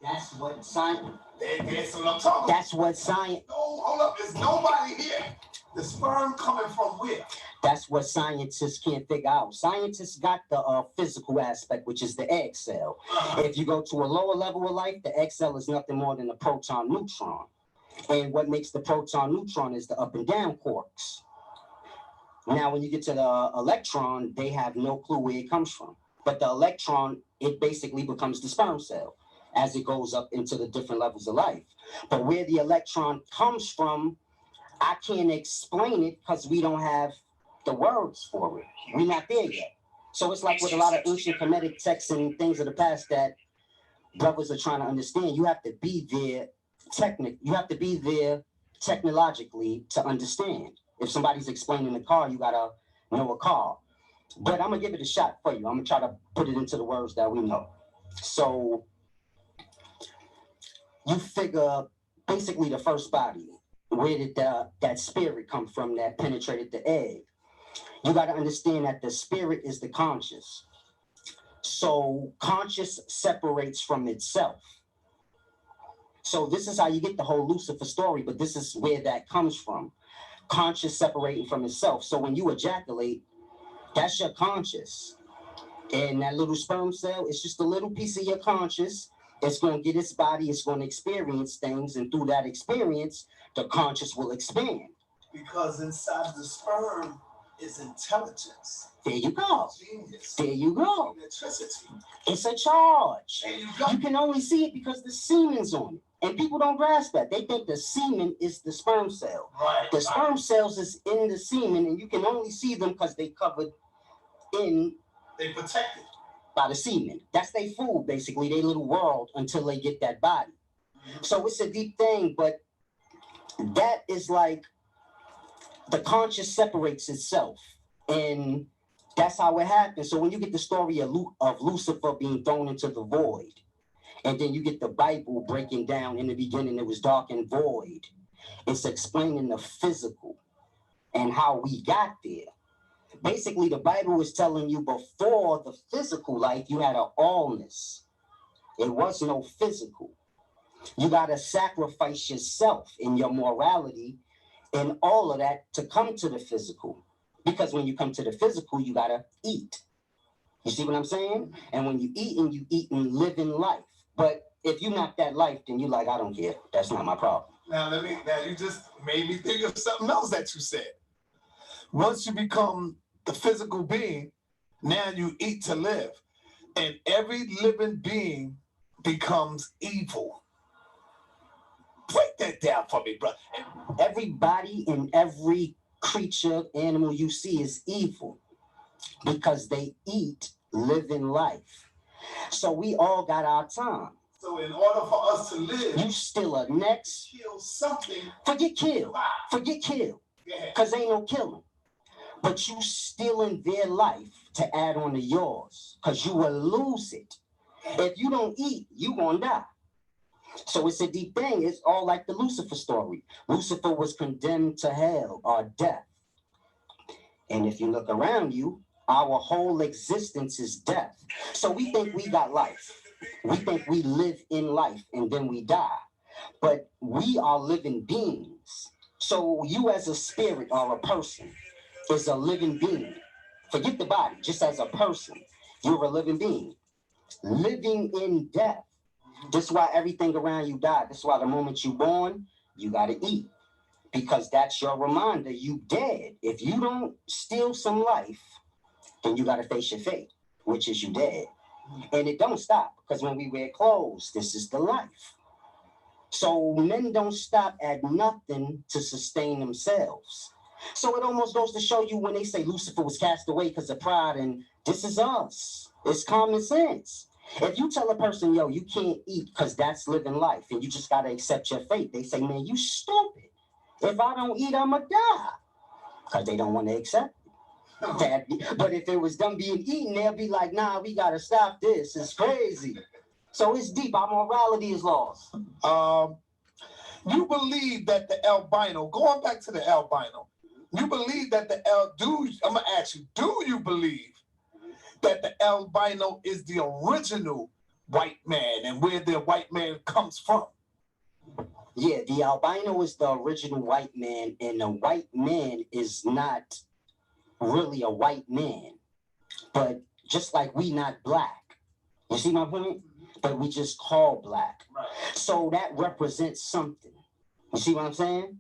That's what science. That's what I'm talking about. That's what science. No, hold up. There's nobody here. The sperm coming from where? That's what scientists can't figure out. Scientists got the physical aspect, which is the egg cell. If you go to a lower level of life, the egg cell is nothing more than a proton neutron. And what makes the proton neutron is the up and down quarks. Now, when you get to the electron, they have no clue where it comes from. But the electron, it basically becomes the sperm cell as it goes up into the different levels of life. But where the electron comes from, I can't explain it because we don't have the words for it. We're not there yet. So it's like with a lot of ancient Kemetic texts and things of the past that brothers are trying to understand. You have to be there you have to be there technologically to understand. If somebody's explaining a car, you gotta know a car. But I'm gonna give it a shot for you. I'm gonna try to put it into the words that we know. So you figure basically the first body, where did that spirit come from that penetrated the egg? You got to understand that the spirit is the conscious. So conscious separates from itself. So this is how you get the whole Lucifer story, but this is where that comes from. Conscious separating from itself. So when you ejaculate, that's your conscious. And that little sperm cell is just a little piece of your conscious. It's going to get its body, it's going to experience things, and through that experience, the conscious will expand. Because inside the sperm is intelligence. There you go. Genius. There you go. Electricity. It's a charge. There you go. You can only see it because the semen's on it. And people don't grasp that. They think the semen is the sperm cell. Right. The sperm cells is in the semen, and you can only see them because they covered in. They protected. By the semen. That's their food, basically, their little world until they get that body. So it's a deep thing, but that is like the conscious separates itself. And that's how it happens. So when you get the story of Lucifer being thrown into the void, and then you get the Bible breaking down in the beginning, it was dark and void. It's explaining the physical and how we got there. Basically, the Bible is telling you before the physical life, you had an allness. It was no physical. You got to sacrifice yourself in your morality and all of that to come to the physical. Because when you come to the physical, you got to eat. You see what I'm saying? And when you eat and live in life. But if you're not that life, then you're like, I don't care. That's not my problem. Now you just made me think of something else that you said. Once you become the physical being, now you eat to live. And every living being becomes evil. Break that down for me, bro. Everybody and every creature, animal you see is evil. because they eat living life. So we all got our time. So in order for us to live, you still a next. Kill something. Forget kill. Forget kill. Because ain't no killing. But you stealing their life to add on to yours. Because you will lose it. If you don't eat, you gonna die. So it's a deep thing. It's all like the Lucifer story. Lucifer was condemned to hell or death. And if you look around you, our whole existence is death. So we think we got life. We think we live in life and then we die. But we are living beings. So you as a spirit or a person is a living being. Forget the body, just as a person, you're a living being. Living in death. This is why everything around you died. This is why the moment you're born, you gotta eat. Because that's your reminder, you dead. If you don't steal some life, then you gotta face your fate, which is you dead. And it don't stop, because when we wear clothes, this is the life. So men don't stop at nothing to sustain themselves. So it almost goes to show you when they say Lucifer was cast away because of pride, and this is us. It's common sense. If you tell a person, yo, you can't eat because that's living life, and you just got to accept your fate, they say, man, you stupid. If I don't eat, I'm going to die. Because they don't want to accept it. That, but if it was them being eaten, they'll be like, nah, we got to stop this. It's crazy. So it's deep. Our morality is lost. You believe that the albino, going back to the albino, you believe that I'm going to ask you, do you believe that the albino is the original white man and where the white man comes from? Yeah, the albino is the original white man, and the white man is not really a white man. But just like we not black. You see my point? But we just call black. Right. So that represents something. You see what I'm saying?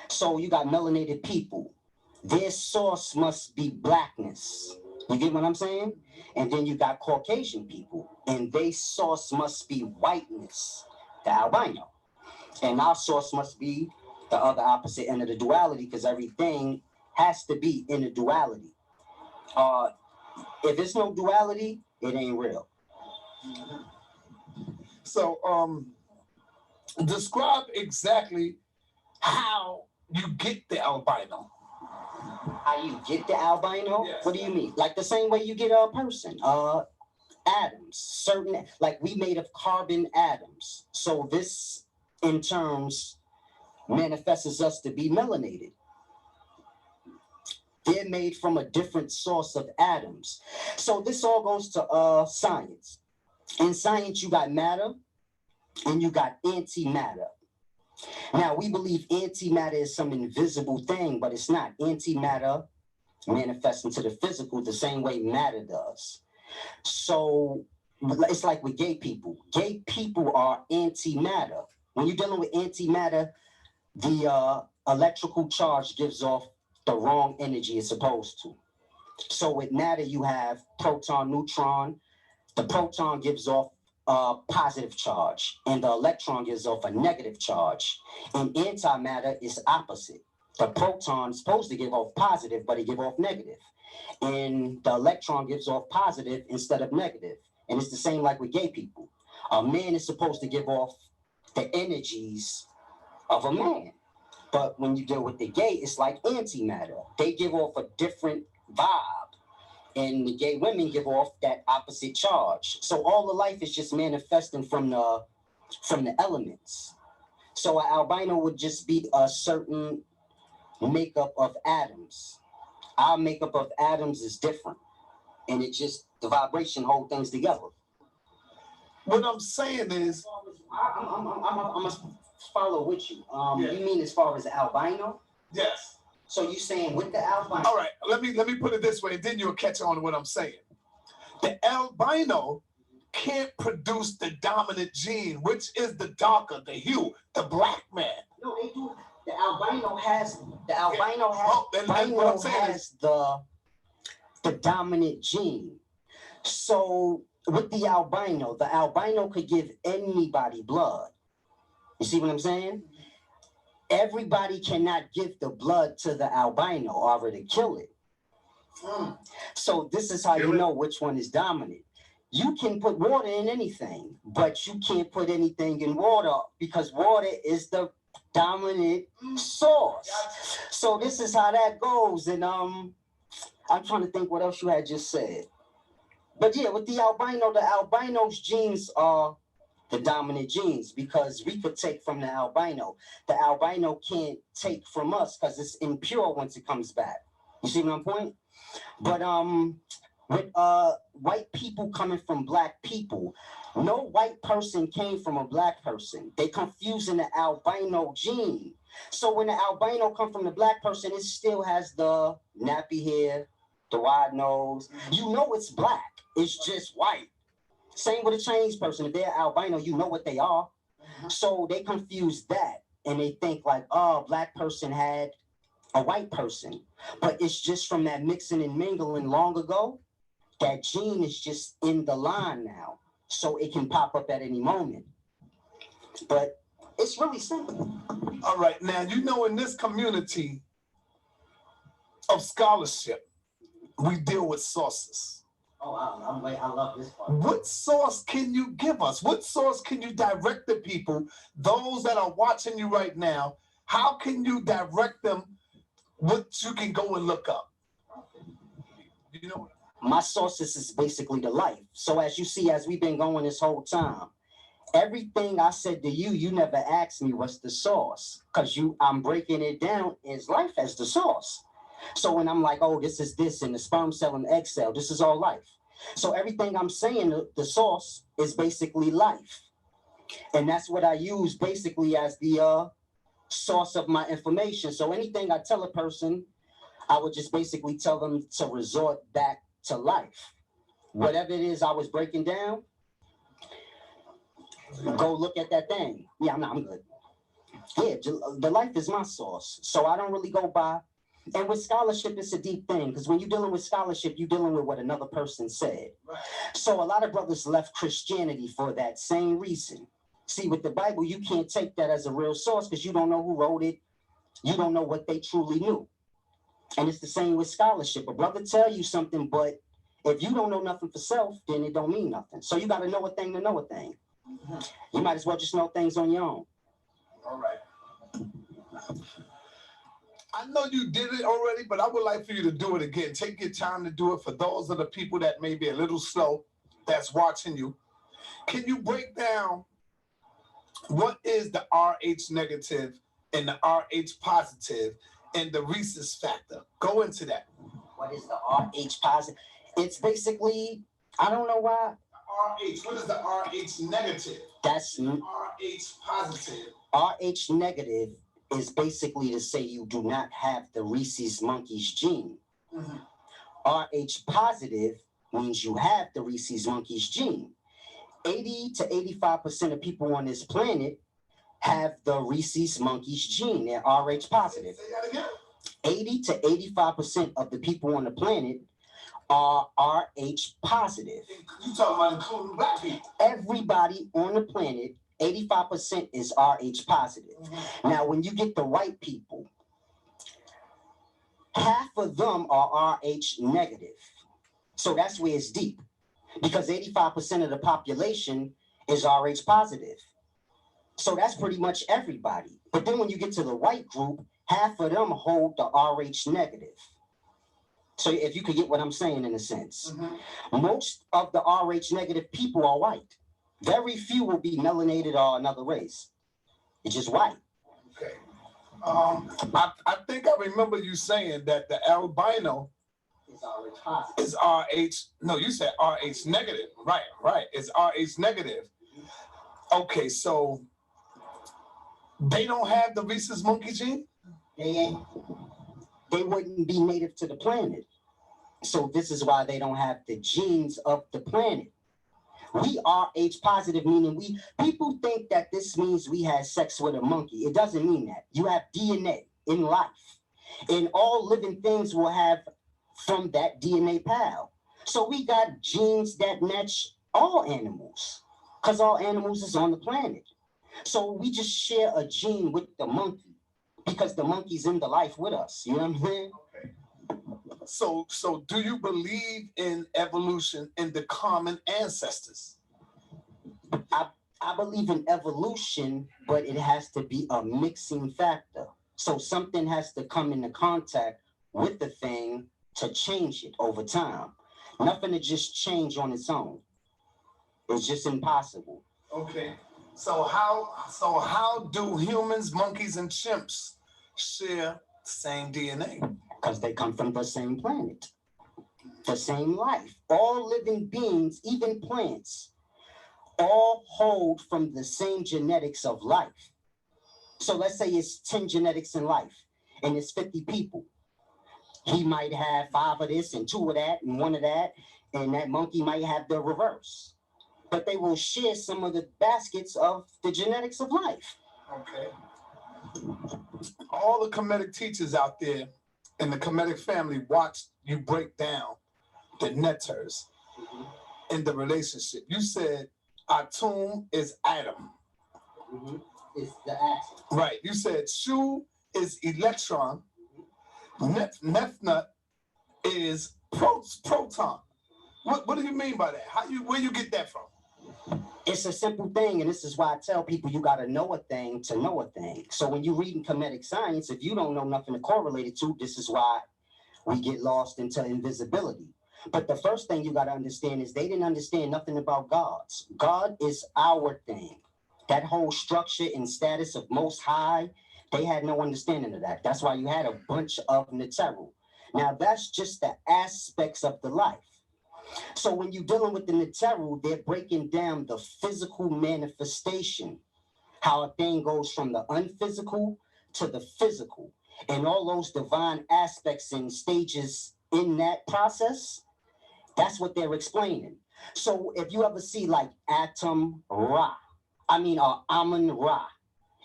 So you got melanated people. Their source must be blackness. You get what I'm saying? And then you got Caucasian people, and their source must be whiteness, the albino. And our source must be the other opposite end of the duality, because everything has to be in a duality. If it's no duality, it ain't real. So, describe exactly how you get the albino. How you get the albino? Yes. What do you mean? Like the same way you get a person. Atoms, certain, like we made of carbon atoms. So this, in terms, manifests us to be melanated. They're made from a different source of atoms. So this all goes to science. In science, you got matter and you got antimatter. Now, we believe antimatter is some invisible thing, but it's not. Antimatter manifests into the physical the same way matter does. So it's like with gay people. Gay people are antimatter. When you're dealing with antimatter, the electrical charge gives off the wrong energy it's supposed to. So with matter, you have proton, neutron. The proton gives off a positive charge, and the electron gives off a negative charge. And antimatter is opposite. The proton is supposed to give off positive, but it gives off negative. And the electron gives off positive instead of negative. And it's the same like with gay people. A man is supposed to give off the energies of a man. But when you deal with the gay, it's like antimatter. They give off a different vibe. And the gay women give off that opposite charge. So all the life is just manifesting from the elements. So an albino would just be a certain makeup of atoms. Our makeup of atoms is different. And it just, the vibration hold things together. What I'm saying is, I'm gonna follow with you. You mean as far as albino? Yes. So you saying with the albino? All right, let me put it this way, and then you'll catch on to what I'm saying. The albino can't produce the dominant gene, which is the darker, the hue, the black man. No, they do. The albino has the dominant gene. So with the albino could give anybody blood. You see what I'm saying? Everybody cannot give the blood to the albino or to kill it. So this is how you know which one is dominant. You can put water in anything, but you can't put anything in water because water is the dominant source. So this is how that goes. And I'm trying to think what else you had just said. But yeah, with the albino's genes are the dominant genes because we could take from the albino. The albino can't take from us because it's impure once it comes back. You see my point? But with white people coming from black people, no white person came from a black person. They confusing the albino gene. So when the albino come from the black person, it still has the nappy hair, the wide nose. You know it's black. It's just white. Same with a Chinese person. If they're albino, you know what they are. So they confuse that and they think like, oh, black person had a white person. But it's just from that mixing and mingling long ago. That gene is just in the line now. So it can pop up at any moment. But it's really simple. All right. Now, you know, in this community of scholarship, we deal with sources. Oh, I love this part. What source can you give us? What source can you direct the people, those that are watching you right now? How can you direct them what you can go and look up? You know, my sources is basically the life. So as you see, as we've been going this whole time, everything I said to you, you never asked me what's the source, because I'm breaking it down as life as the source. So when I'm like, oh, this is this, and the sperm cell and the egg cell, this is all life. So everything I'm saying, the source is basically life. And that's what I use basically as the source of my information. So anything I tell a person, I would just basically tell them to resort back to life. Whatever it is I was breaking down, go look at that thing. Yeah, I'm good. Yeah, the life is my source. So I don't really go by. And with scholarship, it's a deep thing, because when you're dealing with scholarship, you're dealing with what another person said. Right. So a lot of brothers left Christianity for that same reason. See, with the Bible, you can't take that as a real source because you don't know who wrote it. You don't know what they truly knew. And it's the same with scholarship. A brother tell you something, but if you don't know nothing for self, then it don't mean nothing. So you got to know a thing to know a thing. Mm-hmm. You might as well just know things on your own. All right. I know you did it already, but I would like for you to do it again. Take your time to do it for those of the people that may be a little slow that's watching you. Can you break down what is the RH negative and the RH positive and the rhesus factor? Go into that. What is the RH positive? It's basically, I don't know why. RH, what is the RH negative? That's RH positive. RH negative is basically to say you do not have the rhesus monkeys gene. Mm-hmm. RH positive means you have the rhesus monkeys gene. 80 to 85% of people on this planet have the rhesus monkeys gene. They're RH positive. Say that again. 80 to 85% of the people on the planet are RH positive. You talking about including black people? Everybody on the planet, 85% is RH positive. Mm-hmm. Now, when you get the white people, half of them are RH negative. So that's where it's deep, because 85% of the population is RH positive. So that's pretty much everybody. But then when you get to the white group, half of them hold the RH negative. So if you could get what I'm saying in a sense. Mm-hmm. Most of the RH negative people are white. Very few will be melanated or another race. It's just white. Okay. I think I remember you saying that the albino is RH. No, you said RH negative. Right. It's RH negative. Okay, so they don't have the rhesus monkey gene? They wouldn't be native to the planet. So this is why they don't have the genes of the planet. We are RH positive, meaning people think that this means we had sex with a monkey. It doesn't mean that. You have DNA in life. And all living things will have from that DNA pile. So we got genes that match all animals, because all animals is on the planet. So we just share a gene with the monkey, because the monkey's in the life with us. You know what I'm saying? Okay. So do you believe in evolution in the common ancestors? I believe in evolution, but it has to be a mixing factor. So something has to come into contact with the thing to change it over time. Nothing to just change on its own. It's just impossible. Okay. So how do humans, monkeys, and chimps share the same DNA? Because they come from the same planet, the same life. All living beings, even plants, all hold from the same genetics of life. So let's say it's 10 genetics in life, and it's 50 people. He might have 5 of this and 2 of that and 1 of that, and that monkey might have the reverse. But they will share some of the baskets of the genetics of life. Okay. All the Kemetic teachers out there in the Kemetic family watch you break down the netters in the relationship. You said Atum is Adam. It's the atom. Right. You said Shu is electron. Nefnut is proton. What do you mean by that? Where you get that from? It's a simple thing, and this is why I tell people you got to know a thing to know a thing. So when you're reading Kemetic science, if you don't know nothing to correlate it to, this is why we get lost into invisibility. But the first thing you got to understand is they didn't understand nothing about gods. God is our thing. That whole structure and status of Most High, they had no understanding of that. That's why you had a bunch of Neteru. Now, that's just the aspects of the life. So when you're dealing with the Neteru, they're breaking down the physical manifestation, how a thing goes from the unphysical to the physical, and all those divine aspects and stages in that process. That's what they're explaining. So if you ever see like Amun Ra,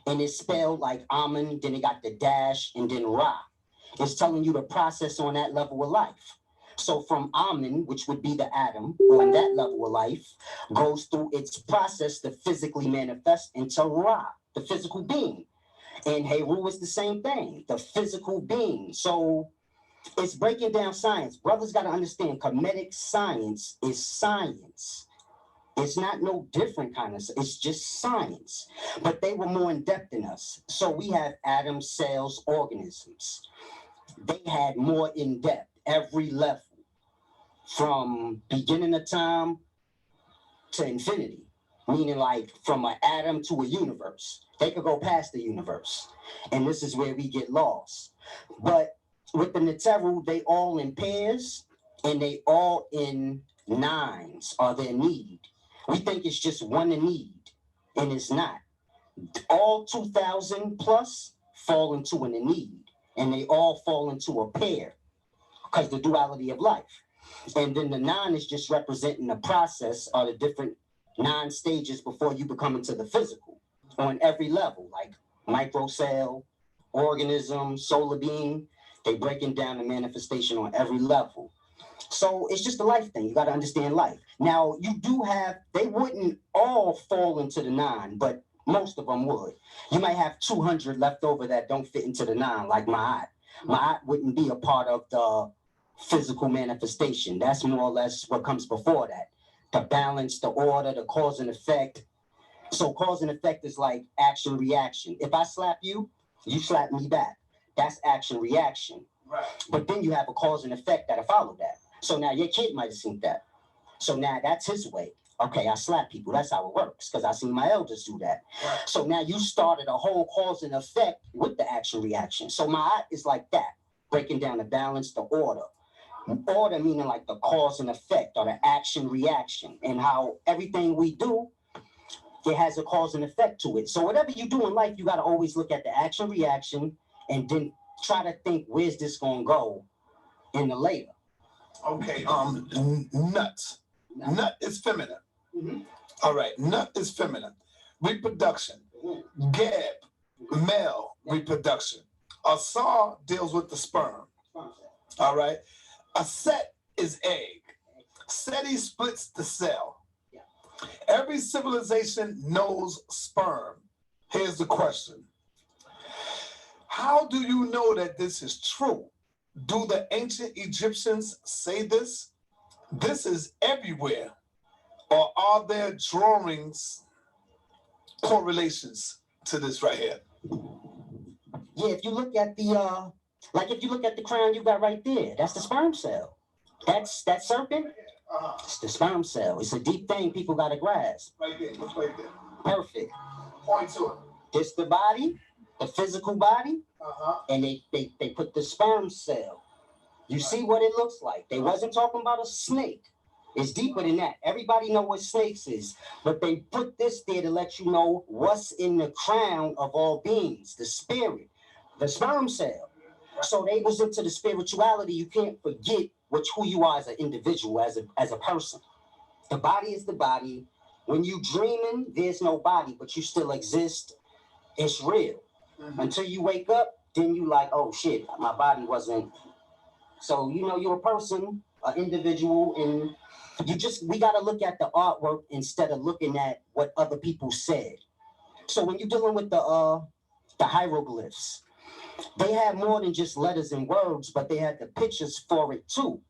and it's spelled like Amun, then it got the dash, and then Ra. It's telling you the process on that level of life. So from Amun, which would be the atom on that level of life, goes through its process to physically manifest into Ra, the physical being. And Heru is the same thing, the physical being. So it's breaking down science. Brothers got to understand, Kemetic science is science. It's not no different kind of, it's just science. But they were more in depth than us. So we have atoms, cells, organisms. They had more in depth, every level, from beginning of time to infinity, meaning like from an atom to a universe. They could go past the universe. And this is where we get lost. But with the Neteru, they all in pairs and they all in nines are their need. We think it's just one in need, and it's not. All 2,000 plus fall into an need, and they all fall into a pair because the duality of life. And then the 9 is just representing the process or the different 9 stages before you become into the physical on every level, like microcell, organism, solar being. They breaking down the manifestation on every level. So it's just a life thing. You got to understand life. Now, you do have, they wouldn't all fall into the 9, but most of them would. You might have 200 left over that don't fit into the 9, like Ma'at. Ma'at wouldn't be a part of the physical manifestation. That's more or less what comes before that. The balance, the order, the cause and effect. So cause and effect is like action, reaction. If I slap you, you slap me back. That's action, reaction. Right. But then you have a cause and effect that'll follow that. So now your kid might have seen that. So now that's his way. Okay, I slap people. That's how it works because I seen my elders do that. Right. So now you started a whole cause and effect with the action reaction. So my is like that, breaking down the balance, the order. Order meaning like the cause and effect or the action reaction, and how everything we do, it has a cause and effect to it. So whatever you do in life, you got to always look at the action reaction and then try to think, where's this going to go in the later? Okay, nuts. Nut is feminine. Mm-hmm. All right, nut is feminine. Reproduction. Gab, male reproduction. Asar deals with the sperm. All right. A set is egg. Seti splits the cell. Every civilization knows sperm. Here's the question. How do you know that this is true? do the ancient Egyptians say this? This is everywhere. Or are there drawings, correlations to this right here? Yeah, if you look at the like if you look at the crown you got right there, that's the sperm cell. That's that serpent. It's the sperm cell. It's a deep thing people gotta grasp. Right there. Look right there. Perfect. Point to it. This the body, the physical body, and they put the sperm cell. You see what it looks like. They wasn't talking about a snake. It's deeper than that. Everybody know what snakes is, but they put this there to let you know what's in the crown of all beings, the spirit, the sperm cell. So they was into the spirituality. You can't forget who you are as an individual, as a person. The body is the body. When you dreaming, there's no body, but you still exist. It's real. Until you wake up, then you like, oh shit, my body wasn't. So you know you're a person, an individual, and we gotta look at the artwork instead of looking at what other people said. So when you're dealing with the hieroglyphs, they had more than just letters and words, but they had the pictures for it too,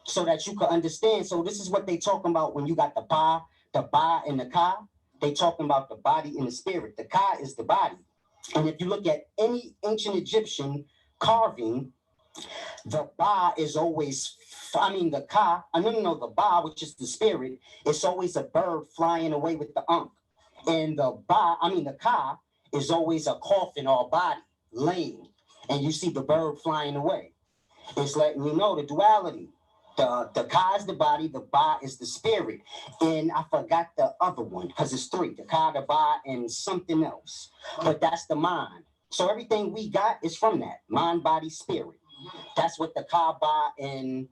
so that you could understand. So this is what they talking about when you got the ba, and the ka. They talking about the body and the spirit. The ka is the body. And if you look at any ancient Egyptian carving, the ba is always, the ka, the ba, which is the spirit, it's always a bird flying away with the ankh. And the ka is always a coffin or a body laying. And you see the bird flying away. It's letting you know the duality. The ka is the body, the ba is the spirit. And I forgot the other one because it's three, the ka, the ba, and something else. But that's the mind. So everything we got is from that, mind, body, spirit. That's what the ka, ba, and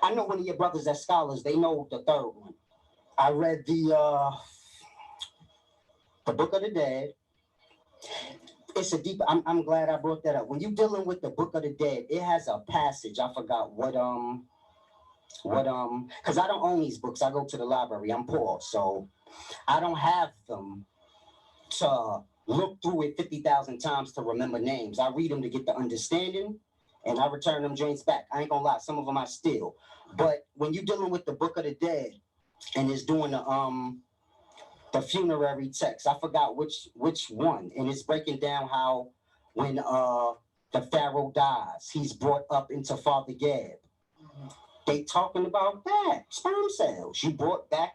I know one of your brothers as scholars, they know the third one. I read the Book of the Dead. It's a deep, I'm glad I brought that up. When you're dealing with the Book of the Dead, it has a passage, I forgot because I don't own these books. I go to the library. I'm poor, so I don't have them to look through it 50,000 times to remember names. I read them to get the understanding, and I return them joints back. I ain't gonna lie, some of them I steal. But when you're dealing with the Book of the Dead, and it's doing the funerary text, I forgot which one, and it's breaking down how when the pharaoh dies, he's brought up into Father Gab. They talking about that sperm cells. You brought back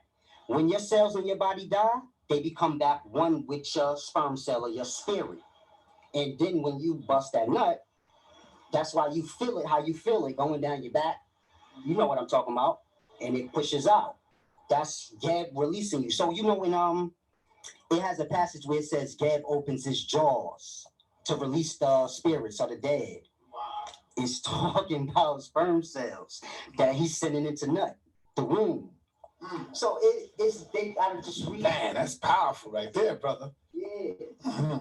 when your cells in your body die, they become back one with your sperm cell or your spirit. And then when you bust that nut, that's why you feel it how you feel it going down your back. You know what I'm talking about, and it pushes out. That's Gab releasing you. So you know when it has a passage where it says Gab opens his jaws to release the spirits of the dead. It's talking about sperm cells that he's sending into nut, the womb. So it's they gotta just read. Man, that's powerful right there, brother. Yeah.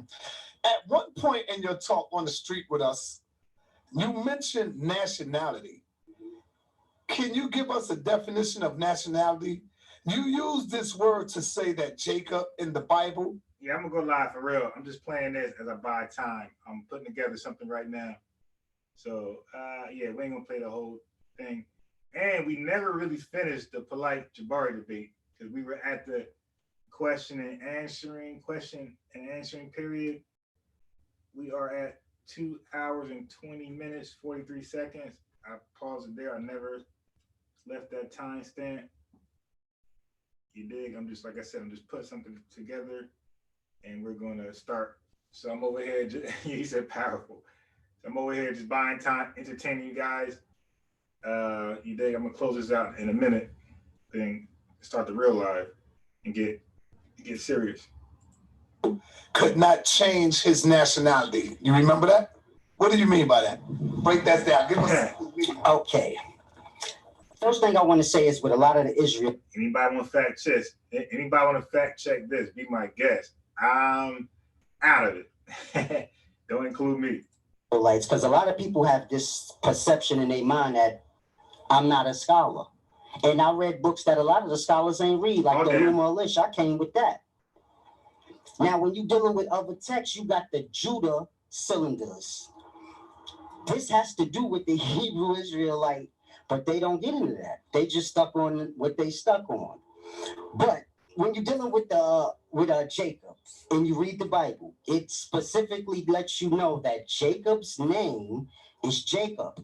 At one point in your talk on the street with us, you mentioned nationality. Can you give us a definition of nationality? You use this word to say that Jacob in the Bible. Yeah, I'm gonna go live for real. I'm just playing this as I buy time. I'm putting together something right now. So yeah, we ain't gonna play the whole thing. And we never really finished the polite Jabari debate because we were at the question and answering period. We are at 2 hours and 20 minutes, 43 seconds. I paused it there. I never left that timestamp. You dig? I'm just, like I said, I'm just putting something together and we're gonna start. So I'm over here, he said powerful. So I'm over here just buying time, entertaining you guys. You dig? I'm gonna close this out in a minute, then start the real live and get serious. Could not change his nationality. You remember that? What do you mean by that? Break that down. Give us. Okay. First thing I want to say is with a lot of the Israel. Anybody want to fact check? Anybody want to fact check this? Be my guest. I'm out of it. Don't include me. Because a lot of people have this perception in their mind that I'm not a scholar. And I read books that a lot of the scholars ain't read, like the Numa Elish. I came with that. Now, when you're dealing with other texts, you got the Judah cylinders. This has to do with the Hebrew Israelite, but they don't get into that. They just stuck on what they stuck on. But when you're dealing with Jacob and you read the Bible, it specifically lets you know that Jacob's name is Jacob.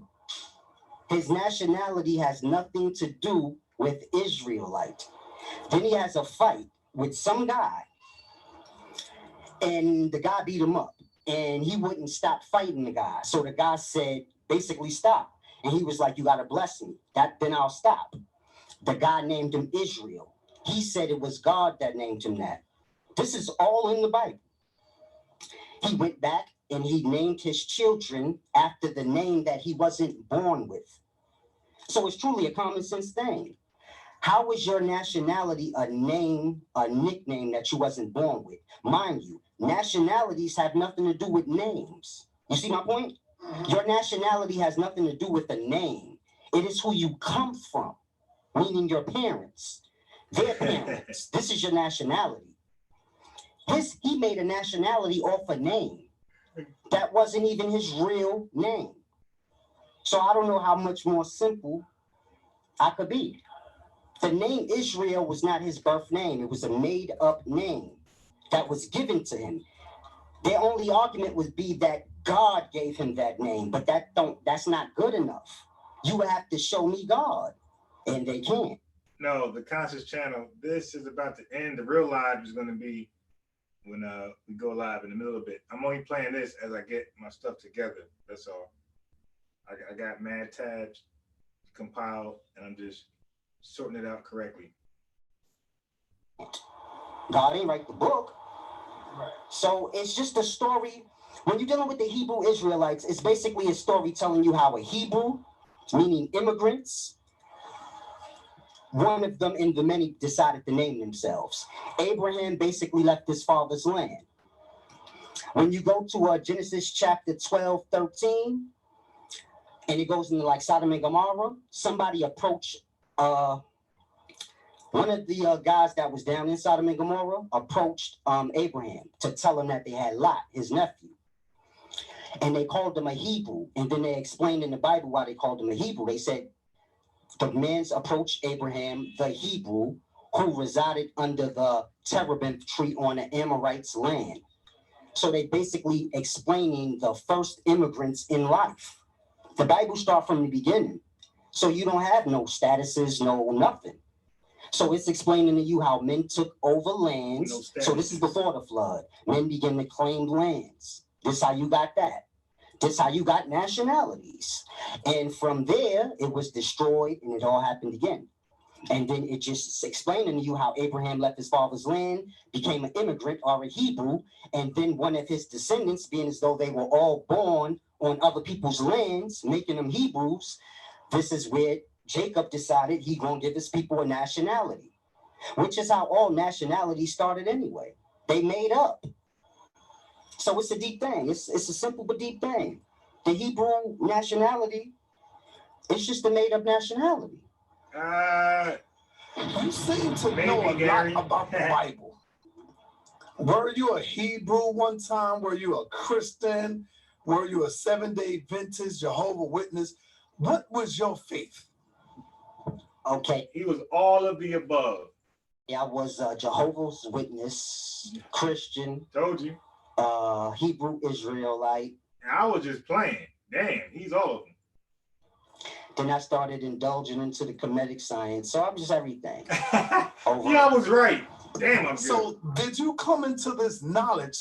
His nationality has nothing to do with Israelite. Then he has a fight with some guy, and the guy beat him up, and he wouldn't stop fighting the guy. So the guy said, basically, stop. And he was like, you got to bless me. Then I'll stop. The guy named him Israel. He said it was God that named him that. This is all in the Bible. He went back and he named his children after the name that he wasn't born with. So it's truly a common sense thing. How is your nationality a name, a nickname that you wasn't born with? Mind you, nationalities have nothing to do with names. You see my point? Your nationality has nothing to do with a name. It is who you come from, meaning your parents, their parents. This is your nationality. He made a nationality off a name. That wasn't even his real name. So I don't know how much more simple I could be. The name Israel was not his birth name. It was a made-up name that was given to him. Their only argument would be that God gave him that name, but that's not good enough. You would have to show me God, and they can't. No, the conscious channel, this is about to end. The real live is going to be when we go live in the middle of it. I'm only playing this as I get my stuff together. That's all. I got mad tabs compiled, and I'm just sorting it out correctly. God ain't write the book. Right. So it's just a story. When you're dealing with the Hebrew Israelites, it's basically a story telling you how a Hebrew, meaning immigrants, one of them in the many decided to name themselves. Abraham basically left his father's land. When you go to Genesis chapter 12, 13, and it goes into like Sodom and Gomorrah, somebody approached one of the guys that was down in Sodom and Gomorrah approached Abraham to tell him that they had Lot, his nephew. And they called him a Hebrew. And then they explained in the Bible why they called him a Hebrew. They said the men approached Abraham, the Hebrew, who resided under the terebinth tree on the Amorites' land. So they basically explaining the first immigrants in life. The Bible starts from the beginning. So you don't have no statuses, no nothing. So it's explaining to you how men took over lands. So this is before the flood. Men began to claim lands. This is how you got that. This is how you got nationalities. And from there, it was destroyed and it all happened again. And then it just explaining to you how Abraham left his father's land, became an immigrant or a Hebrew, and then one of his descendants, being as though they were all born on other people's lands, making them Hebrews. This is where Jacob decided he gonna give his people a nationality, which is how all nationalities started anyway. They made up. So it's a deep thing. It's a simple but deep thing. The Hebrew nationality, it's just a made up nationality. You seem to know a lot about the Bible. Were you a Hebrew one time? Were you a Christian? Were you a 7-day Adventist, Jehovah's Witness? What was your faith? Okay. He was all of the above. Yeah, I was Jehovah's Witness, Christian. Told you. Hebrew Israelite. And I was just playing. Damn, he's all of them. Then I started indulging into the Kemetic science. So I'm just everything. Yeah, I was right. Damn, I'm good. So did you come into this knowledge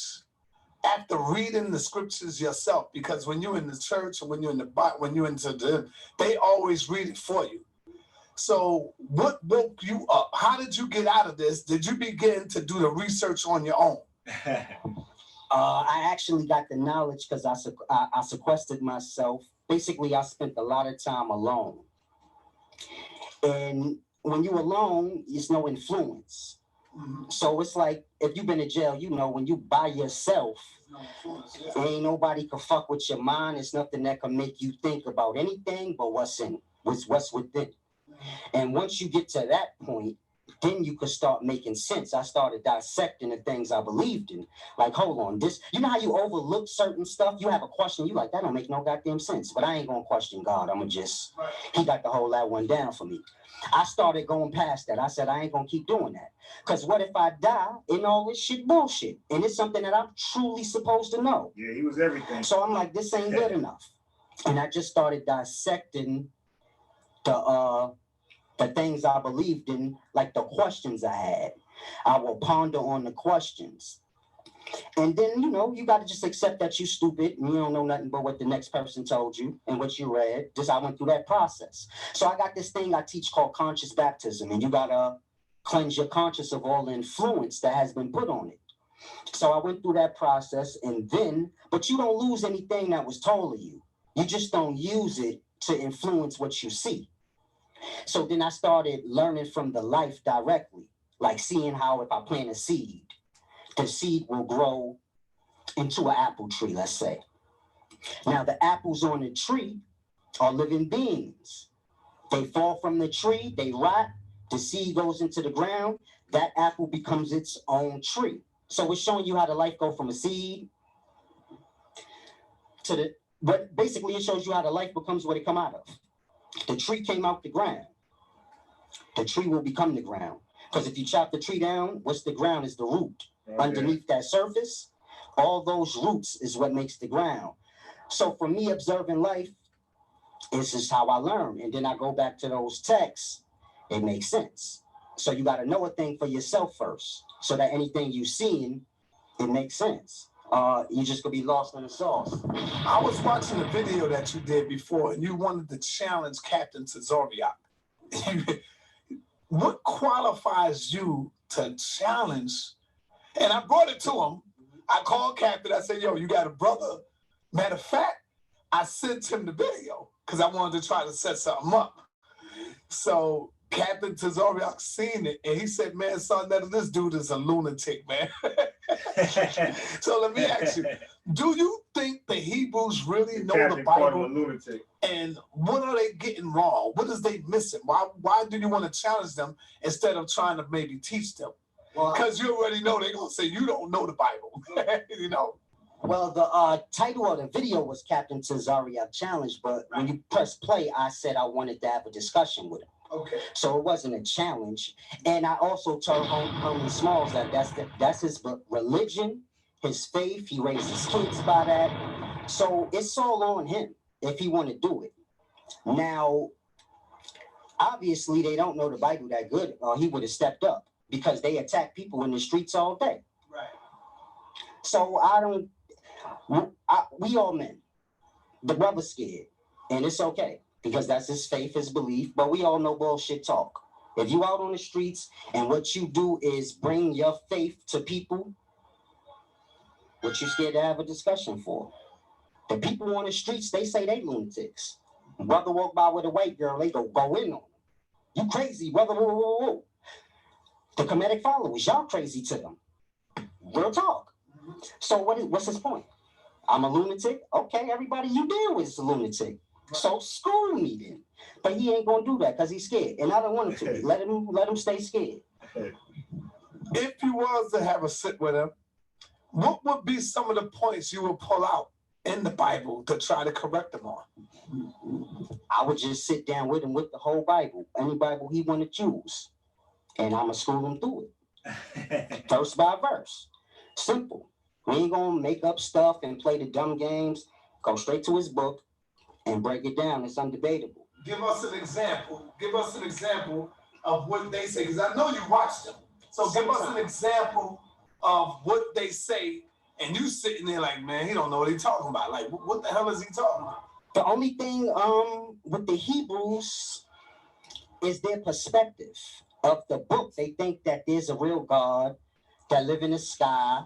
after reading the scriptures yourself? Because when you're in the church and when you're in the Bible, when you're into the, they always read it for you. So what woke you up? How did you get out of this? Did you begin to do the research on your own? I actually got the knowledge because I sequestered myself. Basically, I spent a lot of time alone. And when you're alone, there's no influence. Mm-hmm. So it's like, if you've been in jail, you know, when you by yourself, ain't nobody can fuck with your mind. It's nothing that can make you think about anything but what's within. And once you get to that point, then you could start making sense. I started dissecting the things I believed in. Like, hold on, this, you know how you overlook certain stuff? You have a question, you like, that don't make no goddamn sense. But I ain't gonna question God. I'm gonna just, he got to hold that one down for me. I started going past that. I said, I ain't gonna keep doing that. Because what if I die and all this shit bullshit? And it's something that I'm truly supposed to know. Yeah, he was everything. So I'm like, this ain't good enough. And I just started dissecting the things I believed in, like the questions I had. I will ponder on the questions. And then, you know, you got to just accept that you're stupid and you don't know nothing but what the next person told you and what you read. Just I went through that process. So I got this thing I teach called conscious baptism, and you got to cleanse your conscience of all the influence that has been put on it. So I went through that process, and then, but you don't lose anything that was told of you. You just don't use it to influence what you see. So then I started learning from the life directly, like seeing how if I plant a seed, the seed will grow into an apple tree, let's say. Now the apples on the tree are living beings. They fall from the tree, they rot, the seed goes into the ground, that apple becomes its own tree. So it's showing you how the life go from a seed to the, but basically it shows you how the life becomes what it come out of. The tree came out the ground. The tree will become the ground. Because if you chop the tree down, what's the ground is the root. Okay. Underneath that surface, all those roots is what makes the ground. So for me, observing life, this is how I learn. And then I go back to those texts, it makes sense. So you got to know a thing for yourself first, so that anything you seeing, it makes sense. You just could be lost in the sauce. I was watching a video that you did before, and you wanted to challenge Captain Tazoriak. What qualifies you to challenge? And I brought it to him. I called Captain. I said, yo, you got a brother. Matter of fact, I sent him the video because I wanted to try to set something up. So Captain Tazoriak seen it, and he said, man, son, this dude is a lunatic, man. So let me ask you, do you think the Hebrews really know the Bible? And what are they getting wrong? What is they missing? Why do you want to challenge them instead of trying to maybe teach them? Because you already know they're going to say you don't know the Bible, you know? Well, the title of the video was Captain Tazoriak Challenge, but when you press play, I said I wanted to have a discussion with him. Okay. So it wasn't a challenge. And I also told Herman Smalls that that's his religion, his faith. He raised his kids by that. So it's all on him if he want to do it. Now, obviously, they don't know the Bible that good, or he would have stepped up, because they attack people in the streets all day. Right. So we all men. The brother's scared, and it's okay, because that's his faith, his belief, but we all know bullshit talk. If you out on the streets and what you do is bring your faith to people, what you scared to have a discussion for? The people on the streets, they say they lunatics. Brother walk by with a white girl, they go in on him. You crazy, brother, whoa, whoa, whoa. The Kemetic followers, y'all crazy to them. Real talk. So what's his point? I'm a lunatic? Okay, everybody you deal with is a lunatic. So screw me then. But he ain't gonna do that because he's scared. And I don't want him to. Let him stay scared. If you was to have a sit with him, what would be some of the points you would pull out in the Bible to try to correct him on? I would just sit down with him with the whole Bible, any Bible he want to choose. And I'm gonna school him through it. Verse by verse. Simple. We ain't gonna make up stuff and play the dumb games. Go straight to his book and break it down. It's undebatable. Give us an example. Give us an example of what they say, because I know you watched them. So give us an example of what they say, and you sitting there like, man, he don't know what he's talking about. Like, what the hell is he talking about? The only thing with the Hebrews is their perspective of the book. They think that there's a real God that live in the sky,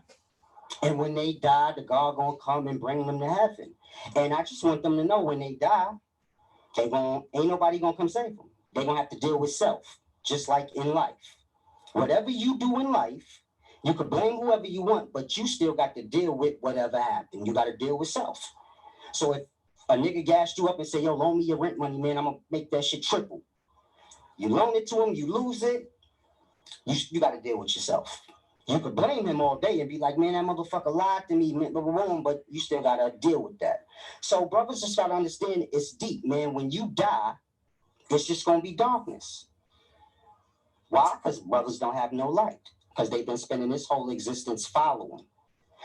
and when they die, the God gonna come and bring them to heaven. And I just want them to know when they die, ain't nobody gonna come save them. They're gonna have to deal with self, just like in life. Whatever you do in life, you could blame whoever you want, but you still got to deal with whatever happened. You got to deal with self. So if a nigga gassed you up and say, yo, loan me your rent money, man, I'm gonna make that shit triple. You loan it to him, you lose it, You got to deal with yourself. You could blame him all day and be like, man, that motherfucker lied to me, but you still got to deal with that. So brothers just got to understand it's deep, man. When you die, it's just going to be darkness. Why? Because brothers don't have no light, because they've been spending this whole existence following.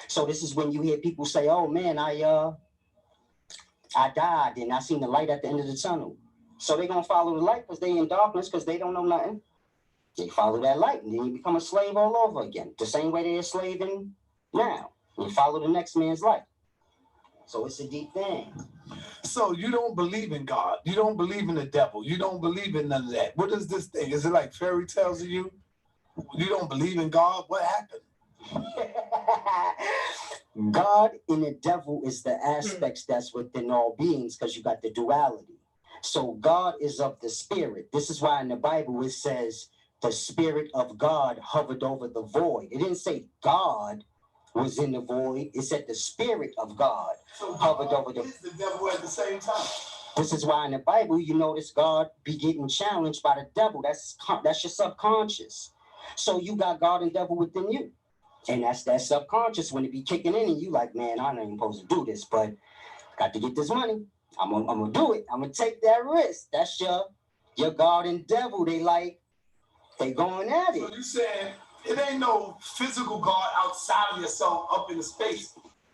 So this is when you hear people say, oh, man, I died and I seen the light at the end of the tunnel. So they're going to follow the light because they in darkness because they don't know nothing. They follow that light and then you become a slave all over again. The same way they're slaving now. You follow the next man's light. So it's a deep thing. So you don't believe in God. You don't believe in the devil. You don't believe in none of that. What is this thing? Is it like fairy tales to you? You don't believe in God? What happened? God and the devil is the aspects that's within all beings because you got the duality. So God is of the spirit. This is why in the Bible it says the spirit of God hovered over the void. It didn't say God was in the void. It said the spirit of God hovered over the void. The devil at the same time. This is why in the Bible you notice God be getting challenged by the devil. That's your subconscious. So you got God and devil within you. And that's that subconscious when it be kicking in and you like, man, I'm not even supposed to do this, but got to get this money. I'm gonna do it. I'm gonna take that risk. That's your God and devil. They going at it. So you saying it ain't no physical God outside of yourself up in the space.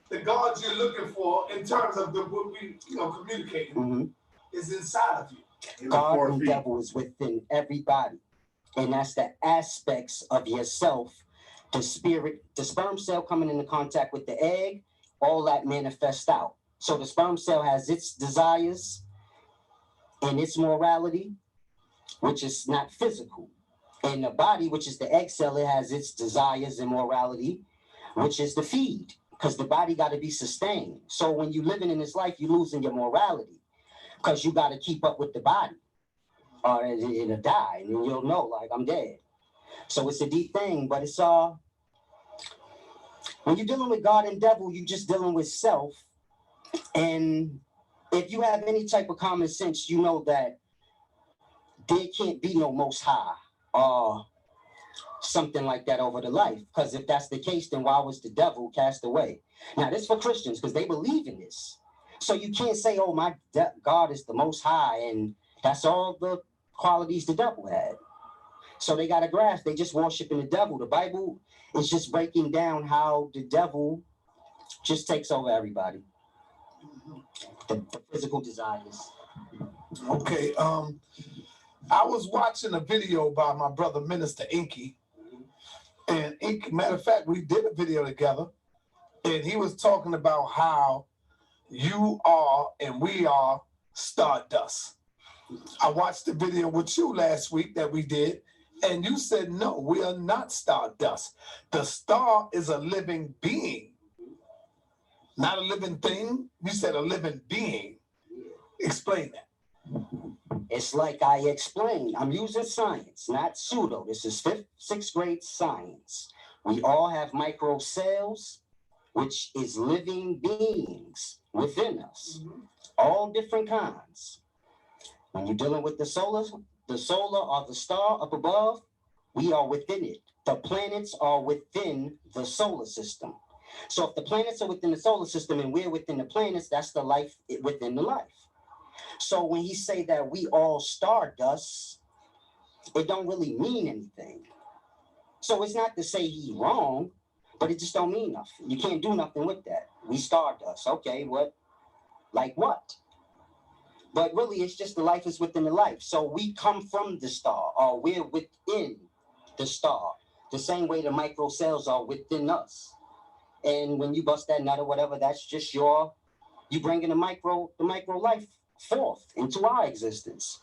The God you're looking for in terms of what we communicating is inside of you. God and devil is within everybody. And that's the aspects of yourself. The spirit, the sperm cell coming into contact with the egg, all that manifests out. So the sperm cell has its desires and its morality, which is not physical. And the body, which is the egg cell, it has its desires and morality, which is the feed, because the body got to be sustained. So when you're living in this life, you're losing your morality because you got to keep up with the body or it'll die and then you'll know, like, I'm dead. So it's a deep thing, but it's when you're dealing with God and devil, you're just dealing with self. And if you have any type of common sense, you know that there can't be no most high or something like that over the life. Because if that's the case, then why was the devil cast away? Now, this is for Christians because they believe in this. So you can't say, oh, my God is the most high and that's all the qualities the devil had. So they got to grasp, they just worshiping the devil. The Bible is just breaking down how the devil just takes over everybody. The physical desires. Okay, I was watching a video by my brother Minister Inky. And Inky, matter of fact, we did a video together. And he was talking about how you are and we are stardust. I watched the video with you last week that we did. And you said, no, we are not stardust. The star is a living being, not a living thing. You said a living being. Explain that. It's like I explained. I'm using science, not pseudo. This is 5th, 6th grade science. We all have micro cells, which is living beings within us, all different kinds. When you're dealing with the solar or the star up above, we are within it. The planets are within the solar system. So if the planets are within the solar system and we're within the planets, that's the life within the life. So when he say that we all stardust, it don't really mean anything. So it's not to say he wrong, but it just don't mean nothing. You can't do nothing with that. We stardust. Okay, what? Like what? But really, it's just the life is within the life. So we come from the star, or we're within the star, the same way the micro cells are within us. And when you bust that nut or whatever, that's just you bringing the micro life forth into our existence.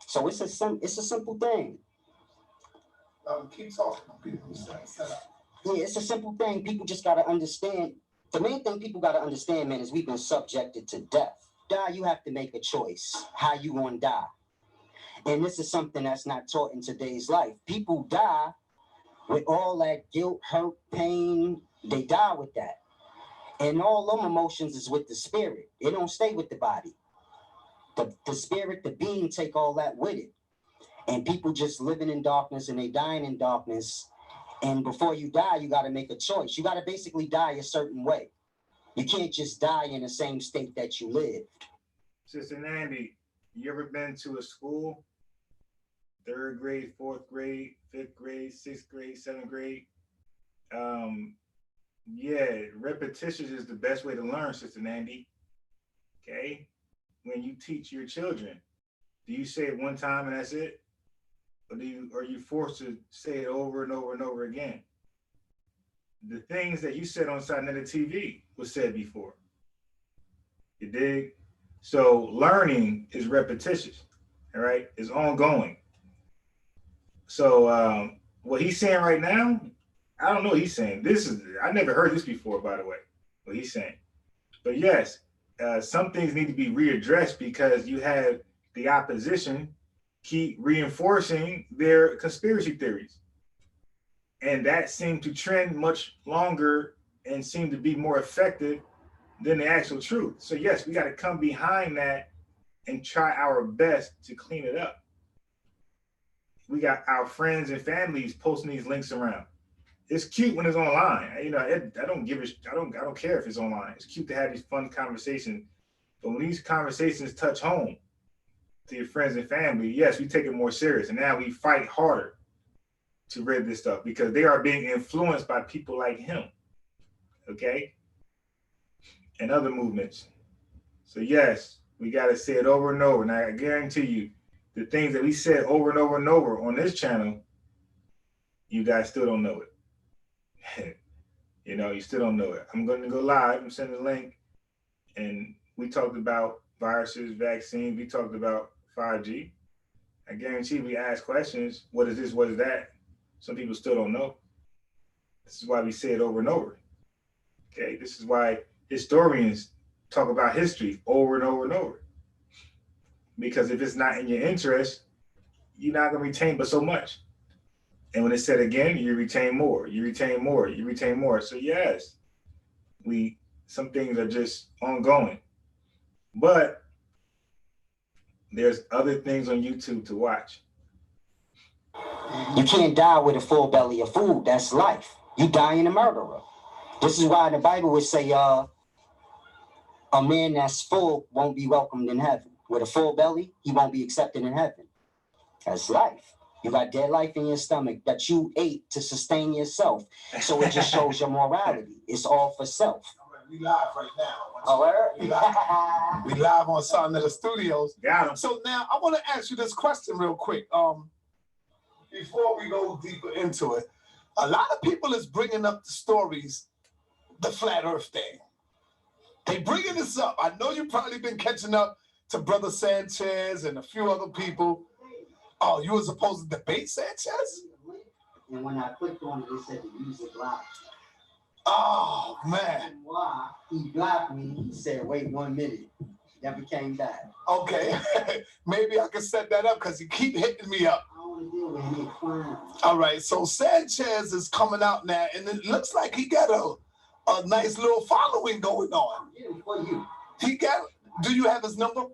So it's a simple thing. Keep talking. Yeah, it's a simple thing. People just got to understand. The main thing people got to understand, man, is we've been subjected to death. Die, you have to make a choice how you gonna die. And this is something that's not taught in today's life. People die with all that guilt, hurt, pain. They die with that. And all them emotions is with the spirit. It don't stay with the body. The spirit, the being take all that with it. And people just living in darkness and they dying in darkness. And before you die, you got to make a choice. You got to basically die a certain way. You can't just die in the same state that you lived. Sister Nandy, you ever been to a school? 3rd grade, 4th grade, 5th grade, 6th grade, 7th grade? Yeah, repetition is the best way to learn, Sister Nandy. Okay? When you teach your children, do you say it one time and that's it? Or are you forced to say it over and over and over again? The things that you said on Sinetta TV was said before. You dig? So learning is repetitious, all right? It's ongoing. So what he's saying right now, I don't know what he's saying. I never heard this before, by the way, what he's saying. But yes, some things need to be readdressed because you have the opposition keep reinforcing their conspiracy theories. And that seemed to trend much longer and seemed to be more effective than the actual truth. So yes, we got to come behind that and try our best to clean it up. We got our friends and families posting these links around. It's cute when it's online. You know, I don't care if it's online. It's cute to have these fun conversations. But when these conversations touch home to your friends and family, yes, we take it more serious. And now we fight harder to rid this stuff because they are being influenced by people like him, okay? And other movements. So yes, we got to say it over and over. And I guarantee you, the things that we said over and over and over on this channel, you guys still don't know it. You know, you still don't know it. I'm going to go live. I'm sending a link. And we talked about viruses, vaccines. We talked about 5G. I guarantee we ask questions. What is this? What is that? Some people still don't know. This is why we say it over and over. Okay, this is why historians talk about history over and over and over. Because if it's not in your interest, you're not going to retain but so much. And when it's said again, you retain more, you retain more, you retain more. So yes, some things are just ongoing. But there's other things on YouTube to watch. You can't die with a full belly of food. That's life. You die in a murderer. This is why the Bible would say, a man that's full won't be welcomed in heaven. With a full belly, he won't be accepted in heaven. That's life. You got dead life in your stomach that you ate to sustain yourself. So it just shows your morality. It's all for self. We live right now. Oh, we live on Sinetta Studios. Yeah. So now I want to ask you this question real quick. Before we go deeper into it, a lot of people is bringing up the stories, the flat Earth thing. They bringing this up. I know you've probably been catching up to Brother Sanchez and a few other people. Oh, you were supposed to debate Sanchez? And when I clicked on it, it said the user blocked. Oh, man. Why? He blocked me. He said, wait 1 minute. Never came back. Okay. Maybe I can set that up because you keep hitting me up. I want to deal with any clowns. All right. So Sanchez is coming out now, and it looks like he got a nice little following going on. Yeah, for you. Do you have his number?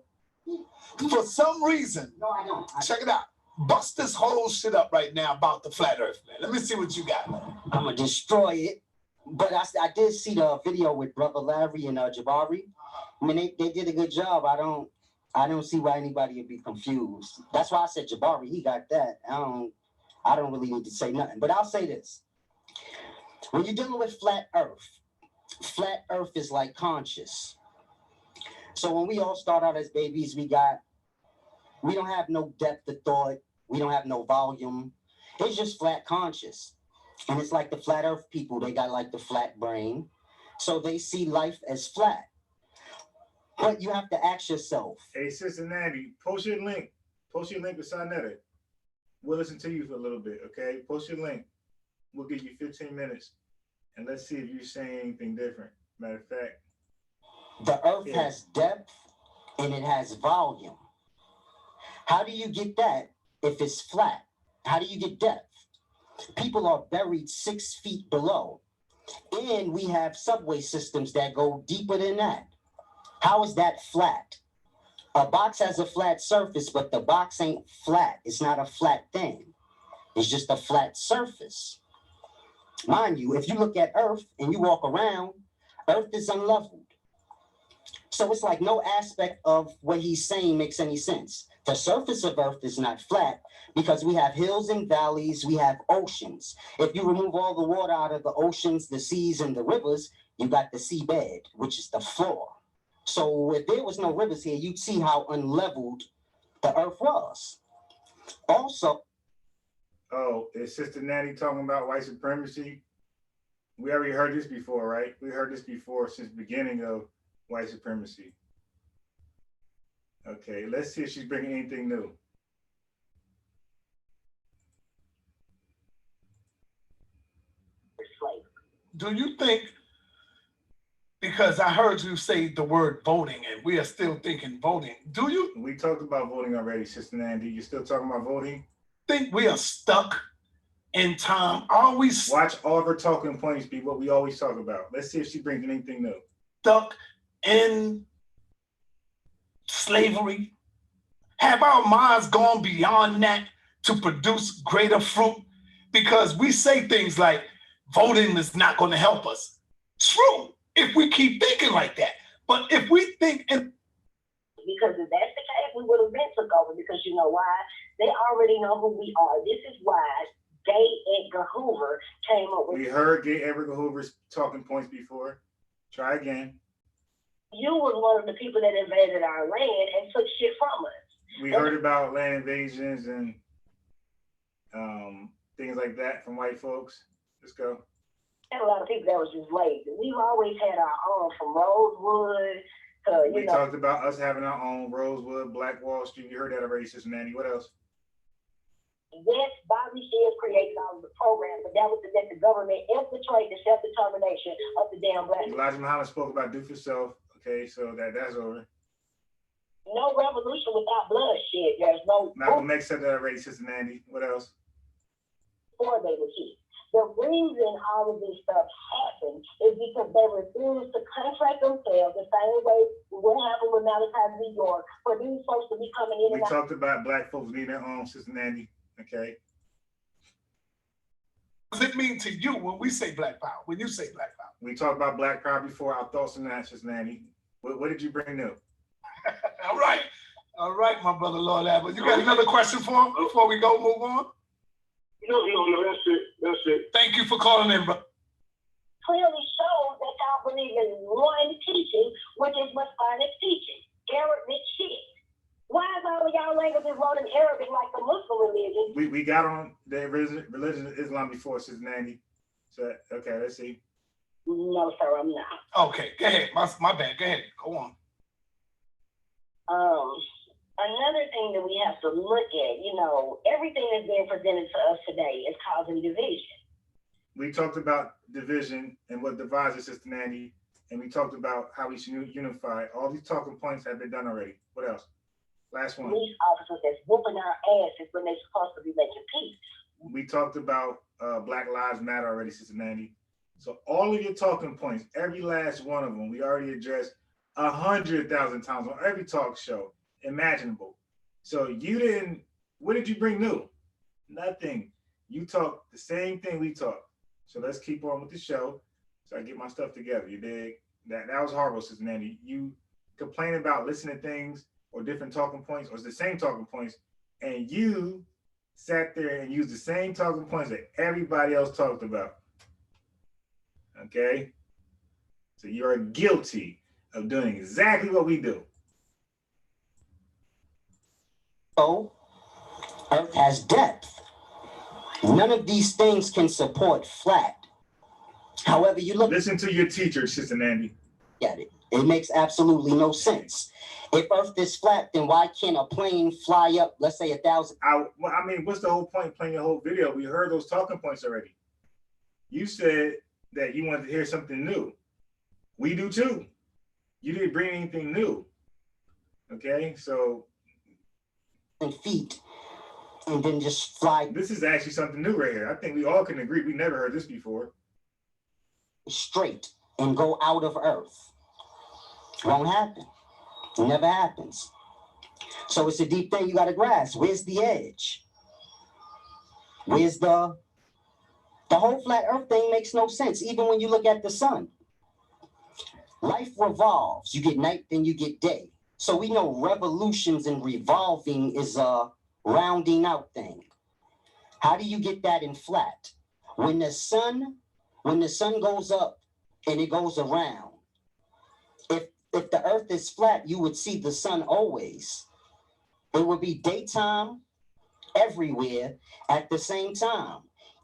For some reason. No, I don't. Check it out. Bust this whole shit up right now about the flat Earth, man. Let me see what you got, man. I'm going to destroy it. But I did see the video with Brother Larry and Jabari. I mean, they did a good job. I don't see why anybody would be confused. That's why I said Jabari, he got that. I don't really need to say nothing. But I'll say this. When you're dealing with flat Earth is like conscious. So when we all start out as babies, we don't have no depth of thought. We don't have no volume. It's just flat conscious. And it's like the flat Earth people, they got like the flat brain. So they see life as flat. But you have to ask yourself. Hey, Sister Nandy, post your link. Post your link with Sinetta. We'll listen to you for a little bit, okay? Post your link. We'll give you 15 minutes. And let's see if you're saying anything different. Matter of fact. The Earth has depth and it has volume. How do you get that if it's flat? How do you get depth? People are buried 6 feet below. And we have subway systems that go deeper than that. How is that flat? A box has a flat surface, but the box ain't flat. It's not a flat thing. It's just a flat surface. Mind you, if you look at Earth and you walk around, Earth is unleveled. So it's like no aspect of what he's saying makes any sense. The surface of Earth is not flat because we have hills and valleys, we have oceans. If you remove all the water out of the oceans, the seas, and the rivers, you got the seabed, which is the floor. So if there was no rivers here, you'd see how unleveled the Earth was. Also, oh, is Sister Natty talking about white supremacy? We already heard this before, right? We heard this before since the beginning of white supremacy. Okay, let's see if she's bringing anything new. Do you think, because I heard you say the word voting and we are still thinking voting, do you? We talked about voting already, Sister Nandy. You still talking about voting? Think we are stuck in time? Always watch all of her talking points be what we always talk about. Let's see if she brings anything new. Stuck in slavery? Have our minds gone beyond that to produce greater fruit? Because we say things like voting is not going to help us. True, if we keep thinking like that. But if we think in... Because if that's the case, we would have been took over, because you know why? They already know who we are. This is why Gay Edgar Hoover came up with... We heard Gay Edgar Hoover's talking points before. Try again. You was one of the people that invaded our land and took shit from us. We heard about land invasions and things like that from white folks. Let's go. Had a lot of people that was just lazy. We've always had our own, from Rosewood to, we talked about us having our own Rosewood, Black Wall Street. You heard that already, Sister Nanny. What else? Yes, Bobby Shields created all of the programs, but that was to let the government infiltrate the self-determination of the damn black. Elijah Muhammad spoke about do for self. Okay, so that's over. No revolution without bloodshed. There's no... Malcolm X said that already, Sister Nandy. What else? Before they were hit. The reason all of this stuff happened is because they refused to contract themselves the same way what happened with Malachi V. York, for these folks to be coming in. We talked about black folks needing their own, Sister Nandy. Okay. What does it mean to you when we say black power? When you say black power? We talked about black power before. Our thoughts on that, Sister Nandy. What did you bring new? All right, my brother Lord Abbott. You got another question for him before we go move on? No, that's it. Thank you for calling in, bro. Clearly shows that y'all believe in one teaching, which is Masonic teaching, Arabic shit. Why is all of y'all languages wrote in Arabic like the Muslim religion? We got on the religion of Islam before, Sister Nandy. So okay, let's see. No, sir, I'm not. Okay, go ahead. My bad. Go ahead. Go on. Another thing that we have to look at, everything that's being presented to us today is causing division. We talked about division and what divides us, Sister Nandy, and we talked about how we should unify. All these talking points have been done already. What else? Last one. Police officers that's whooping our asses when they're supposed to be making peace. We talked about Black Lives Matter already, Sister Nandy. So all of your talking points, every last one of them, we already addressed 100,000 times on every talk show imaginable. So what did you bring new? Nothing. You talk the same thing we talk. So let's keep on with the show so I get my stuff together. You dig? That was horrible, Sister Nandy. You complain about listening to things or different talking points, or it's the same talking points, and you sat there and used the same talking points that everybody else talked about. Okay? So you are guilty of doing exactly what we do. So, Earth has depth. None of these things can support flat. However, you listen to your teacher, Sister Nandy. Get it. It makes absolutely no sense. If Earth is flat, then why can't a plane fly up, let's say 1,000? I mean, what's the whole point of playing your whole video? We heard those talking points already. You said that you wanted to hear something new. We do too. You didn't bring anything new. Okay, so... And feet, and then just fly. This is actually something new right here. I think we all can agree. We never heard this before. Straight and go out of Earth. Won't happen. It never happens. So it's a deep thing you got to grasp. Where's the edge? Where's the whole flat earth thing makes no sense. Even when you look at the sun, life revolves. You get night, then you get day. So we know revolutions and revolving is a rounding out thing. How do you get that in flat? When the sun goes up and it goes around, if the earth is flat, you would see the sun always. It would be daytime everywhere at the same time,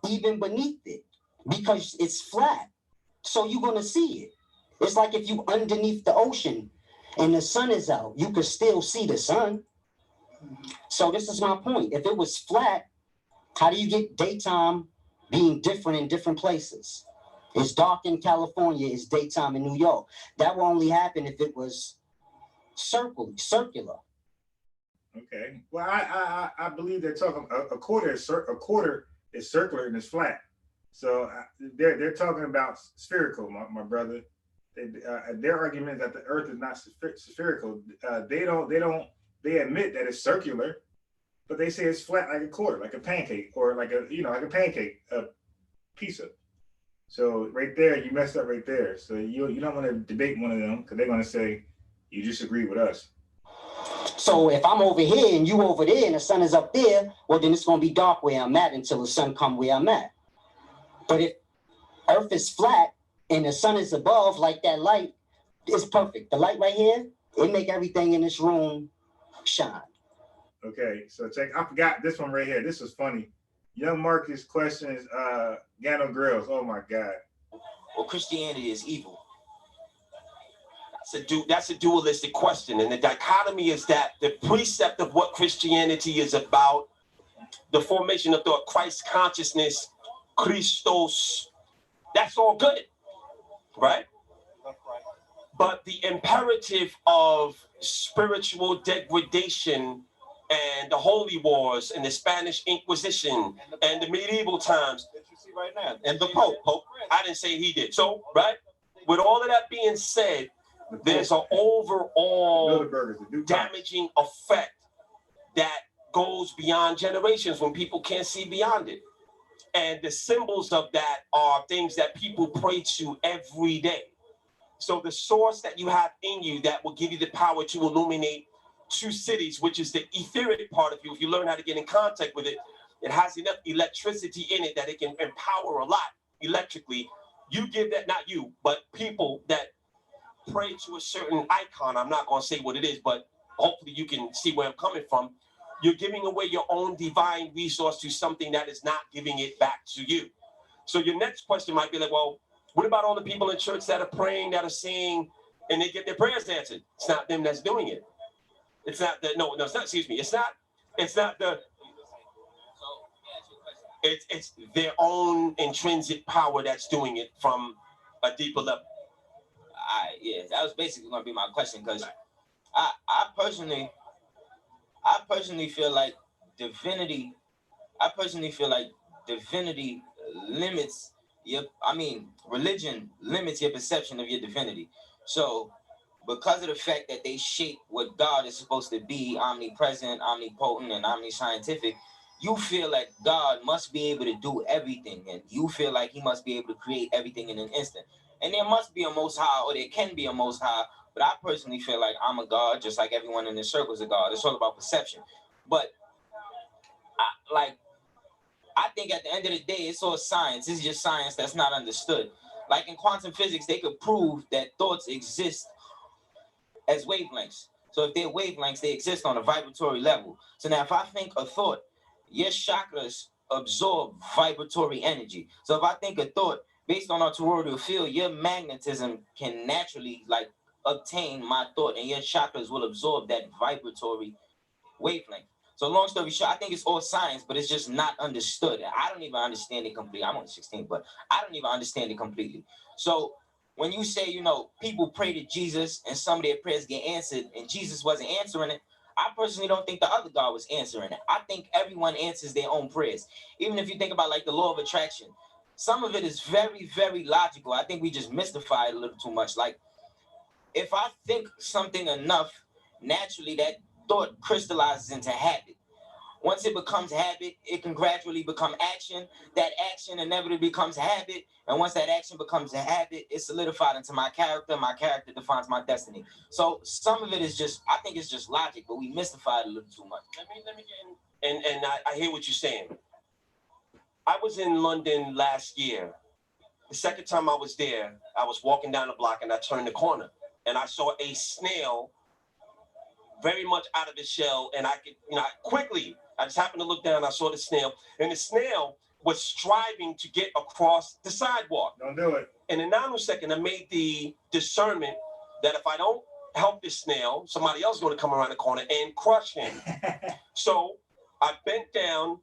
even beneath it, because it's flat. So you're going to see it. It's like if you underneath the ocean and the sun is out, you could still see the sun. So this is my point. If it was flat, how do you get daytime being different in different places? It's dark in California, it's daytime in New York. That will only happen if it was circular. Okay. Well, I believe they're talking a quarter is circular and it's flat. So they're talking about spherical, my brother. Their argument is that the Earth is not spherical. They admit that it's circular, but they say it's flat like a quarter, like a pancake, or like a pancake, a pizza. So right there, you messed up right there. So you don't want to debate one of them because they're going to say you disagree with us. So if I'm over here and you over there and the sun is up there, well, then it's going to be dark where I'm at until the sun come where I'm at. But if Earth is flat and the sun is above, like that light, it's perfect. The light right here, it make everything in this room shine. Okay, so I forgot this one right here. This was funny. Young Marcus questions Gano Grillz. Oh my God. Well, Christianity is evil. That's a dualistic question. And the dichotomy is that the precept of what Christianity is about, the formation of thought, Christ consciousness, Christos, that's all good, right? But the imperative of spiritual degradation and the holy wars and the Spanish Inquisition and the medieval times that you see right now, and the Pope, I didn't say he did. So, right, with all of that being said, there's an overall damaging effect that goes beyond generations when people can't see beyond it. And the symbols of that are things that people pray to every day. So the source that you have in you that will give you the power to illuminate two cities, which is the etheric part of you, if you learn how to get in contact with it, it has enough electricity in it that it can empower a lot electrically. You give that, not you, but people that pray to a certain icon. I'm not going to say what it is, but hopefully you can see where I'm coming from. You're giving away your own divine resource to something that is not giving it back to you. So your next question might be like, well, what about all the people in church that are praying, that are saying, and they get their prayers answered? It's not them that's doing it. It's not that, no, it's not, excuse me. It's not it's their own intrinsic power that's doing it from a deeper level. Yeah, that was basically going to be my question, because I personally feel like divinity limits religion limits your perception of your divinity. So because of the fact that they shape what God is supposed to be, omnipresent, omnipotent, and omniscientific, you feel like God must be able to do everything, and you feel like he must be able to create everything in an instant. And there must be a most high, or there can be a most high, but I personally feel like I'm a God, just like everyone in this circle is a God. It's all about perception. But I think at the end of the day, it's all science. It's just science that's not understood. Like in quantum physics, they could prove that thoughts exist as wavelengths. So if they're wavelengths, they exist on a vibratory level. So now if I think a thought, your chakras absorb vibratory energy. So if I think a thought, based on our toroidal field, your magnetism can naturally obtain my thought, and your chakras will absorb that vibratory wavelength. So long story short, I think it's all science, but it's just not understood. I don't even understand it completely. I'm only 16, but I don't even understand it completely. So when you say, people pray to Jesus and some of their prayers get answered and Jesus wasn't answering it, I personally don't think the other God was answering it. I think everyone answers their own prayers. Even if you think about the law of attraction, some of it is very, very logical. I think we just mystify it a little too much. Like, if I think something enough, naturally that thought crystallizes into habit. Once it becomes habit, it can gradually become action. That action inevitably becomes habit. And once that action becomes a habit, it's solidified into my character. My character defines my destiny. So some of it is just, I think it's just logic, but we mystify it a little too much. Let me get in. And I hear what you're saying. I was in London last year. The second time I was there, I was walking down the block and I turned the corner and I saw a snail very much out of the shell. And I could, I just happened to look down, I saw the snail, and the snail was striving to get across the sidewalk. Don't do it. In a nanosecond, I made the discernment that if I don't help this snail, somebody else is going to come around the corner and crush him. So I bent down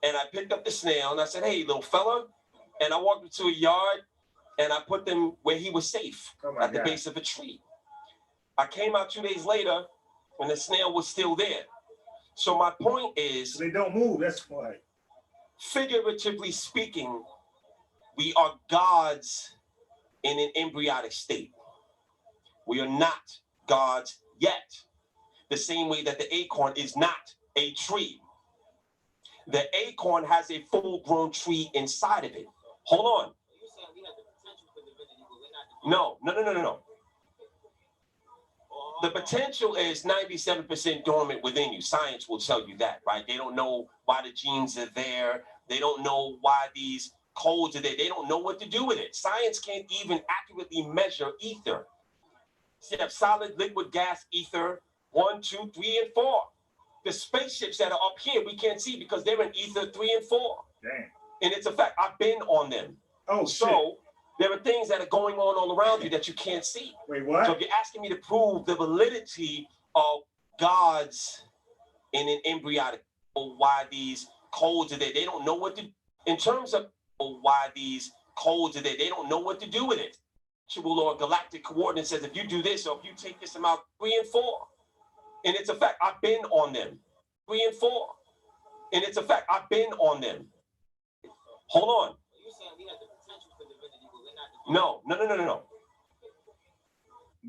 and I picked up the snail and I said, "Hey, little fella." And I walked into a yard and I put them where he was safe, at the base of a tree. I came out 2 days later and the snail was still there. So my point is, they don't move. That's why. Figuratively speaking, we are gods in an embryonic state. We are not gods yet. The same way that the acorn is not a tree. The acorn has a full-grown tree inside of it. Hold on. No. The potential is 97% dormant within you. Science will tell you that, right? They don't know why the genes are there. They don't know why these codes are there. They don't know what to do with it. Science can't even accurately measure ether. So you have solid, liquid, gas, ether, 1, 2, 3, and 4. The spaceships that are up here, we can't see because they're in ether 3 and 4. Damn. And it's a fact. I've been on them. Oh, so shit. There are things that are going on all around you that you can't see. Wait, what? So if you're asking me to prove the validity of gods in an embryonic, or why these codes are there, they don't know what to, in terms of why these codes are there, they don't know what to do with it. Or galactic coordinate says if you do this or if you take this amount, 3 and 4. And it's a fact, I've been on them. 3 and 4. And it's a fact, I've been on them. Hold on. No.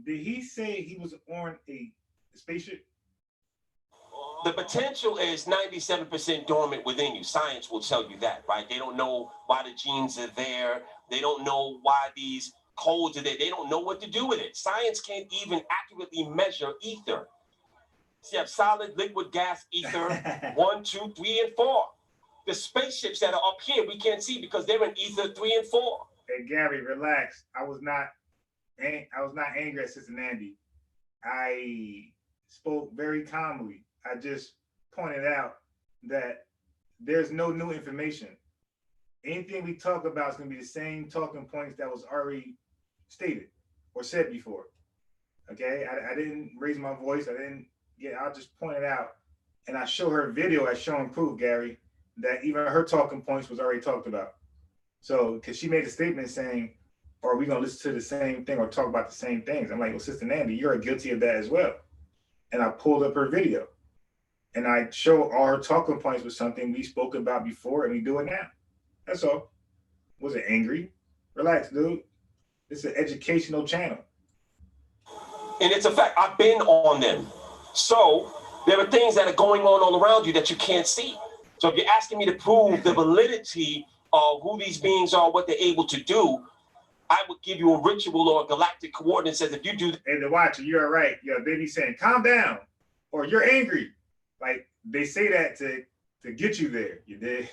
Did he say he was on a spaceship? The potential is 97% dormant within you. Science will tell you that, right? They don't know why the genes are there. They don't know why these codes are there. They don't know what to do with it. Science can't even accurately measure ether. So you have solid, liquid, gas, ether, 1, 2, 3, and 4. The spaceships that are up here, we can't see because they're in ether 3 and 4. Hey, Gary, relax. I was not angry at Sister Nandy. I spoke very calmly. I just pointed out that there's no new information. Anything we talk about is going to be the same talking points that was already stated or said before. Okay, I didn't raise my voice. I just pointed out, and I show her video as showing proof, Gary, that even her talking points was already talked about. So, because she made a statement saying, are we going to listen to the same thing or talk about the same things? I'm like, well, Sister Nandy, you're guilty of that as well. And I pulled up her video. And I show all her talking points with something we spoke about before, and we do it now. That's all. Wasn't angry. Relax, dude. It's an educational channel. And it's a fact, I've been on them. So there are things that are going on all around you that you can't see. So if you're asking me to prove the validity of who these beings are, what they're able to do, I would give you a ritual or a galactic coordinate that says if you do. And the watcher, you're right. Yeah, they be saying, calm down, or you're angry. Like they say that to get you there. You did.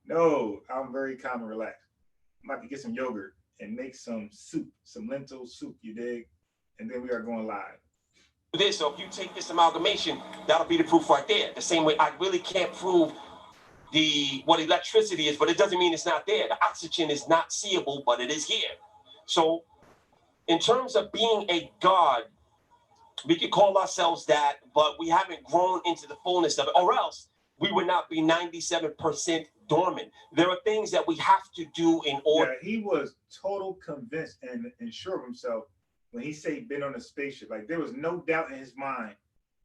No, I'm very calm and relaxed. I'm about to get some yogurt and make some soup, some lentil soup. You dig? And then we are going live. This, so if you take this amalgamation, that'll be the proof right there. The same way I really can't prove what electricity is, but it doesn't mean it's not there. The oxygen is not seeable, but it is here. So in terms of being a god, we could call ourselves that, but we haven't grown into the fullness of it, or else we would not be 97% dormant. There are things that we have to do in order. Yeah, he was total convinced and sure of himself when he said he'd been on a spaceship. Like there was no doubt in his mind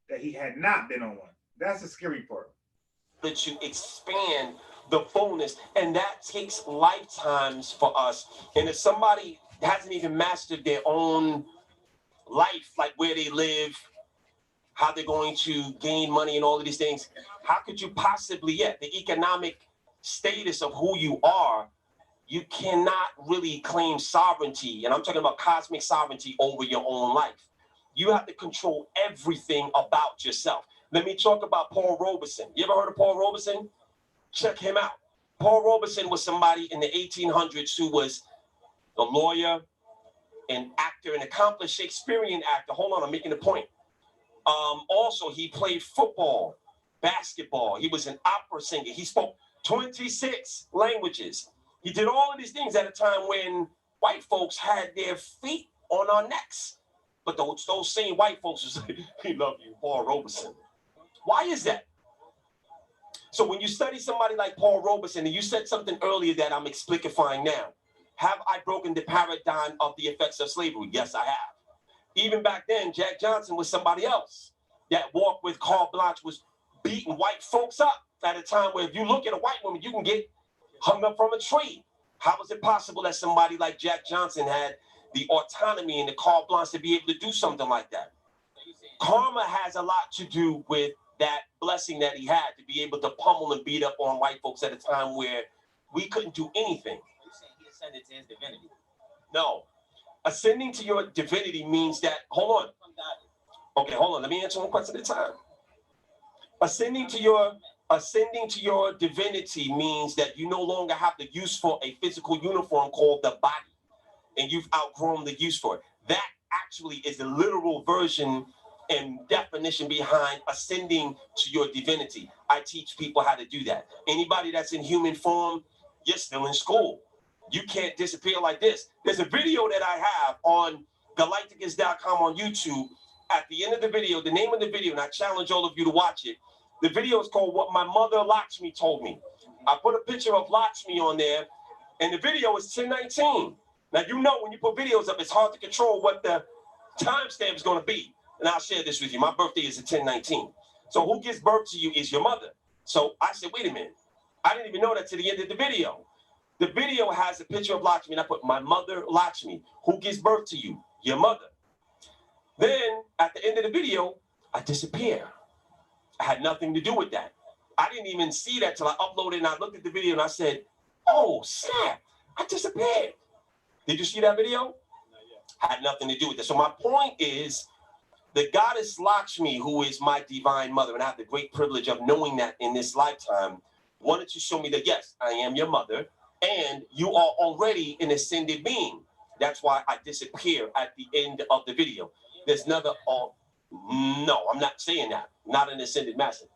that he had not been on one. That's the scary part. To expand the fullness, and that takes lifetimes for us. And if somebody hasn't even mastered their own life, like where they live, how they're going to gain money and all of these things. How could you possibly, the economic status of who you are, you cannot really claim sovereignty, and I'm talking about cosmic sovereignty over your own life. You have to control everything about yourself. Let me talk about Paul Robeson. You ever heard of Paul Robeson? Check him out. Paul Robeson was somebody in the 1800s who was a lawyer, an actor, an accomplished Shakespearean actor. Hold on, I'm making a point. Also, he played football, basketball. He was an opera singer. He spoke 26 languages. He did all of these things at a time when white folks had their feet on our necks. But those same white folks was like, we love you, Paul Robeson. Why is that? So when you study somebody like Paul Robeson, and you said something earlier that I'm explicifying now, have I broken the paradigm of the effects of slavery? Yes, I have. Even back then, Jack Johnson was somebody else that walked with carte blanche, was beating white folks up at a time where if you look at a white woman, you can get hung up from a tree. How was it possible that somebody like Jack Johnson had the autonomy and the carte blanche to be able to do something like that? Karma has a lot to do with that blessing that he had to be able to pummel and beat up on white folks at a time where we couldn't do anything. You're saying he ascended to his divinity? No. Ascending to your divinity means that, hold on. Okay, hold on. Let me answer one question at a time. Ascending to your divinity means that you no longer have the use for a physical uniform called the body, and you've outgrown the use for it. That actually is the literal version and definition behind ascending to your divinity. I teach people how to do that. Anybody that's in human form, you're still in school. You can't disappear like this. There's a video that I have on galacticus.com on YouTube. At the end of the video, the name of the video, and I challenge all of you to watch it. The video is called What My Mother Lakshmi Told Me. I put a picture of Lakshmi on there, and the video is 1019. Now, you know when you put videos up, it's hard to control what the timestamp is going to be. And I'll share this with you. My birthday is at 1019. So who gives birth to you is your mother. So I said, wait a minute. I didn't even know that to the end of the video. The video has a picture of Lakshmi, and I put my mother Lakshmi. Who gives birth to you? Your mother. Then at the end of the video, I disappear. I had nothing to do with that. I didn't even see that till I uploaded and I looked at the video and I said, oh, snap, I disappeared. Did you see that video? Had nothing to do with it. So my point is, the goddess Lakshmi, who is my divine mother, and I have the great privilege of knowing that in this lifetime, wanted to show me that, yes, I am your mother, and you are already an ascended being. That's why I disappear at the end of the video. There's another, no, I'm not saying that. Not an ascended master.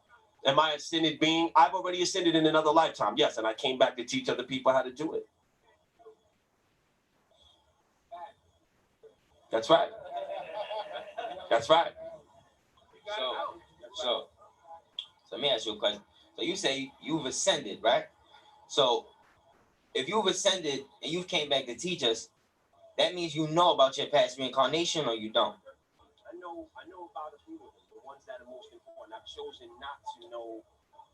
Am I an ascended being? I've already ascended in another lifetime, yes, and I came back to teach other people how to do it. That's right. That's right. So let me ask you a question. So you say you've ascended, right? So if you've ascended and you came back to teach us, that means you know about your past reincarnation, or you don't? I know about a few of them, the ones that are most important. I've chosen not to know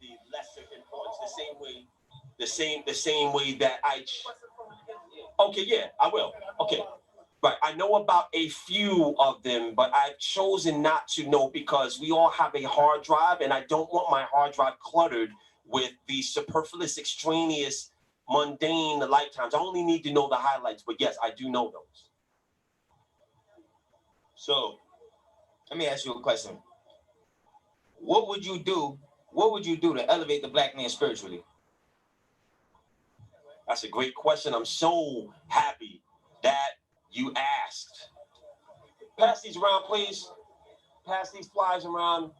the lesser importance, the same way that I. Okay, yeah, I will. Okay. Right, I know about a few of them, but I've chosen not to know because we all have a hard drive, and I don't want my hard drive cluttered with the superfluous, extraneous, mundane lifetimes. I only need to know the highlights, but yes, I do know those. So, let me ask you a question. What would you do? What would you do to elevate the black man spiritually? That's a great question. I'm so happy that you asked. Pass these around, please. Pass these flyers around,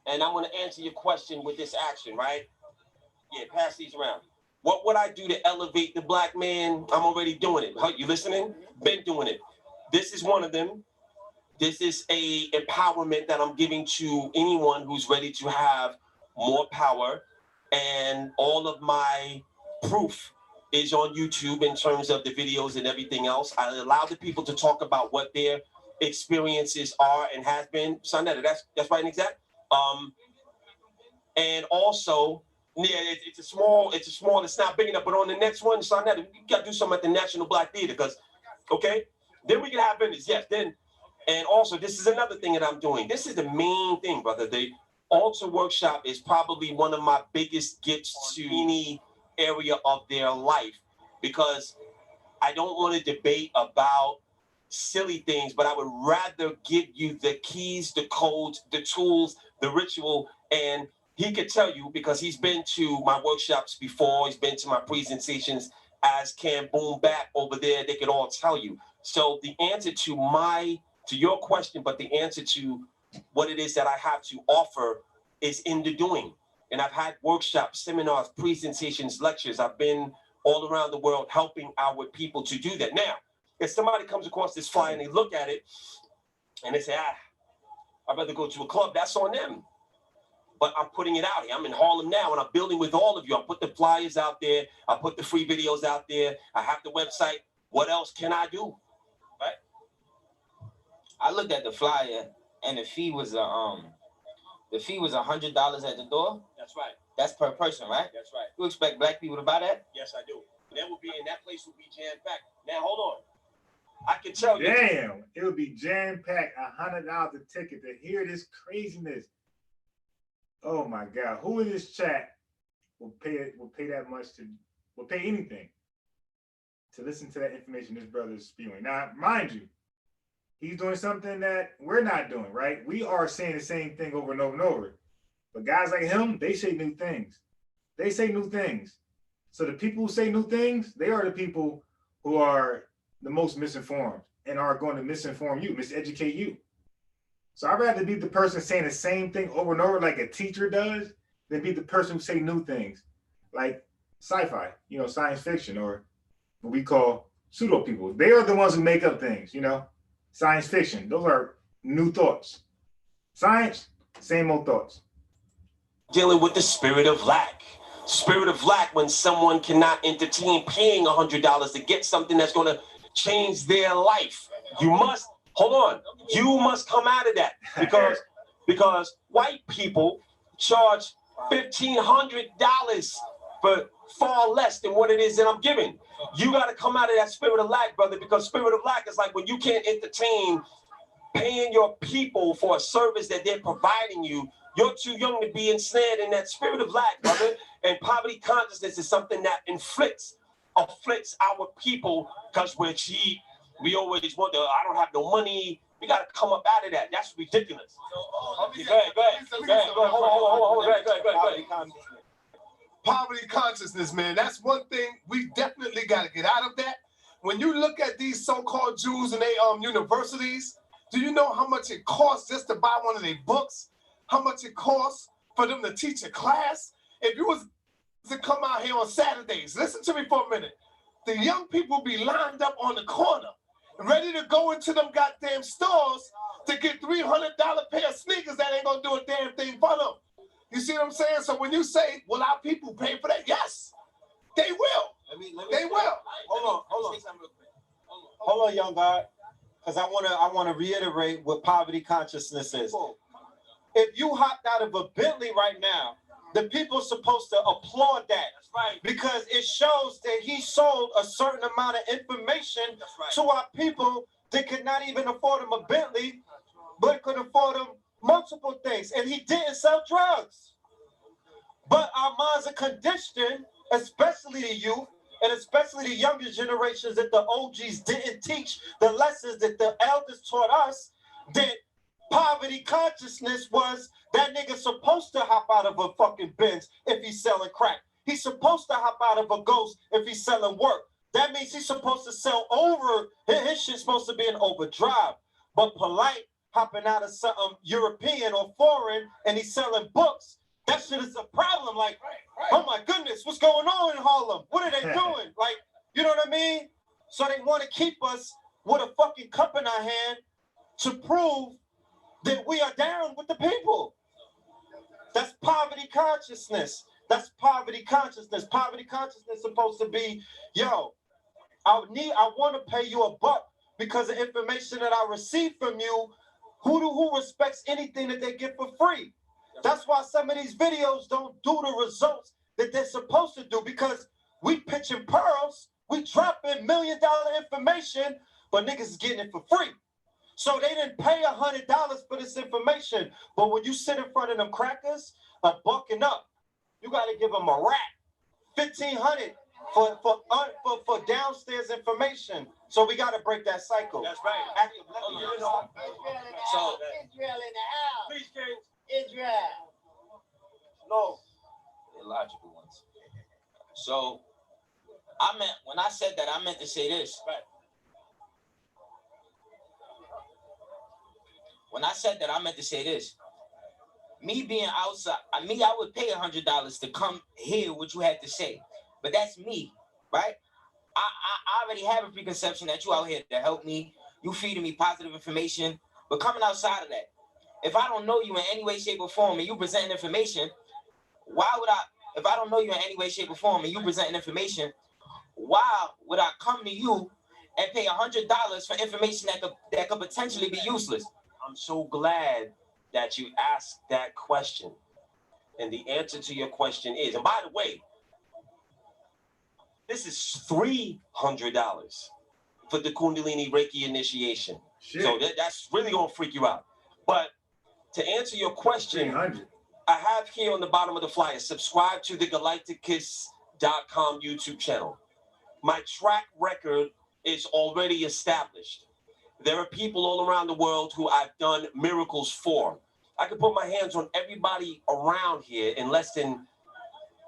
and I'm going to answer your question with this action, right? Yeah, pass these around. What would I do to elevate the black man? I'm already doing it. You listening? Been doing it. This is one of them. This is a empowerment that I'm giving to anyone who's ready to have more power, and all of my proof is on YouTube in terms of the videos and everything else. I allow the people to talk about what their experiences are and has been. Sonetta, that's right and exact. And also, yeah, it's not big enough, but on the next one, Sonetta, you gotta do something at the National Black Theater, because, okay, then we can have business. Yes, then And also, this is another thing that I'm doing. This is the main thing, brother. The altar workshop is probably one of my biggest gifts to any area of their life, because I don't want to debate about silly things, but I would rather give you the keys, the codes, the tools, the ritual. And he could tell you, because he's been to my workshops before, he's been to my presentations, as can Boom Bap over there. They could all tell you. So the answer to your question, but the answer to what it is that I have to offer is in the doing. And I've had workshops, seminars, presentations, lectures. I've been all around the world helping our people to do that. Now, if somebody comes across this flyer and they look at it and they say, I'd rather go to a club, that's on them. But I'm putting it out here. I'm in Harlem now, and I'm building with all of you. I put the flyers out there. I put the free videos out there. I have the website. What else can I do? Right? I looked at the flyer, and the fee was $100 at the door. That's right. That's per person, right? That's right. You expect black people to buy that? Yes, I do. That place will be jam-packed. Now, hold on. I can tell you. Damn, it would be jam-packed, $100 a ticket to hear this craziness. Oh my God, who in this chat will pay that much will pay anything to listen to that information this brother is spewing? Now, mind you, he's doing something that we're not doing, right? We are saying the same thing over and over and over. But guys like him, they say new things. They say new things. So the people who say new things, they are the people who are the most misinformed and are going to misinform you, miseducate you. So I'd rather be the person saying the same thing over and over like a teacher does than be the person who say new things like sci-fi, science fiction, or what we call pseudo people. They are the ones who make up things, science fiction. Those are new thoughts. Science, same old thoughts. Dealing with the spirit of lack. Spirit of lack, when someone cannot entertain paying $100 to get something that's going to change their life. You must come out of that, because white people charge $1,500 for far less than what it is that I'm giving. You got to come out of that spirit of lack, brother, because spirit of lack is like when you can't entertain paying your people for a service that they're providing you. You're too young to be ensnared in that spirit of lack, brother. And poverty consciousness is something that afflicts our people because we're cheap. We always wonder, I don't have no money. We got to come up out of that. That's ridiculous. Go ahead. Hold on. Poverty consciousness, man. That's one thing we definitely got to get out of that. When you look at these so-called Jews and they universities, do you know how much it costs just to buy one of their books? How much it costs for them to teach a class? If you was to come out here on Saturdays, listen to me for a minute. The young people be lined up on the corner, ready to go into them goddamn stores to get $300 pair of sneakers that ain't gonna do a damn thing for them. You see what I'm saying? So when you say, will our people pay for that? Yes, they will. They will. Hold on, young guy, because I wanna reiterate what poverty consciousness is. If you hopped out of a Bentley right now, the people are supposed to applaud that. That's right. Because it shows that he sold a certain amount of information to our people that could not even afford him a Bentley, but could afford him multiple things. And he didn't sell drugs. But our minds are conditioned, especially the youth, and especially the younger generations, that the OGs didn't teach the lessons that the elders taught us, that poverty consciousness was that nigga supposed to hop out of a fucking Benz if he's selling crack. He's supposed to hop out of a Ghost if he's selling work. That means he's supposed to sell over, his shit's supposed to be an overdrive. But Polite hopping out of something European or foreign and he's selling books, that shit is a problem. Like, oh my goodness, what's going on in Harlem? What are they doing? Like, you know what I mean? So they want to keep us with a fucking cup in our hand to prove that we are down with the people. That's poverty consciousness. That's poverty consciousness. Poverty consciousness is supposed to be, yo, I want to pay you $1 because of information that I receive from you. Who respects anything that they get for free? That's why some of these videos don't do the results that they're supposed to do, because we pitching pearls, we dropping $1 million information, but niggas is getting it for free. So they didn't pay $100 for this information. But when you sit in front of them crackers, a bucking up, you got to give them a rack. $1,500 for downstairs information. So we got to break that cycle. That's right. So Israel in the house. Please, King. Israel. No. Illogical ones. So when I said that, I meant to say this. Right. When I said that, I meant to say this. Me being outside, I would pay $100 to come hear what you had to say. But that's me, right? I already have a preconception that you out here to help me. You feeding me positive information. But coming outside of that, if I don't know you in any way, shape, or form, and you presenting information, if I don't know you in any way, shape, or form, and you presenting information, why would I come to you and pay $100 for information that could potentially be useless? I'm so glad that you asked that question. And the answer to your question is, and by the way, this is $300 for the Kundalini Reiki initiation. Shit. So that's really gonna freak you out. But to answer your question, I have here on the bottom of the flyer, subscribe to the Galacticus.com YouTube channel. My track record is already established. There are people all around the world who I've done miracles for. I can put my hands on everybody around here in less than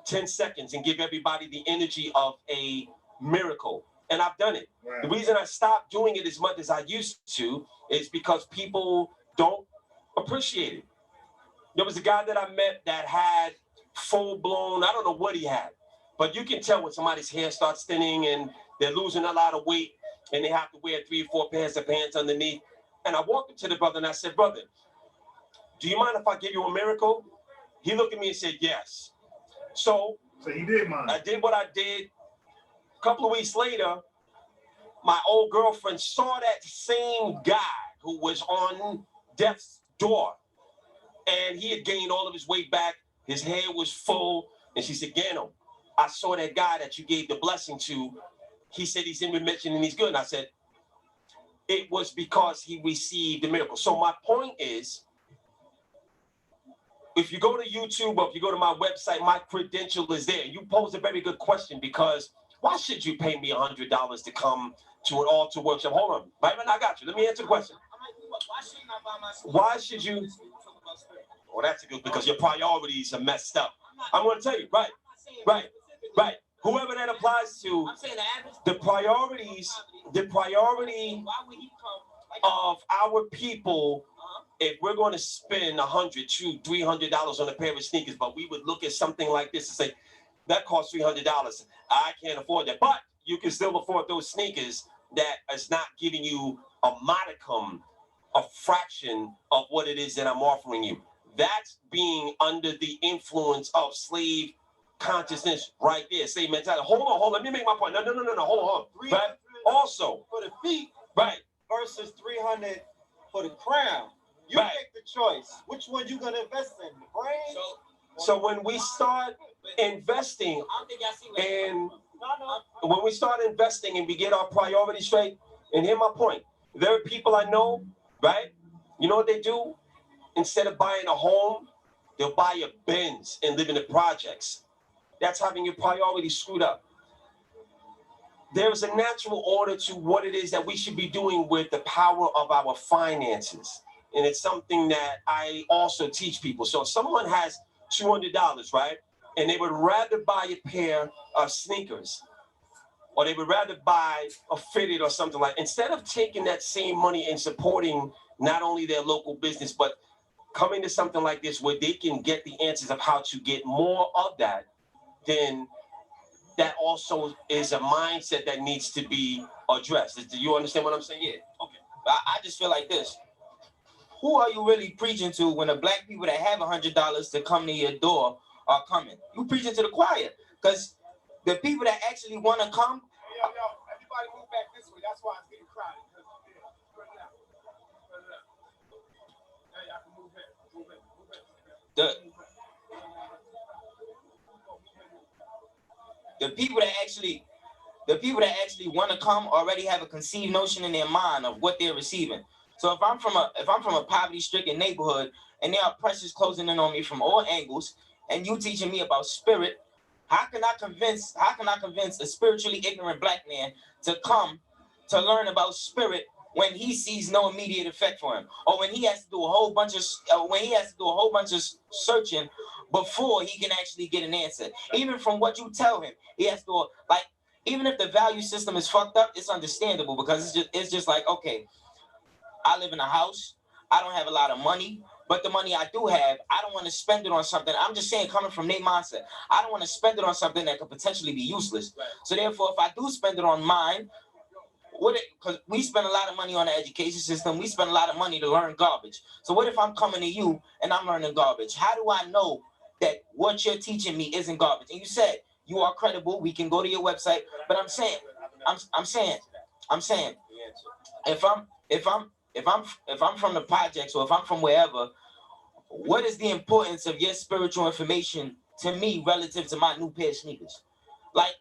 10 seconds and give everybody the energy of a miracle. And I've done it. Right. The reason I stopped doing it as much as I used to is because people don't appreciate it. There was a guy that I met that had full-blown, I don't know what he had, but you can tell when somebody's hair starts thinning and they're losing a lot of weight and they have to wear 3 or 4 pairs of pants underneath. And I walked up to the brother and I said, brother, do you mind if I give you a miracle? He looked at me and said, yes. So he did mine. I did what I did. A couple of weeks later, my old girlfriend saw that same guy who was on death's door. And he had gained all of his weight back. His hair was full. And she said, Gano, I saw that guy that you gave the blessing to. He said he's in remission and he's good. And I said, it was because he received the miracle. So my point is, if you go to YouTube or if you go to my website, my credential is there. You pose a very good question because why should you pay me $100 to come to an altar workshop? Hold on, Byron, I got you. Let me answer the question. Why should you? Well, that's a good, because your priorities are messed up. I'm going to tell you, right. Whoever that applies to, the priority of our people. If we're going to spend $100, $200, $300 on a pair of sneakers, but we would look at something like this and say, that costs $300. I can't afford that. But you can still afford those sneakers that is not giving you a modicum, a fraction of what it is that I'm offering you. That's being under the influence of slave consciousness right there. Slave mentality. Hold on. Let me make my point. No. Hold on. Right? Also, for the feet, right, versus $300 for the crown. You make the choice. Which one you gonna invest in? The brain? So when we start investing and we get our priorities straight, and here's my point. There are people I know, right? You know what they do? Instead of buying a home, they'll buy a Benz and live in the projects. That's having your priorities screwed up. There's a natural order to what it is that we should be doing with the power of our finances. And it's something that I also teach people. So if someone has $200, right, and they would rather buy a pair of sneakers, or they would rather buy a fitted or something like, instead of taking that same money and supporting not only their local business, but coming to something like this where they can get the answers of how to get more of that, then that also is a mindset that needs to be addressed. Do you understand what I'm saying? Yeah. Okay. I just feel like this. Who are you really preaching to when the black people that have $100 to come to your door are coming? You preaching to the choir, because the people that actually want to come. Yo, everybody move back this way. That's why it's getting crowded. The people that actually want to come already have a conceived notion in their mind of what they're receiving. So if I'm from a poverty-stricken neighborhood and there are pressures closing in on me from all angles, and you teaching me about spirit, how can I convince a spiritually ignorant black man to come to learn about spirit when he sees no immediate effect for him, or when he has to do a whole bunch of searching before he can actually get an answer? Even from what you tell him, he has to, like, even if the value system is fucked up, it's understandable, because it's just like, okay, I live in a house, I don't have a lot of money, but the money I do have, I don't want to spend it on something. I'm just saying, coming from their mindset, I don't want to spend it on something that could potentially be useless. Right. So therefore, if I do spend it on mine, because we spend a lot of money on the education system, we spend a lot of money to learn garbage. So what if I'm coming to you and I'm learning garbage? How do I know that what you're teaching me isn't garbage? And you said you are credible. We can go to your website, but I'm saying, if I'm from the projects, or if I'm from wherever, what is the importance of your spiritual information to me relative to my new pair of sneakers? Like,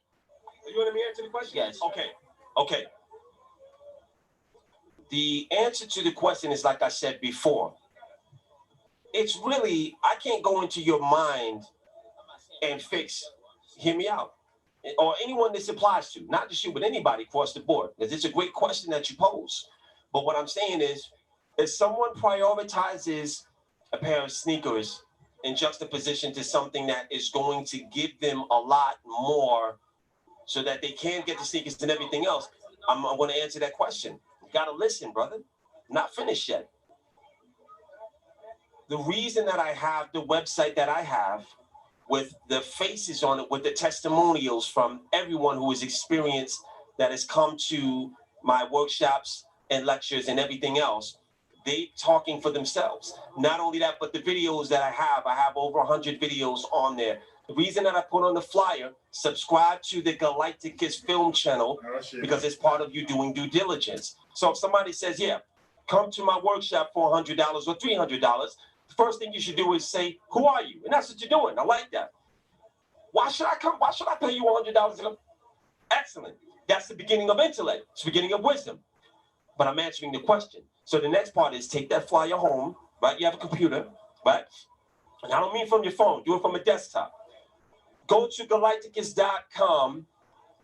you want me to answer the question? Yes. Okay. The answer to the question is, like I said before, it's really, I can't go into your mind and fix, hear me out, or anyone this applies to, not just you, but anybody across the board, because it's a great question that you pose. But what I'm saying is, if someone prioritizes a pair of sneakers in juxtaposition to something that is going to give them a lot more so that they can get the sneakers and everything else, I'm going to answer that question. You got to listen, brother. Not finished yet. The reason that I have the website that I have with the faces on it, with the testimonials from everyone who has experienced, that has come to my workshops and lectures and everything else, they talking for themselves. Not only that, but the videos that I have over 100 videos on there. The reason that I put on the flyer, subscribe to the Galacticus film channel, because it's part of you doing due diligence. So if somebody says, yeah, come to my workshop for $100 or $300, the first thing you should do is say, who are you? And that's what you're doing. I like that. Why should I come? Why should I pay you $100? Excellent. That's the beginning of intellect. It's the beginning of wisdom. But I'm answering the question. So the next part is, take that flyer home, right? You have a computer, right? And I don't mean from your phone. Do it from a desktop. Go to galacticus.com,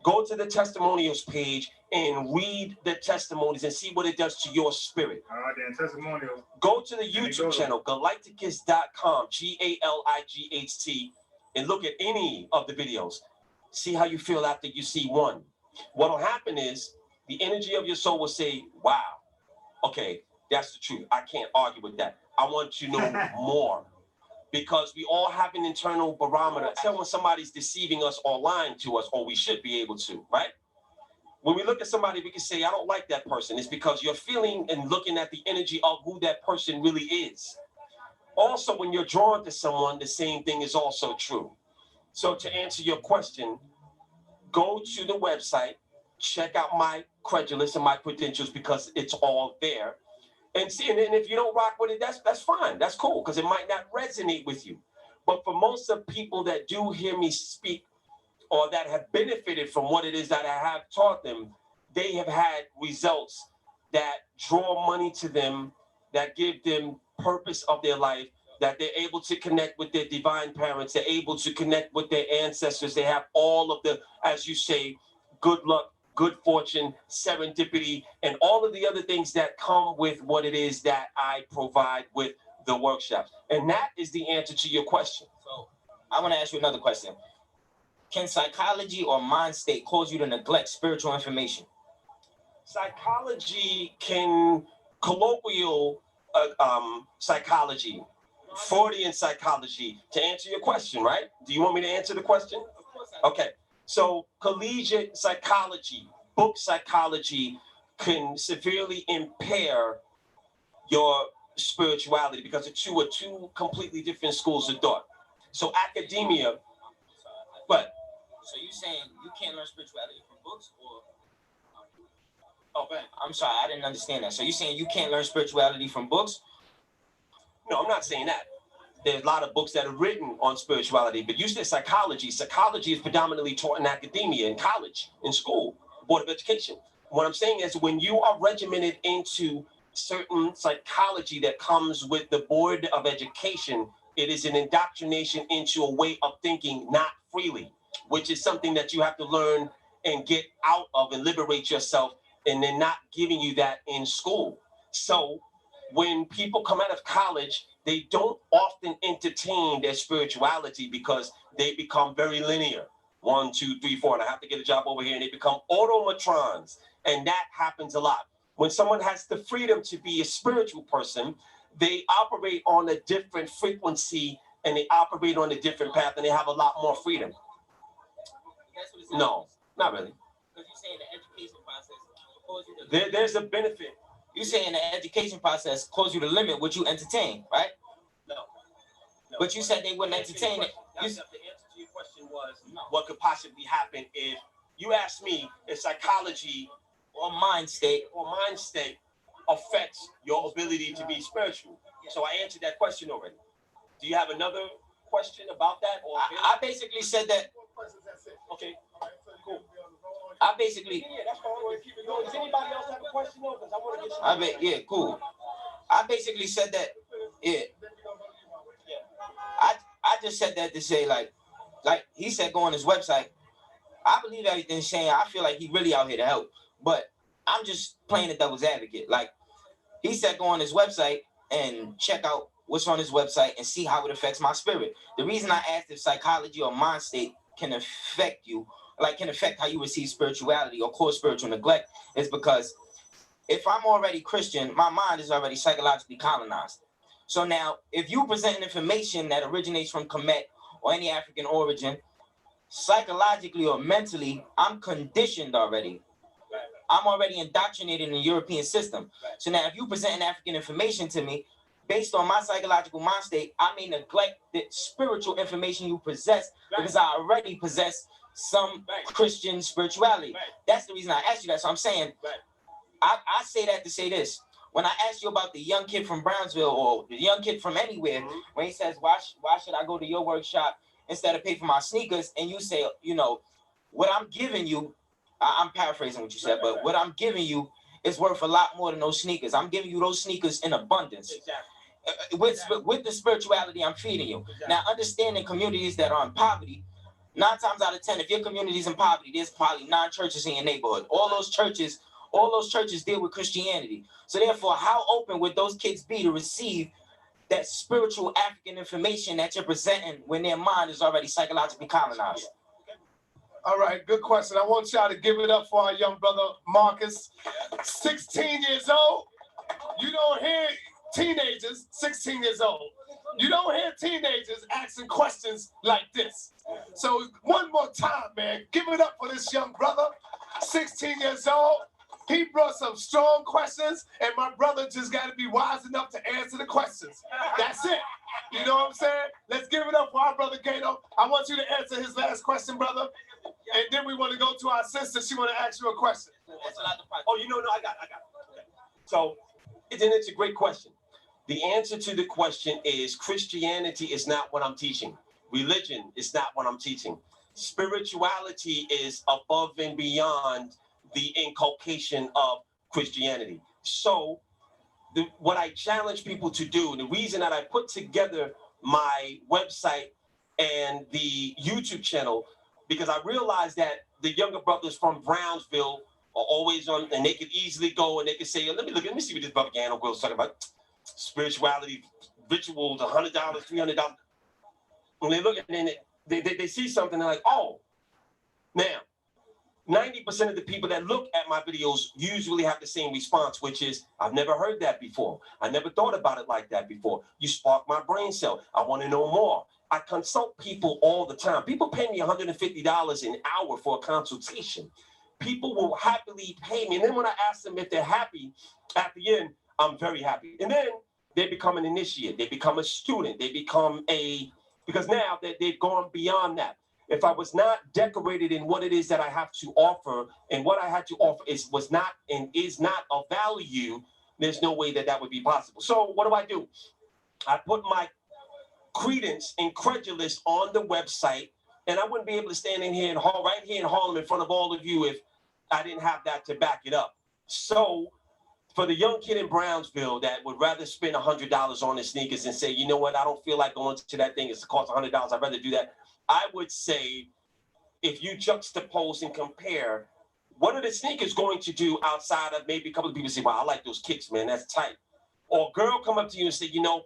go to the testimonials page, and read the testimonies and see what it does to your spirit. All right, then, testimonials. Go to the YouTube channel, galacticus.com, GALIGHT, and look at any of the videos. See how you feel after you see one. What will happen is, the energy of your soul will say, wow, okay, that's the truth. I can't argue with that. I want to know more. Because we all have an internal barometer. Tell when somebody's deceiving us or lying to us, or we should be able to, right? When we look at somebody, we can say, I don't like that person. It's because you're feeling and looking at the energy of who that person really is. Also, when you're drawn to someone, the same thing is also true. So to answer your question, go to the website, check out my credulous and my credentials, because it's all there. And see, and if you don't rock with it, that's fine. That's cool, because it might not resonate with you. But for most of people that do hear me speak, or that have benefited from what it is that I have taught them, they have had results that draw money to them, that give them purpose of their life, that they're able to connect with their divine parents, they're able to connect with their ancestors. They have all of the, as you say, good luck, good fortune, serendipity, and all of the other things that come with what it is that I provide with the workshops. And that is the answer to your question. So I want to ask you another question. Can psychology or mind state cause you to neglect spiritual information? Psychology can, colloquial psychology, Freudian psychology, to answer your question, right? Do you want me to answer the question? Of course I do. Okay. So collegiate psychology, book psychology, can severely impair your spirituality, because the two are two completely different schools of thought. So academia, but so you saying you can't learn spirituality from books, or? Oh, man, I'm sorry, I didn't understand that. So you saying you can't learn spirituality from books? No, I'm not saying that. There's a lot of books that are written on spirituality, but you said psychology. Psychology is predominantly taught in academia, in college, in school, Board of Education. What I'm saying is, when you are regimented into certain psychology that comes with the Board of Education. It is an indoctrination into a way of thinking, not freely, which is something that you have to learn and get out of and liberate yourself, and they're not giving you that in school. So when people come out of college, they don't often entertain their spirituality because they become very linear. 1, 2, 3, 4, and I have to get a job over here, and they become automatrons, and that happens a lot. When someone has the freedom to be a spiritual person, they operate on a different frequency, and they operate on a different path, and they have a lot more freedom. No, not really. Because you're saying the education process. There's a benefit. You're saying the education process caused you to limit what you entertain, right? No. But you said they wouldn't entertain it. The answer to your question was what could possibly happen if you asked me if psychology or mind state affects your ability to be spiritual. So I answered that question already. Do you have another question about that? Or I basically said that. Okay, cool. I basically. Yeah, that's fine. We'll keep it going. Does anybody else have a question? No, because I want to get you. Yeah, cool. I basically said that. Yeah. I just said that to say like he said, go on his website. I believe everything he's saying. I feel like he really out here to help, but I'm just playing the devil's advocate. Like he said, go on his website and check out what's on his website and see how it affects my spirit. The reason I asked if psychology or mind state can affect you, like can affect how you receive spirituality or cause spiritual neglect, is because if I'm already Christian, my mind is already psychologically colonized. So now, if you present information that originates from Kemet or any African origin, psychologically or mentally, I'm conditioned already. I'm already indoctrinated in the European system. So now, if you present African information to me, based on my psychological mind state, I may neglect the spiritual information you possess because I already possess some Christian spirituality. That's the reason I asked you that. So I'm saying, I say that to say this. When I asked you about the young kid from Brownsville or the young kid from anywhere, when he says, why should I go to your workshop instead of pay for my sneakers? And you say, you know, what I'm giving you, I'm paraphrasing what you said, but what I'm giving you is worth a lot more than those sneakers. I'm giving you those sneakers in abundance. With the spirituality I'm feeding you. Now, understanding communities that are in poverty, 9 times out of 10, if your community is in poverty, there's probably 9 churches in your neighborhood. All those churches deal with Christianity. So therefore, how open would those kids be to receive that spiritual African information that you're presenting when their mind is already psychologically colonized? All right, good question. I want y'all to give it up for our young brother, Marcus. 16 years old. You don't hear teenagers, 16 years old. You don't hear teenagers asking questions like this. So one more time, man, give it up for this young brother, 16 years old. He brought some strong questions, and my brother just got to be wise enough to answer the questions. That's it. You know what I'm saying? Let's give it up for our brother Gano. I want you to answer his last question, brother. And then we want to go to our sister. She want to ask you a question. Oh, no, I got it. Okay. So it's a great question. The answer to the question is Christianity is not what I'm teaching. Religion is not what I'm teaching. Spirituality is above and beyond the inculcation of Christianity. So what I challenge people to do, the reason that I put together my website and the YouTube channel, because I realized that the younger brothers from Brownsville are always on, and they could easily go and they could say, let me see what this brother Gano Grillz talking about. Spirituality, rituals, $100, $300. When they look at it, they see something, they're like, oh. Now, 90% of the people that look at my videos usually have the same response, which is, I've never heard that before. I never thought about it like that before. You sparked my brain cell. I want to know more. I consult people all the time. People pay me $150 an hour for a consultation. People will happily pay me. And then when I ask them if they're happy, at the end, I'm very happy. And then they become an initiate. They become a student. They become because now they've gone beyond that. If I was not decorated in what it is that I have to offer, and what I had to offer was not and is not of value, there's no way that would be possible. So what do? I put my credence and credulous on the website, and I wouldn't be able to stand in here right here in Harlem in front of all of you if I didn't have that to back it up. So for the young kid in Brownsville that would rather spend $100 on his sneakers and say, you know what, I don't feel like going to that thing. It's cost $100. I'd rather do that. I would say, if you juxtapose and compare, what are the sneakers going to do outside of maybe a couple of people say, wow, I like those kicks, man, that's tight. Or a girl come up to you and say, you know,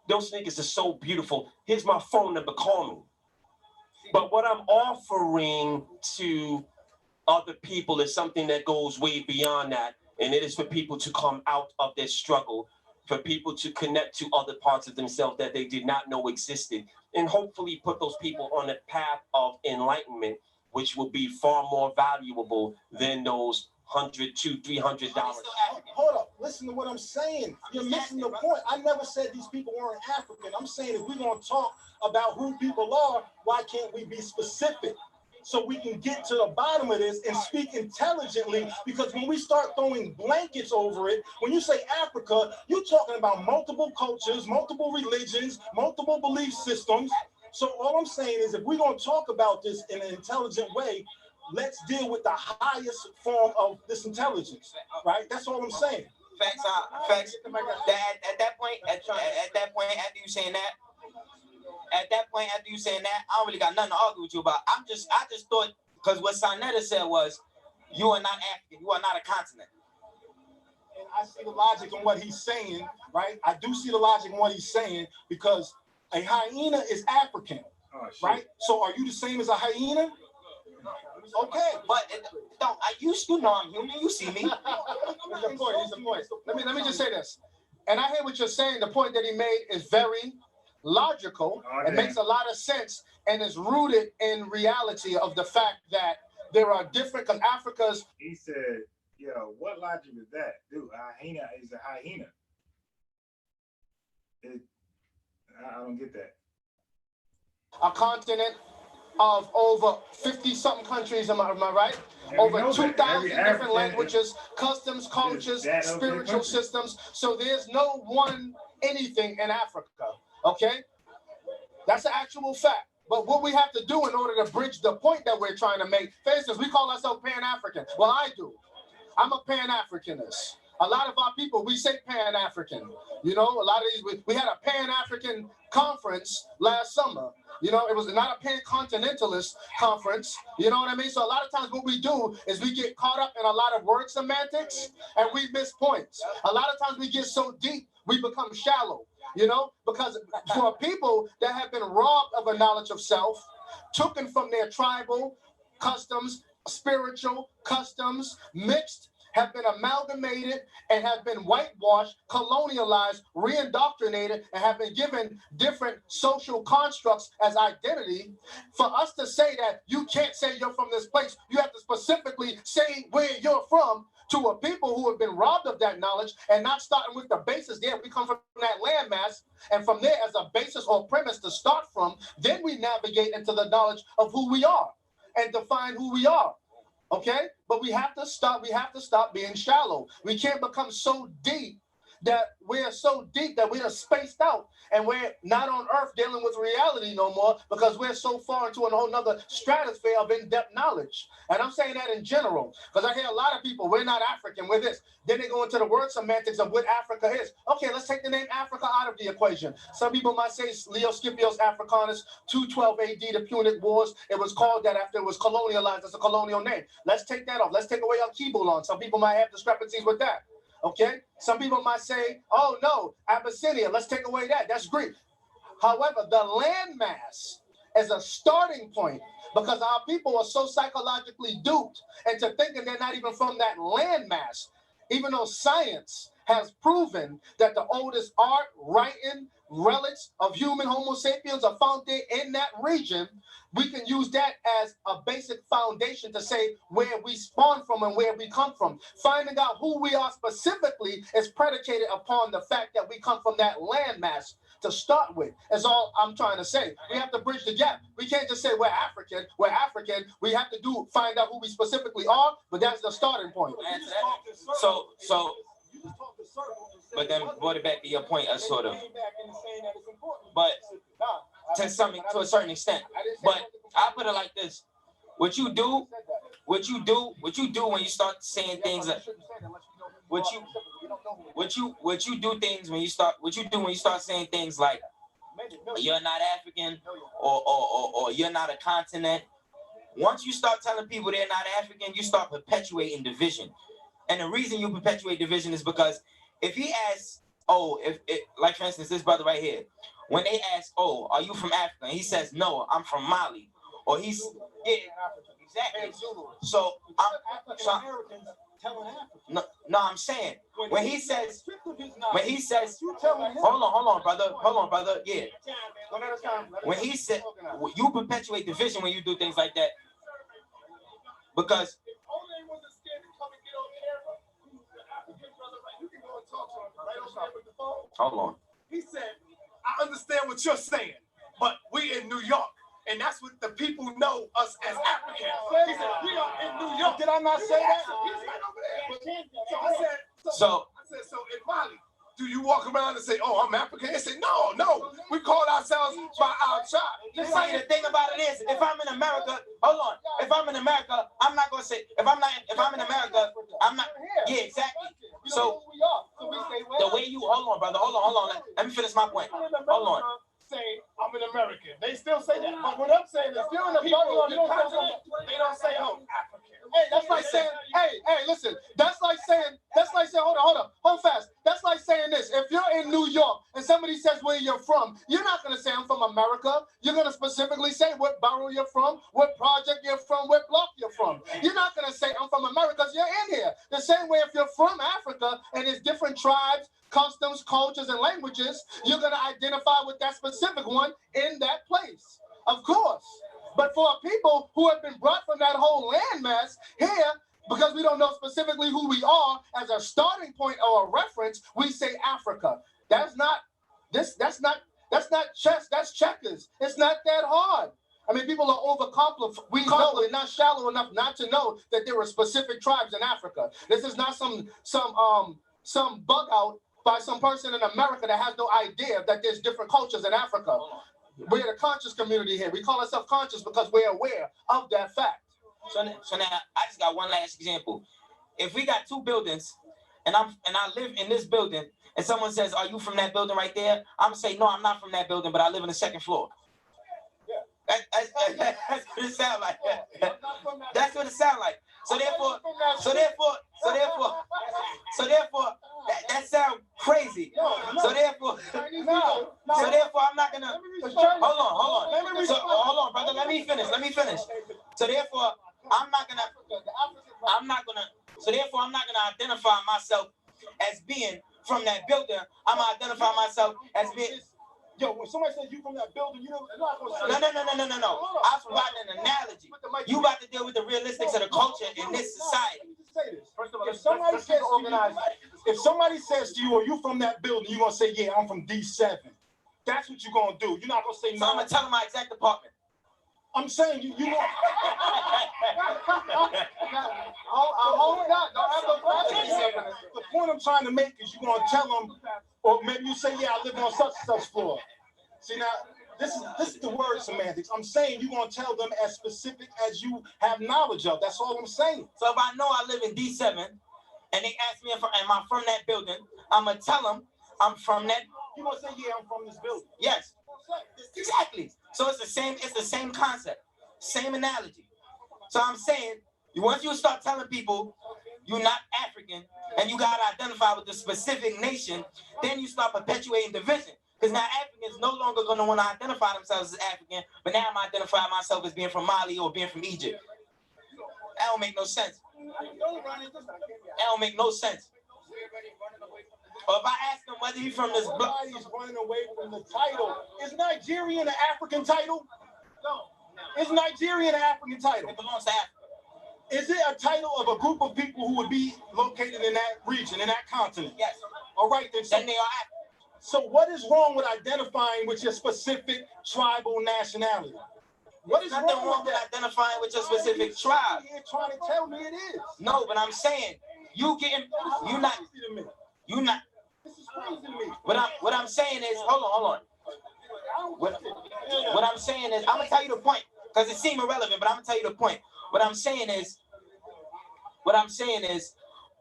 those sneakers are so beautiful. Here's my phone number, call me. But what I'm offering to other people is something that goes way beyond that. And it is for people to come out of their struggle, for people to connect to other parts of themselves that they did not know existed, and hopefully put those people on a path of enlightenment, which will be far more valuable than those $100, $200, $300. Hold up, listen to what I'm saying. You're missing the point. I never said these people weren't African. I'm saying if we're going to talk about who people are, why can't we be specific? So we can get to the bottom of this and speak intelligently, because when we start throwing blankets over it, when you say Africa, you're talking about multiple cultures, multiple religions, multiple belief systems. So all I'm saying is if we're going to talk about this in an intelligent way, let's deal with the highest form of this intelligence, right? That's all I'm saying. Facts. At that point, after you saying that, I don't really got nothing to argue with you about. I just thought, because what Sarnetta said was, you are not African, you are not a continent. And I see the logic in what he's saying, right? I do see the logic in what he's saying, because a hyena is African, right? So are you the same as a hyena? Okay, but you know I'm human. You see me. Here's the point. Let me just say this. And I hear what you're saying. The point that he made is very logical. It makes a lot of sense and is rooted in reality of the fact that there are different, because Africa's. He said, yo, what logic is that? Dude, a hyena is a hyena. I don't get that. A continent of over 50-something countries, am I right? Over 2,000 different languages, customs, cultures, spiritual systems. So there's no one anything in Africa, okay? That's an actual fact. But what we have to do in order to bridge the point that we're trying to make, for instance, we call ourselves Pan-African. Well, I do. I'm a Pan-Africanist. A lot of our people, we say Pan-African. You know, a lot of these, we had a Pan-African conference last summer. You know, it was not a pan-continentalist conference. You know what I mean? So a lot of times what we do is we get caught up in a lot of word semantics and we miss points. A lot of times we get so deep, we become shallow, you know, because for people that have been robbed of a knowledge of self, taken from their tribal customs, spiritual customs, mixed, have been amalgamated and have been whitewashed, colonialized, re-indoctrinated, and have been given different social constructs as identity. For us to say that you can't say you're from this place, you have to specifically say where you're from to a people who have been robbed of that knowledge, and not starting with the basis there. We come from that landmass, and from there as a basis or premise to start from, then we navigate into the knowledge of who we are and define who we are. Okay, but we have to stop being shallow. We can't become so deep that we're spaced out and we're not on earth dealing with reality no more, because we're so far into a whole nother stratosphere of in-depth knowledge. And I'm saying that in general, because I hear a lot of people, we're not African, we're this. Then they go into the word semantics of what Africa is. Okay, let's take the name Africa out of the equation. Some people might say Leo Scipio's Africanus, 212 AD, the Punic Wars. It was called that after it was colonialized as a colonial name. Let's take that off. Let's take away Al-Kibulon. Some people might have discrepancies with that. Okay, some people might say, oh no, Abyssinia, let's take away that. That's Greek. However, the landmass is a starting point, because our people are so psychologically duped into thinking they're not even from that landmass, even though science has proven that the oldest art, writing, relics of human Homo sapiens are found there in that region. We can use that as a basic foundation to say where we spawn from and where we come from. Finding out who we are specifically is predicated upon the fact that we come from that landmass to start with. That's all I'm trying to say. We have to bridge the gap. We can't just say we're African. We're African. We have to find out who we specifically are, but that's the starting point. But then brought it back to your point, sort of. But to a certain extent. But I put it like this: what you do when you start saying things like what you what you do things when you start saying things like you're not African or you're not a continent. Once you start telling people they're not African, you start perpetuating division. And the reason you perpetuate division is because if he asks, like for instance, this brother right here, when they ask, oh, are you from Africa? And he says, no, I'm from Mali. Or he's, yeah, exactly. So I'm saying, when he says, hold on, brother, yeah. When he said, you perpetuate division when you do things like that, because hold on. He said, I understand what you're saying, but we in New York, and that's what the people know us as Africans. He said, we are in New York. Did I not say that? He's right over there. So in Mali, do you walk around and say, oh, I'm African? They say, no, we call ourselves by our tribe. Just say the thing about it is, if I'm in America, hold on. If I'm in America, I'm not gonna say, if I'm in America, I'm not, yeah, exactly. So the way you, hold on, brother, hold on. Let me finish my point. Hold on. Say I'm an American. They still say that. But what I'm saying is, if you're in the people, they don't say, oh, African. Hey, that's like saying, hey, listen. That's like saying, hold fast. That's like saying this. If you're in New York and somebody says where you're from, you're not gonna say I'm from America. You're gonna specifically say what borough you're from, what project you're from, what block you're from. You're not gonna say I'm from America because you're in here. The same way if you're from Africa and there's different tribes, customs, cultures, and languages, you're going to identify with that specific one in that place, of course. But for people who have been brought from that whole landmass here, because we don't know specifically who we are as a starting point or a reference, we say Africa. That's not chess, that's checkers. It's not that hard. I mean, people are overcomplicated. We know they're not shallow enough not to know that there are specific tribes in Africa. This is not some bug out by some person in America that has no idea that there's different cultures in Africa. We're the conscious community here. We call ourselves conscious because we're aware of that fact. So now I just got one last example. If we got two buildings and I live in this building and someone says, are you from that building right there? I'm gonna say, no, I'm not from that building, but I live in the second floor. That's what it sounds like. That's what it sounds like. So therefore, that sounds crazy. So therefore, I'm not gonna. Hold on, brother. Let me finish. So therefore, I'm not gonna identify myself as being from that building. I'm gonna identify myself as being. Yo, when somebody says you from that building, you're not gonna say No. I'm providing an analogy. You about to deal with the realistics of the culture in this society. Say this. First of all, if somebody says to you, "Are you from that building?" You're gonna say, "Yeah, I'm from D7." That's what you're gonna do. You're not gonna say no. So I'm gonna tell them my exact apartment. I'm saying you won't. The point I'm trying to make is you're gonna tell them, or maybe you say, "Yeah, I live on such and such floor." See now, this is the word semantics. I'm saying you're gonna tell them as specific as you have knowledge of. That's all I'm saying. So if I know I live in D7, and they ask me if am I from that building, I'm gonna tell them I'm from that. You gonna say, "Yeah, I'm from this building." Yes, exactly. So it's the same concept, same analogy. So I'm saying, once you start telling people you're not African and you gotta identify with the specific nation, then you start perpetuating division. Because now Africans no longer gonna want to identify themselves as African, but now I'm identifying myself as being from Mali or being from Egypt. That don't make no sense. That don't make no sense. Or if I ask him whether he's from this block, he's running away from the title. Is Nigeria an African title? No. Is Nigeria an African title? It belongs to Africa. Is it a title of a group of people who would be located in that region, in that continent? Yes. All right, then. Then they are African. So what is wrong with identifying with your specific tribal nationality? What is nothing wrong with identifying with your specific tribe? You're trying to tell me it is. No, but I'm saying you not. This is crazy to me. What I'm saying is, hold on. What I'm saying is, I'm gonna tell you the point because it seems irrelevant, but I'm gonna tell you the point. What I'm saying is,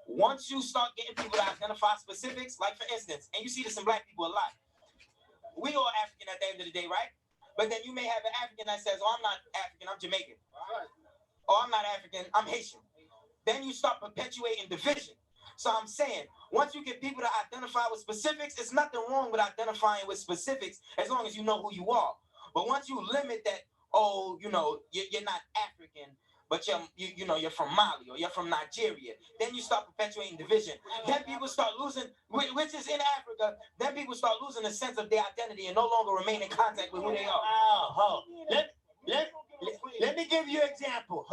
once you start getting people to identify specifics, like for instance, and you see this in black people a lot, we all African at the end of the day, right? But then you may have an African that says, oh, I'm not African, I'm Jamaican. Or I'm not African, I'm Haitian. Then you start perpetuating division. So I'm saying, once you get people to identify with specifics, there's nothing wrong with identifying with specifics as long as you know who you are. But once you limit that, oh, you know, you're not African, but you're from Mali or you're from Nigeria, then you start perpetuating division. Then people start losing, which is in Africa, then people start losing a sense of their identity and no longer remain in contact with who they are. Let me give you an example.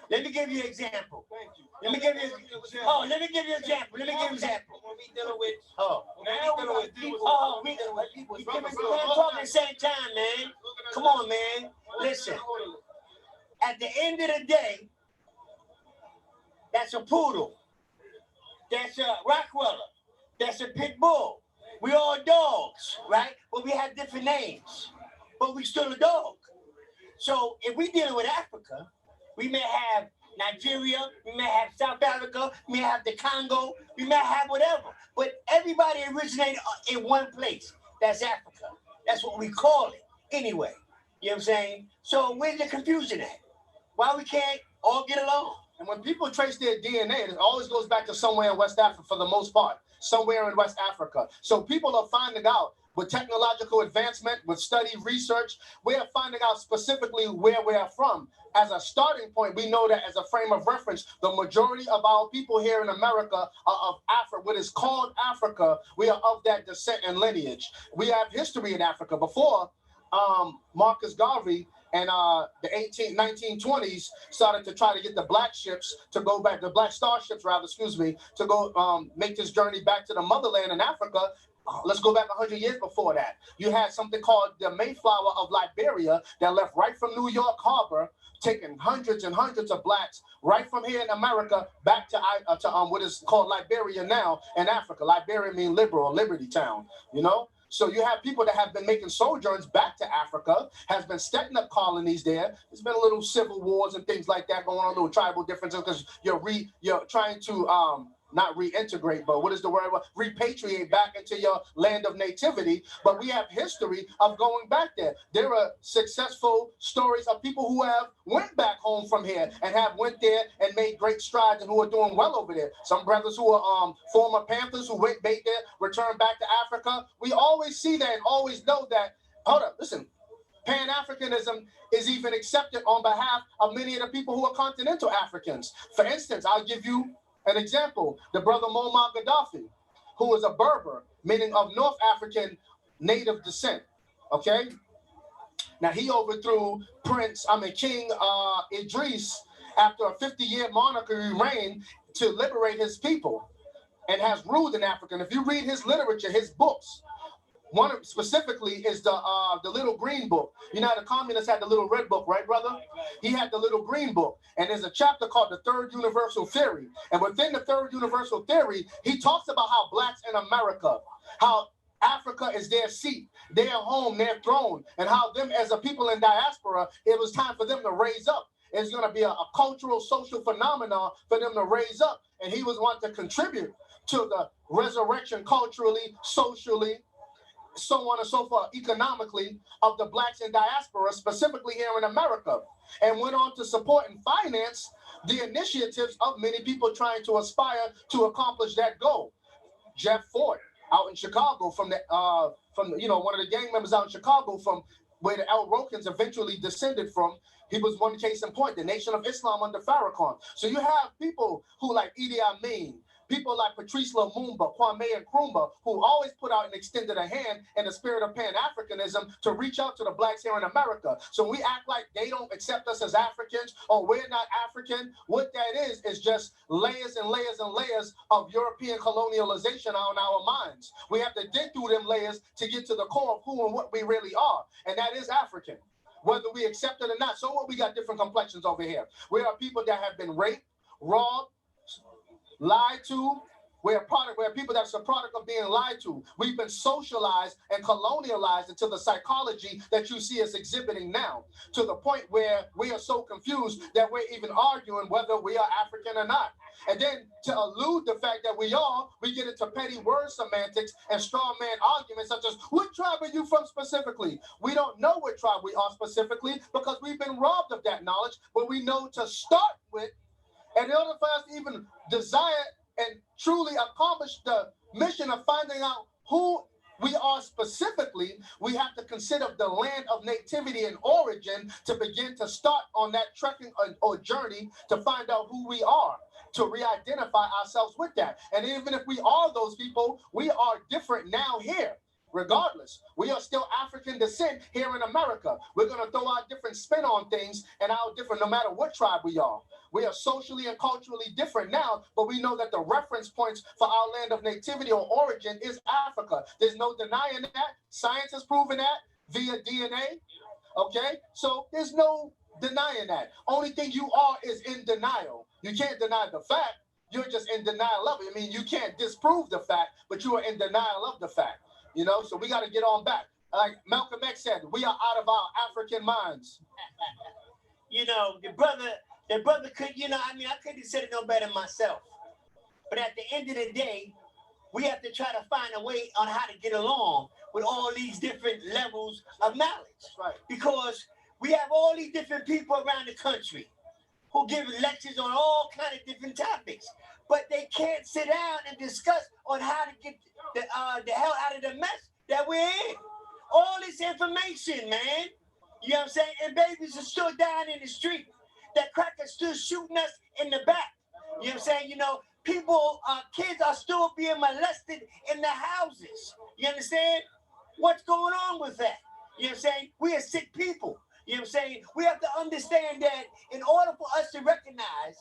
Let me give you an example. Let me give you an example. Let me give you an example. When we dealing with, we can't talk at the same time, man. Come on, man. Listen. At the end of the day, that's a poodle. That's a Rottweiler. That's a pit bull. We all dogs, right? But we have different names. But we still a dog. So if we dealing with Africa, we may have Nigeria, we may have South Africa, we may have the Congo, we may have whatever. But everybody originated in one place. That's Africa. That's what we call it anyway. You know what I'm saying? So where's the confusion at? Why we can't all get along? And when people trace their DNA, it always goes back to somewhere in West Africa for the most part. Somewhere in West Africa. So people are finding out with technological advancement, with study, research, we are finding out specifically where we are from. As a starting point, we know that as a frame of reference, the majority of our people here in America are of Africa, what is called Africa. We are of that descent and lineage. We have history in Africa. Before Marcus Garvey and the 1920s started to try to get the black ships to go back, the black starships rather, to go make this journey back to the motherland in Africa. Let's go back 100 years before that. You had something called the Mayflower of Liberia that left right from New York Harbor, taking hundreds and hundreds of blacks right from here in America back to what is called Liberia now in Africa. Liberia means liberal, Liberty Town, you know? So you have people that have been making sojourns back to Africa, has been setting up colonies there. There's been a little civil wars and things like that going on, little tribal differences because you're trying to not reintegrate, but what is the word? Repatriate back into your land of nativity. But we have history of going back there. There are successful stories of people who have went back home from here and have went there and made great strides and who are doing well over there. Some brothers who are former Panthers who went back there, returned back to Africa. We always see that and always know that. Hold up, listen. Pan-Africanism is even accepted on behalf of many of the people who are continental Africans. For instance, I'll give you an example, the brother Muammar Gaddafi, who was a Berber, meaning of North African native descent, okay? Now, he overthrew King Idris after a 50-year monarchy reign to liberate his people and has ruled in Africa. And if you read his literature, his books, one specifically is the Little Green Book. You know, the communists had the Little Red Book, right, brother? He had the Little Green Book. And there's a chapter called the Third Universal Theory. And within the Third Universal Theory, he talks about how blacks in America, how Africa is their seat, their home, their throne, and how them as a people in diaspora, it was time for them to raise up. It's going to be a cultural, social phenomenon for them to raise up. And he was wanting to contribute to the resurrection culturally, socially, so on and so forth, economically, of the blacks in diaspora, specifically here in America, and went on to support and finance the initiatives of many people trying to aspire to accomplish that goal. Jeff Fort out in Chicago, from one of the gang members out in Chicago, from where the Al Rokins eventually descended from. He was one case in point, the Nation of Islam under Farrakhan. So you have people who like Idi Amin, people like Patrice Lumumba, Kwame Nkrumah, who always put out and extended a hand in the spirit of Pan-Africanism to reach out to the blacks here in America. So we act like they don't accept us as Africans or we're not African. What that is just layers and layers and layers of European colonialization on our minds. We have to dig through them layers to get to the core of who and what we really are, and that is African, whether we accept it or not. So what, we got different complexions over here. We are people that have been raped, robbed, lied to, We're people that's a product of being lied to. We've been socialized and colonialized into the psychology that you see us exhibiting now, to the point where we are so confused that we're even arguing whether we are African or not. And then to elude the fact that we get into petty word semantics and straw man arguments such as, what tribe are you from specifically? We don't know what tribe we are specifically because we've been robbed of that knowledge, but we know to start with. And in order for us to even desire and truly accomplish the mission of finding out who we are specifically, we have to consider the land of nativity and origin to begin to start on that trekking or journey to find out who we are, to re-identify ourselves with that. And even if we are those people, we are different now here. Regardless, we are still African descent here in America. We're going to throw our different spin on things and our different, no matter what tribe we are. We are socially and culturally different now, but we know that the reference points for our land of nativity or origin is Africa. There's no denying that. Science has proven that via DNA. Okay? So there's no denying that. Only thing you are is in denial. You can't deny the fact. You're just in denial of it. I mean, you can't disprove the fact, but you are in denial of the fact. You know, so we got to get on back. Like Malcolm X said, we are out of our African minds. You know, the brother could, you know, I mean, I couldn't have said it no better myself. But at the end of the day, we have to try to find a way on how to get along with all these different levels of knowledge. Right. Because we have all these different people around the country who give lectures on all kinds of different topics, but they can't sit down and discuss on how to get the hell out of the mess that we're in. All this information, man. You know what I'm saying? And babies are still dying in the street. That crackers still shooting us in the back. You know what I'm saying? You know, people, kids are still being molested in the houses. You understand? What's going on with that? You know what I'm saying? We are sick people. You know what I'm saying? We have to understand that in order for us to recognize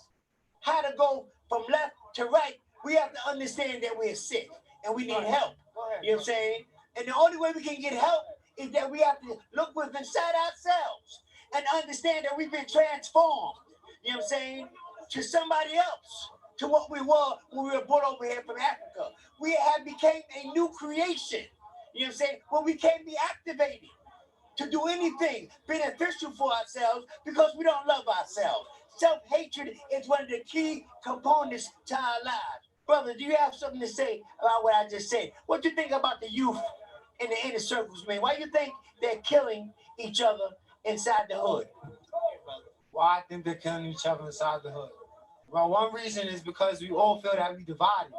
how to go from left to right, we have to understand that we're sick and we need help. You know what I'm saying? And the only way we can get help is that we have to look within inside ourselves and understand that we've been transformed, you know what I'm saying, to somebody else, to what we were when we were brought over here from Africa. We have became a new creation, you know what I'm saying, where we can't be activated to do anything beneficial for ourselves because we don't love ourselves. Self-hatred is one of the key components to our lives. Brother, do you have something to say about what I just said? What do you think about the youth in the inner circles, man? Why do you think they're killing each other inside the hood? Why I think they're killing each other inside the hood? Well, one reason is because we all feel that we divided.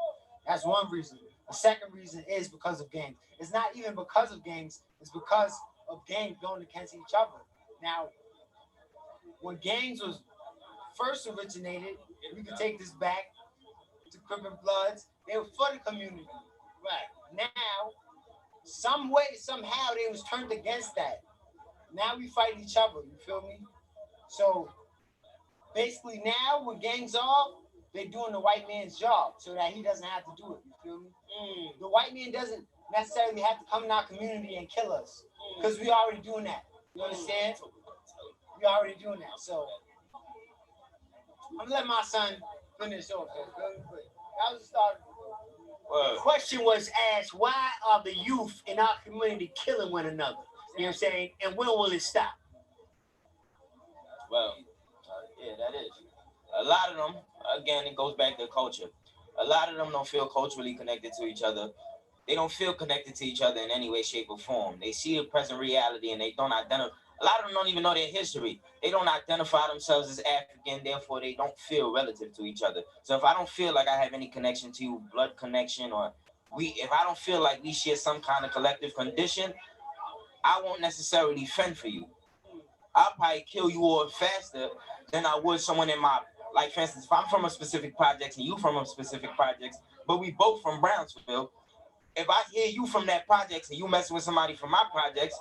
That's one reason. The second reason is because of gangs. It's not even because of gangs. It's because of gangs going against each other. Now, when gangs was first originated, we can take this back to Crip and Bloods. They were for the community. Right. Now, some way, somehow, they was turned against that. Now we fight each other, you feel me? So, basically now, when gangs are, they're doing the white man's job so that he doesn't have to do it, you feel me? The white man doesn't necessarily have to come in our community and kill us because we already doing that. You understand? We already doing that. So, I'm going to let my son finish off. That was the start. The question was asked, why are the youth in our community killing one another? You know what I'm saying? And when will it stop? Well, yeah, that is. A lot of them, again, it goes back to culture. A lot of them don't feel culturally connected to each other. They don't feel connected to each other in any way, shape, or form. They see the present reality and they don't identify. A lot of them don't even know their history. They don't identify themselves as African, therefore they don't feel relative to each other. So if I don't feel like I have any connection to you, blood connection, or if I don't feel like we share some kind of collective condition, I won't necessarily fend for you. I'll probably kill you all faster than I would someone in my, like for instance, if I'm from a specific project and you from a specific project, but we both from Brownsville, if I hear you from that project and you messing with somebody from my projects,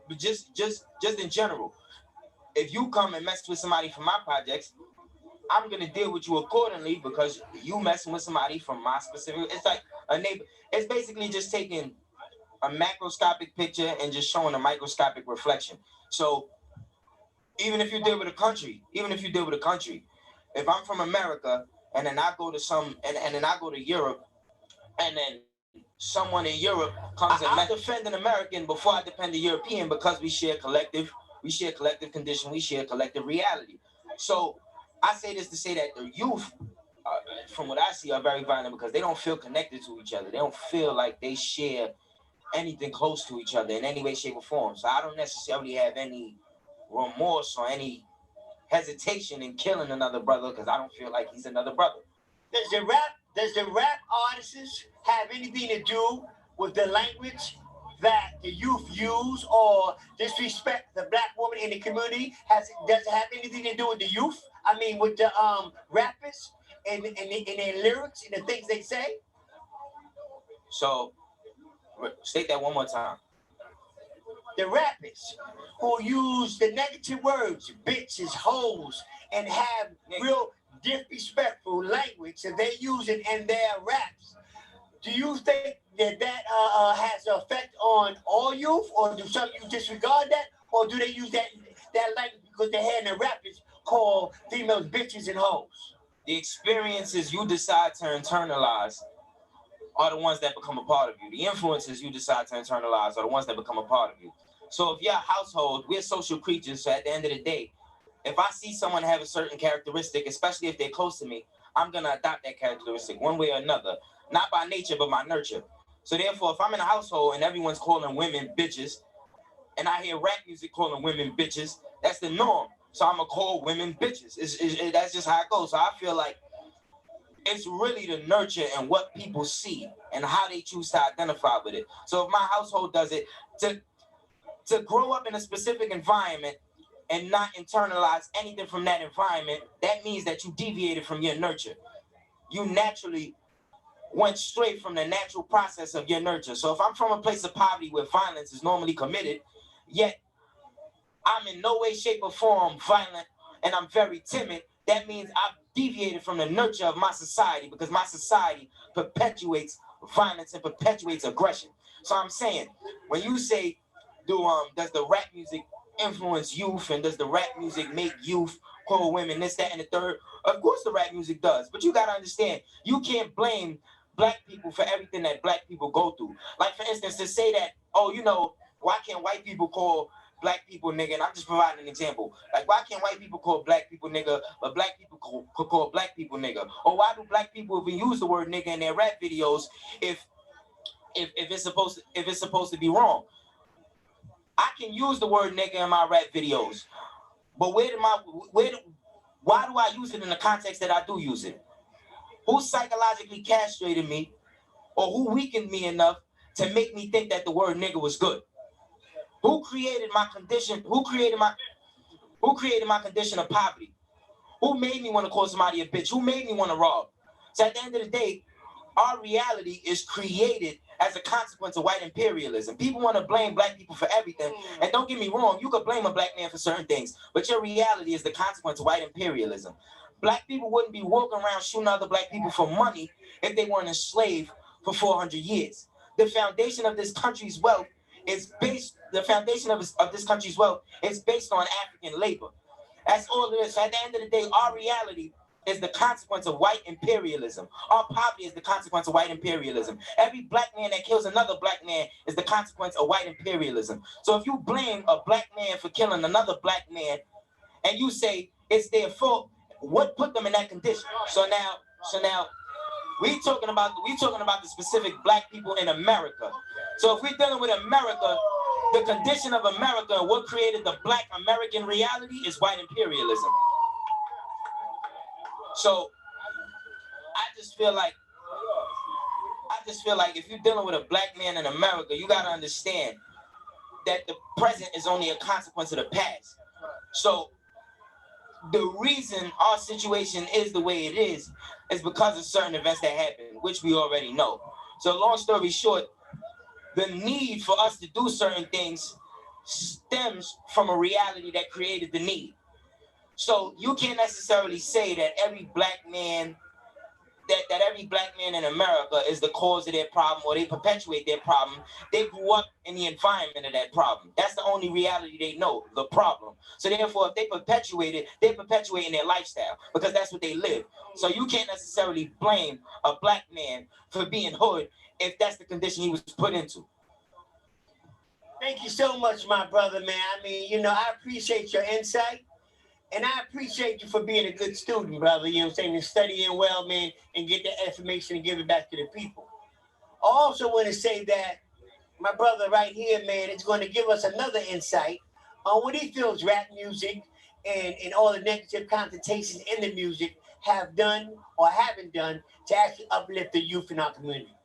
but just in general, if you come and mess with somebody from my projects, I'm gonna deal with you accordingly because you messing with somebody from my specific. It's like a neighbor. It's basically just taking a macroscopic picture and just showing a microscopic reflection. So even if you deal with a country, if I'm from America and then I go to and then I go to Europe, and then someone in Europe comes and I defend an American before I defend a European, because we share collective condition, we share collective reality. So I say this to say that the youth, from what I see, are very violent because they don't feel connected to each other. They don't feel like they share anything close to each other in any way, shape, or form. So I don't necessarily have any remorse or any hesitation in killing another brother because I don't feel like he's another brother. Does the rap artists have anything to do with the language that the youth use or disrespect the black woman in the community? Does it have anything to do with the youth? I mean, with the rappers and their lyrics and the things they say? So, state that one more time. The rappers who use the negative words, bitches, hoes, and have real disrespectful language that they use in their raps. Do you think that has an effect on all youth, or do some you disregard that, or do they use that language because they're hearing the rappers call females bitches and hoes? The experiences you decide to internalize are the ones that become a part of you. The influences you decide to internalize are the ones that become a part of you. So if your household, we're social creatures, so at the end of the day, if I see someone have a certain characteristic, especially if they're close to me, I'm going to adopt that characteristic one way or another. Not by nature, but by nurture. So therefore, if I'm in a household and everyone's calling women bitches, and I hear rap music calling women bitches, that's the norm. So I'm going to call women bitches. That's just how it goes. So I feel like it's really the nurture and what people see and how they choose to identify with it. So if my household does it, to grow up in a specific environment and not internalize anything from that environment, that means that you deviated from your nurture. You naturally went straight from the natural process of your nurture. So if I'm from a place of poverty where violence is normally committed, yet I'm in no way, shape, or form violent, and I'm very timid, that means I've deviated from the nurture of my society, because my society perpetuates violence and perpetuates aggression. So I'm saying, when you say, does the rap music influence youth, and does the rap music make youth call women this, that, and the third? Of course the rap music does, but you gotta understand, you can't blame black people for everything that black people go through. Like, for instance, to say that, oh, you know, why can't white people call black people nigga? And I'm just providing an example. Like, why can't white people call black people nigga, but black people could call black people nigga? Or why do black people even use the word nigga in their rap videos if it's supposed to be wrong? I can use the word nigga in my rap videos, but why do I use it in the context that I do use it? Who psychologically castrated me, or who weakened me enough to make me think that the word nigga was good? Who created my condition? Who created my condition of poverty? Who made me want to call somebody a bitch? Who made me want to rob? So at the end of the day, our reality is created as a consequence of white imperialism. People want to blame black people for everything. And don't get me wrong, you could blame a black man for certain things, but your reality is the consequence of white imperialism. Black people wouldn't be walking around shooting other black people for money if they weren't enslaved for 400 years. The foundation of this country's wealth is based on African labor. That's all it is. So at the end of the day, our reality is the consequence of white imperialism. Our poverty is the consequence of white imperialism. Every black man that kills another black man is the consequence of white imperialism. So if you blame a black man for killing another black man, and you say it's their fault, what put them in that condition? So now we talking about the specific black people in America. So if we're dealing with America, the condition of America and what created the black American reality is white imperialism. So I just feel like if you're dealing with a black man in America, you gotta understand that the present is only a consequence of the past. So the reason our situation is the way it is because of certain events that happened, which we already know. So long story short, the need for us to do certain things stems from a reality that created the need. So you can't necessarily say that every black man that every black man in America is the cause of their problem or they perpetuate their problem. They grew up in the environment of that problem. That's the only reality they know, the problem. So therefore, if they perpetuate it, they're perpetuating their lifestyle because that's what they live. So you can't necessarily blame a black man for being hood if that's the condition he was put into. Thank you so much, my brother, man. I mean, you know, I appreciate your insight. And I appreciate you for being a good student, brother. You know what I'm saying? And studying well, man, and get that information and give it back to the people. I also want to say that my brother right here, man, is going to give us another insight on what he feels rap music and all the negative connotations in the music have done or haven't done to actually uplift the youth in our community.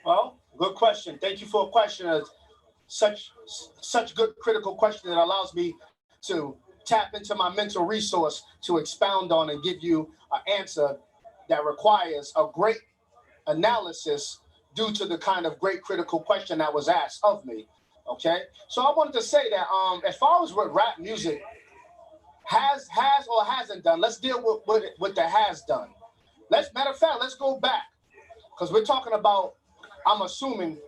Well, good question. Thank you for a question. Such good critical question that allows me to tap into my mental resource to expound on and give you an answer that requires a great analysis due to the kind of great critical question that was asked of me. Okay, so I wanted to say that as far as what rap music has or hasn't done, let's deal with the has done. Matter of fact, let's go back because we're talking about. I'm assuming.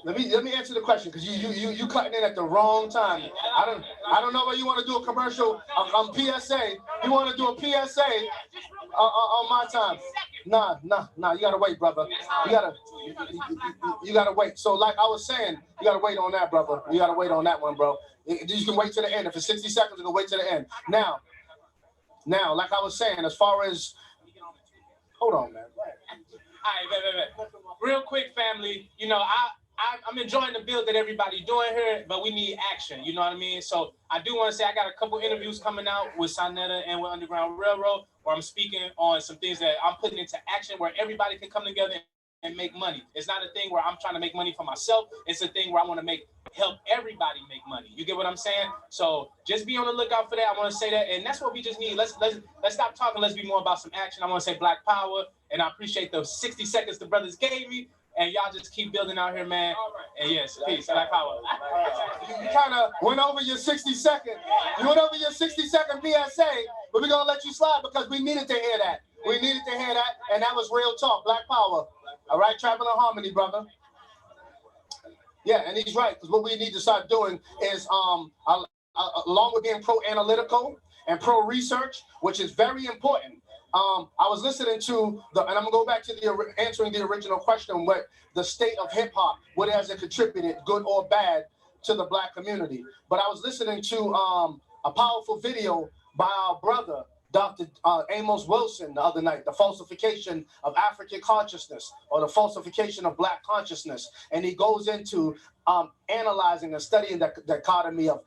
Let me answer the question because you cutting in at the wrong time. I don't know whether you want to do a commercial on PSA. You want to do a PSA on my time? Nah. You gotta wait, brother. You gotta wait. So like I was saying, you gotta wait on that, brother. You gotta wait on that one, bro. You can wait to the end. If it's 60 seconds, you can wait to the end. Now, like I was saying, as far as hold on, man. All right, wait. Real quick, family. You know, I'm enjoying the build that everybody's doing here, but we need action. You know what I mean? So I do want to say I got a couple interviews coming out with Sonetta and with Underground Railroad, where I'm speaking on some things that I'm putting into action, where everybody can come together and make money. It's not a thing where I'm trying to make money for myself. It's a thing where I want to help everybody make money. You get what I'm saying? So just be on the lookout for that. I want to say that, and that's what we just need. Let's stop talking. Let's be more about some action. I want to say Black Power, and I appreciate the 60 seconds the brothers gave me. And y'all just keep building out here, man. And yes, peace, Black Power. You kind of went over your 60 second. You went over your 60-second PSA, but we're gonna let you slide because we needed to hear that. We needed to hear that, and that was real talk. Black Power. All right, traveling harmony, brother. Yeah, and he's right, because what we need to start doing is, along with being pro-analytical and pro-research, which is very important. I was listening to and I'm gonna go back to answering the original question, what the state of hip hop, what has it contributed, good or bad, to the Black community. But I was listening to a powerful video by our brother, Dr. Amos Wilson, the other night, the falsification of African consciousness or the falsification of Black consciousness. And he goes into analyzing and studying the dichotomy of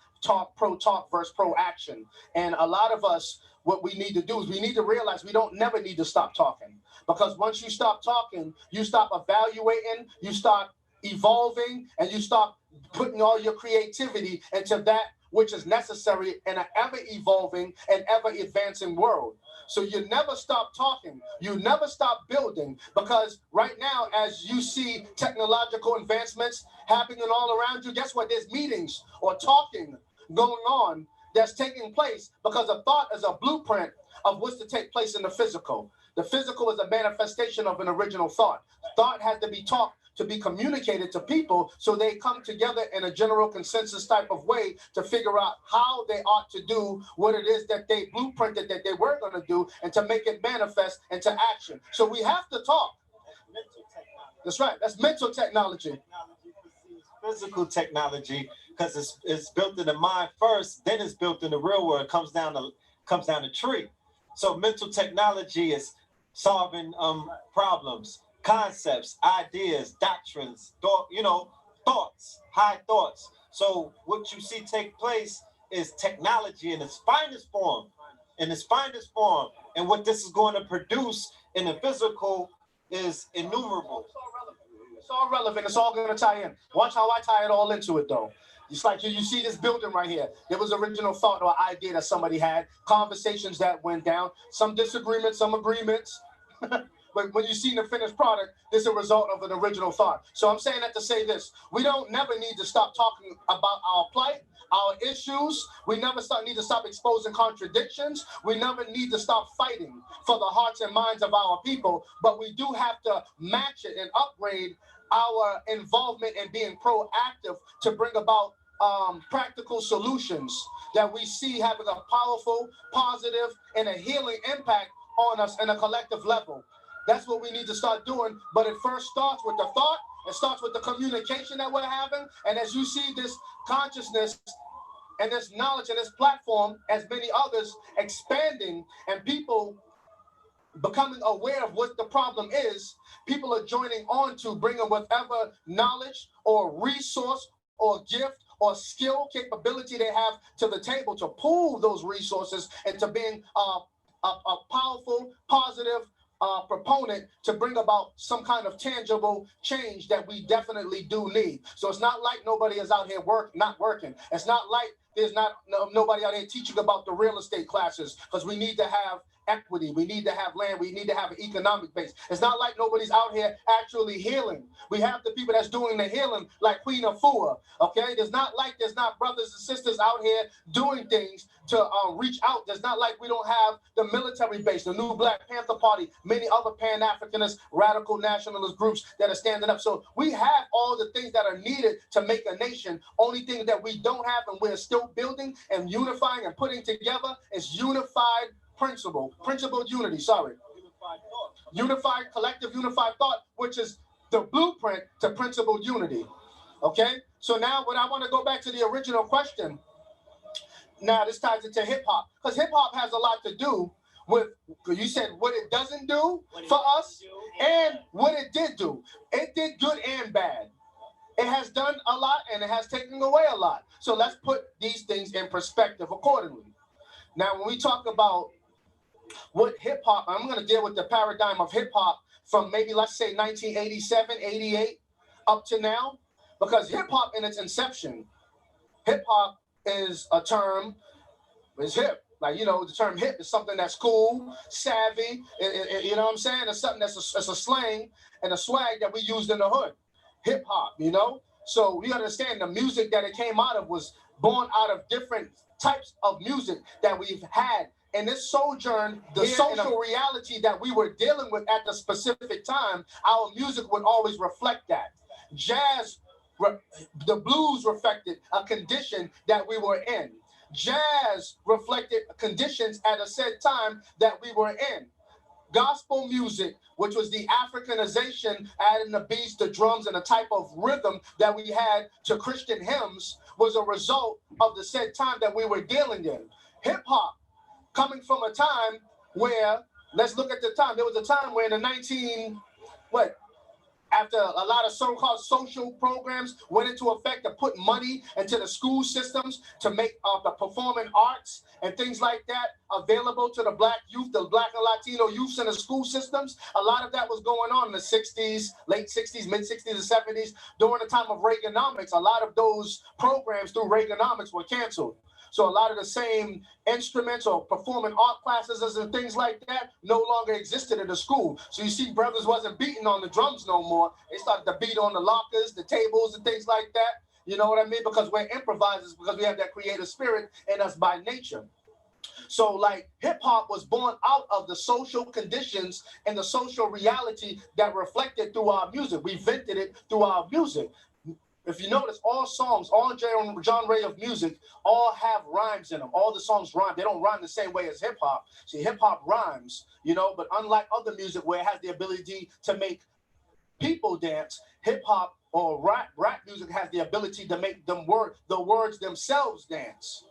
pro-talk versus pro-action. And a lot of us, what we need to do is we need to realize we don't never need to stop talking, because once you stop talking, you stop evaluating, you start evolving, and you start putting all your creativity into that which is necessary in an ever-evolving and ever-advancing world. So you never stop talking. You never stop building, because right now, as you see technological advancements happening all around you, guess what? There's meetings or talking going on that's taking place because a thought is a blueprint of what's to take place in the physical. The physical is a manifestation of an original thought. Thought has to be taught to be communicated to people so they come together in a general consensus type of way to figure out how they ought to do what it is that they blueprinted that they were going to do, and to make it manifest into action. So we have to talk. That's right. That's mental technology. Physical technology, because it's built in the mind first, then it's built in the real world. It comes down the tree. So mental technology is solving problems, concepts, ideas, doctrines, thoughts, high thoughts. So what you see take place is technology in its finest form, and what this is going to produce in the physical is innumerable. It's all relevant. It's all going to tie in. Watch how I tie it all into it, though. It's like you see this building right here. There was original thought or idea that somebody had, conversations that went down, some disagreements, some agreements. but when you see the finished product, it's a result of an original thought. So I'm saying that to say this: we don't never need to stop talking about our plight, our issues. We never need to stop exposing contradictions. We never need to stop fighting for the hearts and minds of our people. But we do have to match it and upgrade our involvement in being proactive to bring about practical solutions that we see having a powerful, positive, and a healing impact on us in a collective level. That's what we need to start doing. But it first starts with the thought. It starts with the communication that we're having. And as you see this consciousness and this knowledge and this platform, as many others, expanding and people becoming aware of what the problem is, people are joining on to bringing whatever knowledge or resource or gift or skill capability they have to the table to pool those resources into being a powerful, positive proponent to bring about some kind of tangible change that we definitely do need. So it's not like nobody is out here not working. It's not like there's nobody out here teaching about the real estate classes, because we need to have equity, we need to have land, we need to have an economic base. It's not like nobody's out here actually healing. We have the people that's doing the healing, like Queen Afua. Okay, there's not brothers and sisters out here doing things to reach out. There's not like we don't have the military base, the new Black Panther Party, many other Pan-Africanist radical nationalist groups that are standing up. So we have all the things that are needed to make a nation. Only thing that we don't have and we're still building and unifying and putting together is unified principled unity, unified collective unified thought, which is the blueprint to principled unity. Okay, so now when I want to go back to the original question, now this ties into hip-hop, because hip-hop has a lot to do with, you said what it doesn't do for us and what it did do. It did good and bad. It has done a lot and it has taken away a lot. So let's put these things in perspective accordingly. Now, when we talk about what hip hop, I'm going to deal with the paradigm of hip hop from maybe, let's say, 1987, 88 up to now, because hip hop in its inception, hip hop is a term, is hip. Like, you know, the term hip is something that's cool, savvy, you know what I'm saying? It's something that's a slang and a swag that we used in the hood. Hip hop, you know? So we understand the music that it came out of was born out of different types of music that we've had. And this sojourn, the social reality that we were dealing with at the specific time, our music would always reflect that. Jazz, the blues reflected a condition that we were in. Jazz reflected conditions at a said time that we were in. Gospel music, which was the Africanization, adding the beats, the drums, and the type of rhythm that we had to Christian hymns, was a result of the said time that we were dealing in. Hip hop, coming from a time where, let's look at the time. There was a time where in the after a lot of so-called social programs went into effect to put money into the school systems to make the performing arts and things like that available to the Black youth, the Black and Latino youths in the school systems. A lot of that was going on in the 60s, late 60s, mid 60s and 70s. During the time of Reaganomics, a lot of those programs through Reaganomics were canceled. So a lot of the same instruments or performing art classes and things like that no longer existed in the school. So you see brothers wasn't beating on the drums no more. They started to beat on the lockers, the tables and things like that. You know what I mean? Because we're improvisers, because we have that creative spirit in us by nature. So like hip hop was born out of the social conditions and the social reality that reflected through our music. We vented it through our music. If you notice, all songs, all genre of music, all have rhymes in them. All the songs rhyme. They don't rhyme the same way as hip hop. See, hip hop rhymes, you know, but unlike other music where it has the ability to make people dance, hip hop or rap music has the ability to make the words themselves dance.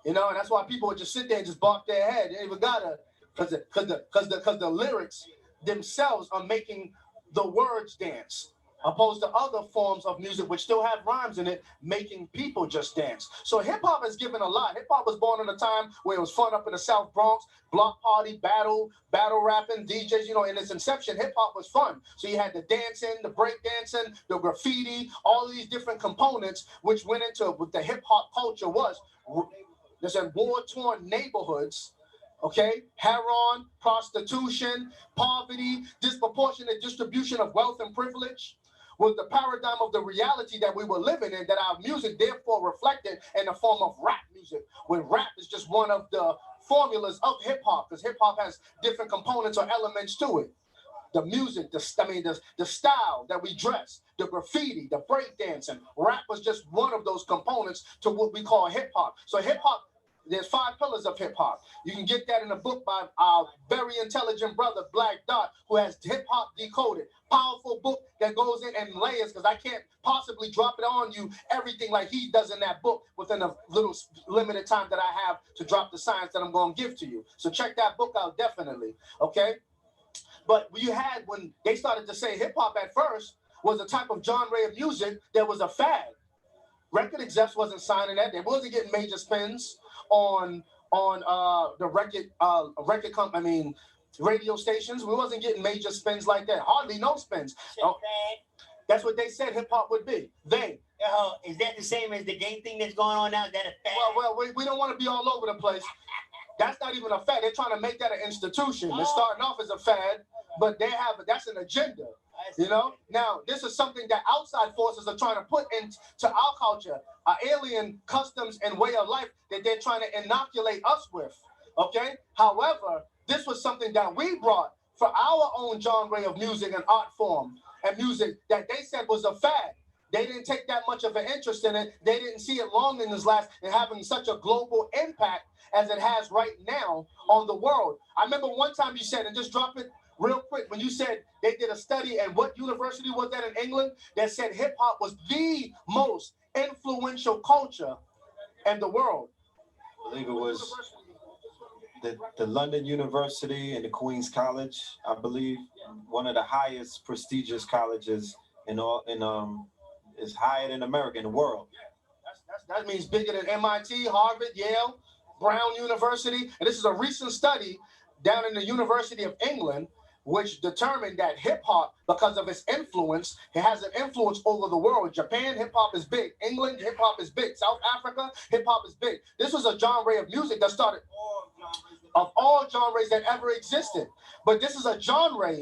You know, and that's why people would just sit there and just bop their head. They ain't even gotta, because the lyrics themselves are making the words dance, opposed to other forms of music which still have rhymes in it, making people just dance. So hip hop has given a lot. Hip hop was born in a time where it was fun up in the South Bronx, block party, battle rapping, DJs, you know, in its inception, hip hop was fun. So you had the dancing, the break dancing, the graffiti, all of these different components which went into what the hip hop culture was. There's in war-torn neighborhoods okay? Heroin, prostitution, poverty, disproportionate distribution of wealth and privilege was the paradigm of the reality that we were living in, that our music therefore reflected in the form of rap music, when rap is just one of the formulas of hip hop, because hip hop has different components or elements to it. The music, the style that we dress, the graffiti, the breakdancing, rap was just one of those components to what we call hip hop. So hip hop, there's 5 pillars of hip hop. You can get that in a book by our very intelligent brother, Black Dot, who has Hip Hop Decoded. Powerful book that goes in layers, because I can't possibly drop it on you, everything like he does in that book within a little limited time that I have to drop the science that I'm going to give to you. So check that book out, definitely, okay? But you had, when they started to say hip hop at first was a type of genre of music that was a fad. Record execs wasn't signing that. They wasn't getting major spins on the radio stations. We wasn't getting major spins like that. Hardly no spins. That's what they said hip hop would be. Is that the same as the gay thing that's going on now? Is that a fad? Well, we don't want to be all over the place. That's not even a fad. They're trying to make that an institution. They're starting off as a fad, but that's an agenda. You know? Now, this is something that outside forces are trying to put into our culture, our alien customs and way of life that they're trying to inoculate us with. Okay? However, this was something that we brought for our own genre of music and art form and music that they said was a fad. They didn't take that much of an interest in it. They didn't see it long in this last and having such a global impact as it has right now on the world. I remember one time you said, and just drop it real quick, when you said they did a study, and what university was that in England, that said hip hop was the most influential culture in the world. I believe it was the London University and the Queen's College, I believe, one of the highest prestigious colleges is higher than America in the world. That means bigger than MIT, Harvard, Yale, Brown University. And this is a recent study down in the University of England, which determined that hip-hop, because of its influence, it has an influence over the world. Japan, hip-hop is big. England, hip-hop is big. South Africa, hip-hop is big. This was a genre of music that started of all genres that ever existed. But this is a genre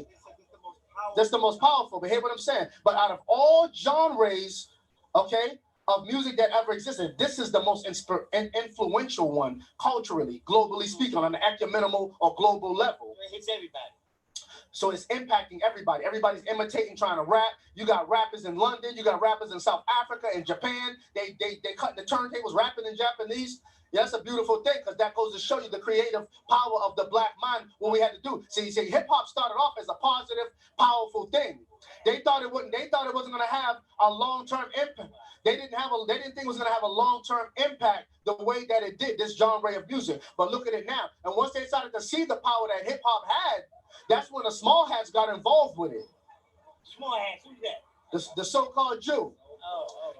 that's the most powerful. But hear what I'm saying? But out of all genres, okay, of music that ever existed, this is the most influential one culturally, globally speaking, on an ecumenical or global level. It hits everybody. So it's impacting everybody. Everybody's imitating, trying to rap. You got rappers in London. You got rappers in South Africa and Japan. They cutting the turntables, rapping in Japanese. Yeah, that's a beautiful thing, because that goes to show you the creative power of the black mind, what we had to do. See, hip hop started off as a positive, powerful thing. They thought it wasn't going to have a long-term impact. They didn't think it was going to have a long-term impact the way that it did, this genre of music. But look at it now. And once they started to see the power that hip hop had, that's when the small hats got involved with it. Small hats, who's that? The so-called Jew.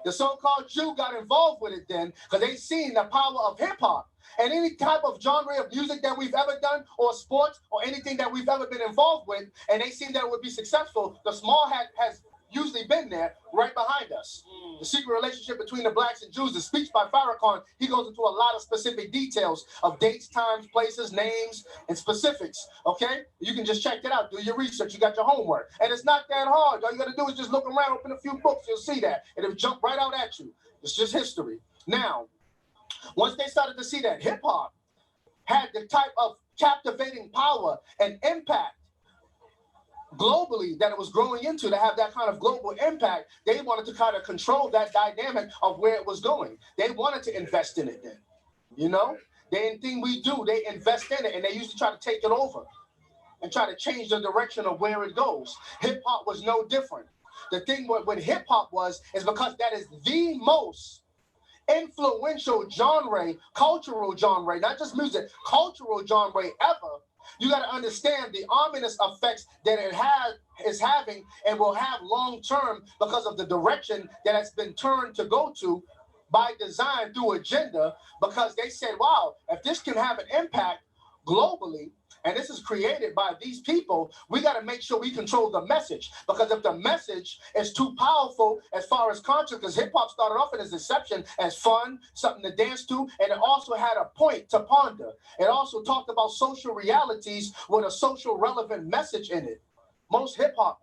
The so-called Jew got involved with it then, because they seen the power of hip-hop. And any type of genre of music that we've ever done, or sports, or anything that we've ever been involved with, and they seen that it would be successful, the small hat has usually been there right behind us. The secret relationship between the blacks and Jews, the speech by Farrakhan, he goes into a lot of specific details of dates, times, places, names, and specifics, okay? You can just check that out, do your research, you got your homework. And it's not that hard. All you gotta do is just look around, open a few books, you'll see that. And it'll jump right out at you. It's just history. Now, once they started to see that hip hop had the type of captivating power and impact globally that it was growing into, to have that kind of global impact, they wanted to kind of control that dynamic of where it was going. They wanted to invest in it then, you know? Anything we do, they invest in it, and they used to try to take it over and try to change the direction of where it goes. Hip hop was no different. The thing with hip hop is because that is the most influential genre, cultural genre, not just music, cultural genre ever. You got to understand the ominous effects that it is having and will have long term, because of the direction that it's been turned to go to by design through agenda. Because they said, wow, if this can have an impact globally, and this is created by these people, we got to make sure we control the message. Because if the message is too powerful as far as conscious, because hip hop started off in its inception as fun, something to dance to, and it also had a point to ponder. It also talked about social realities with a social relevant message in it. Most hip hop,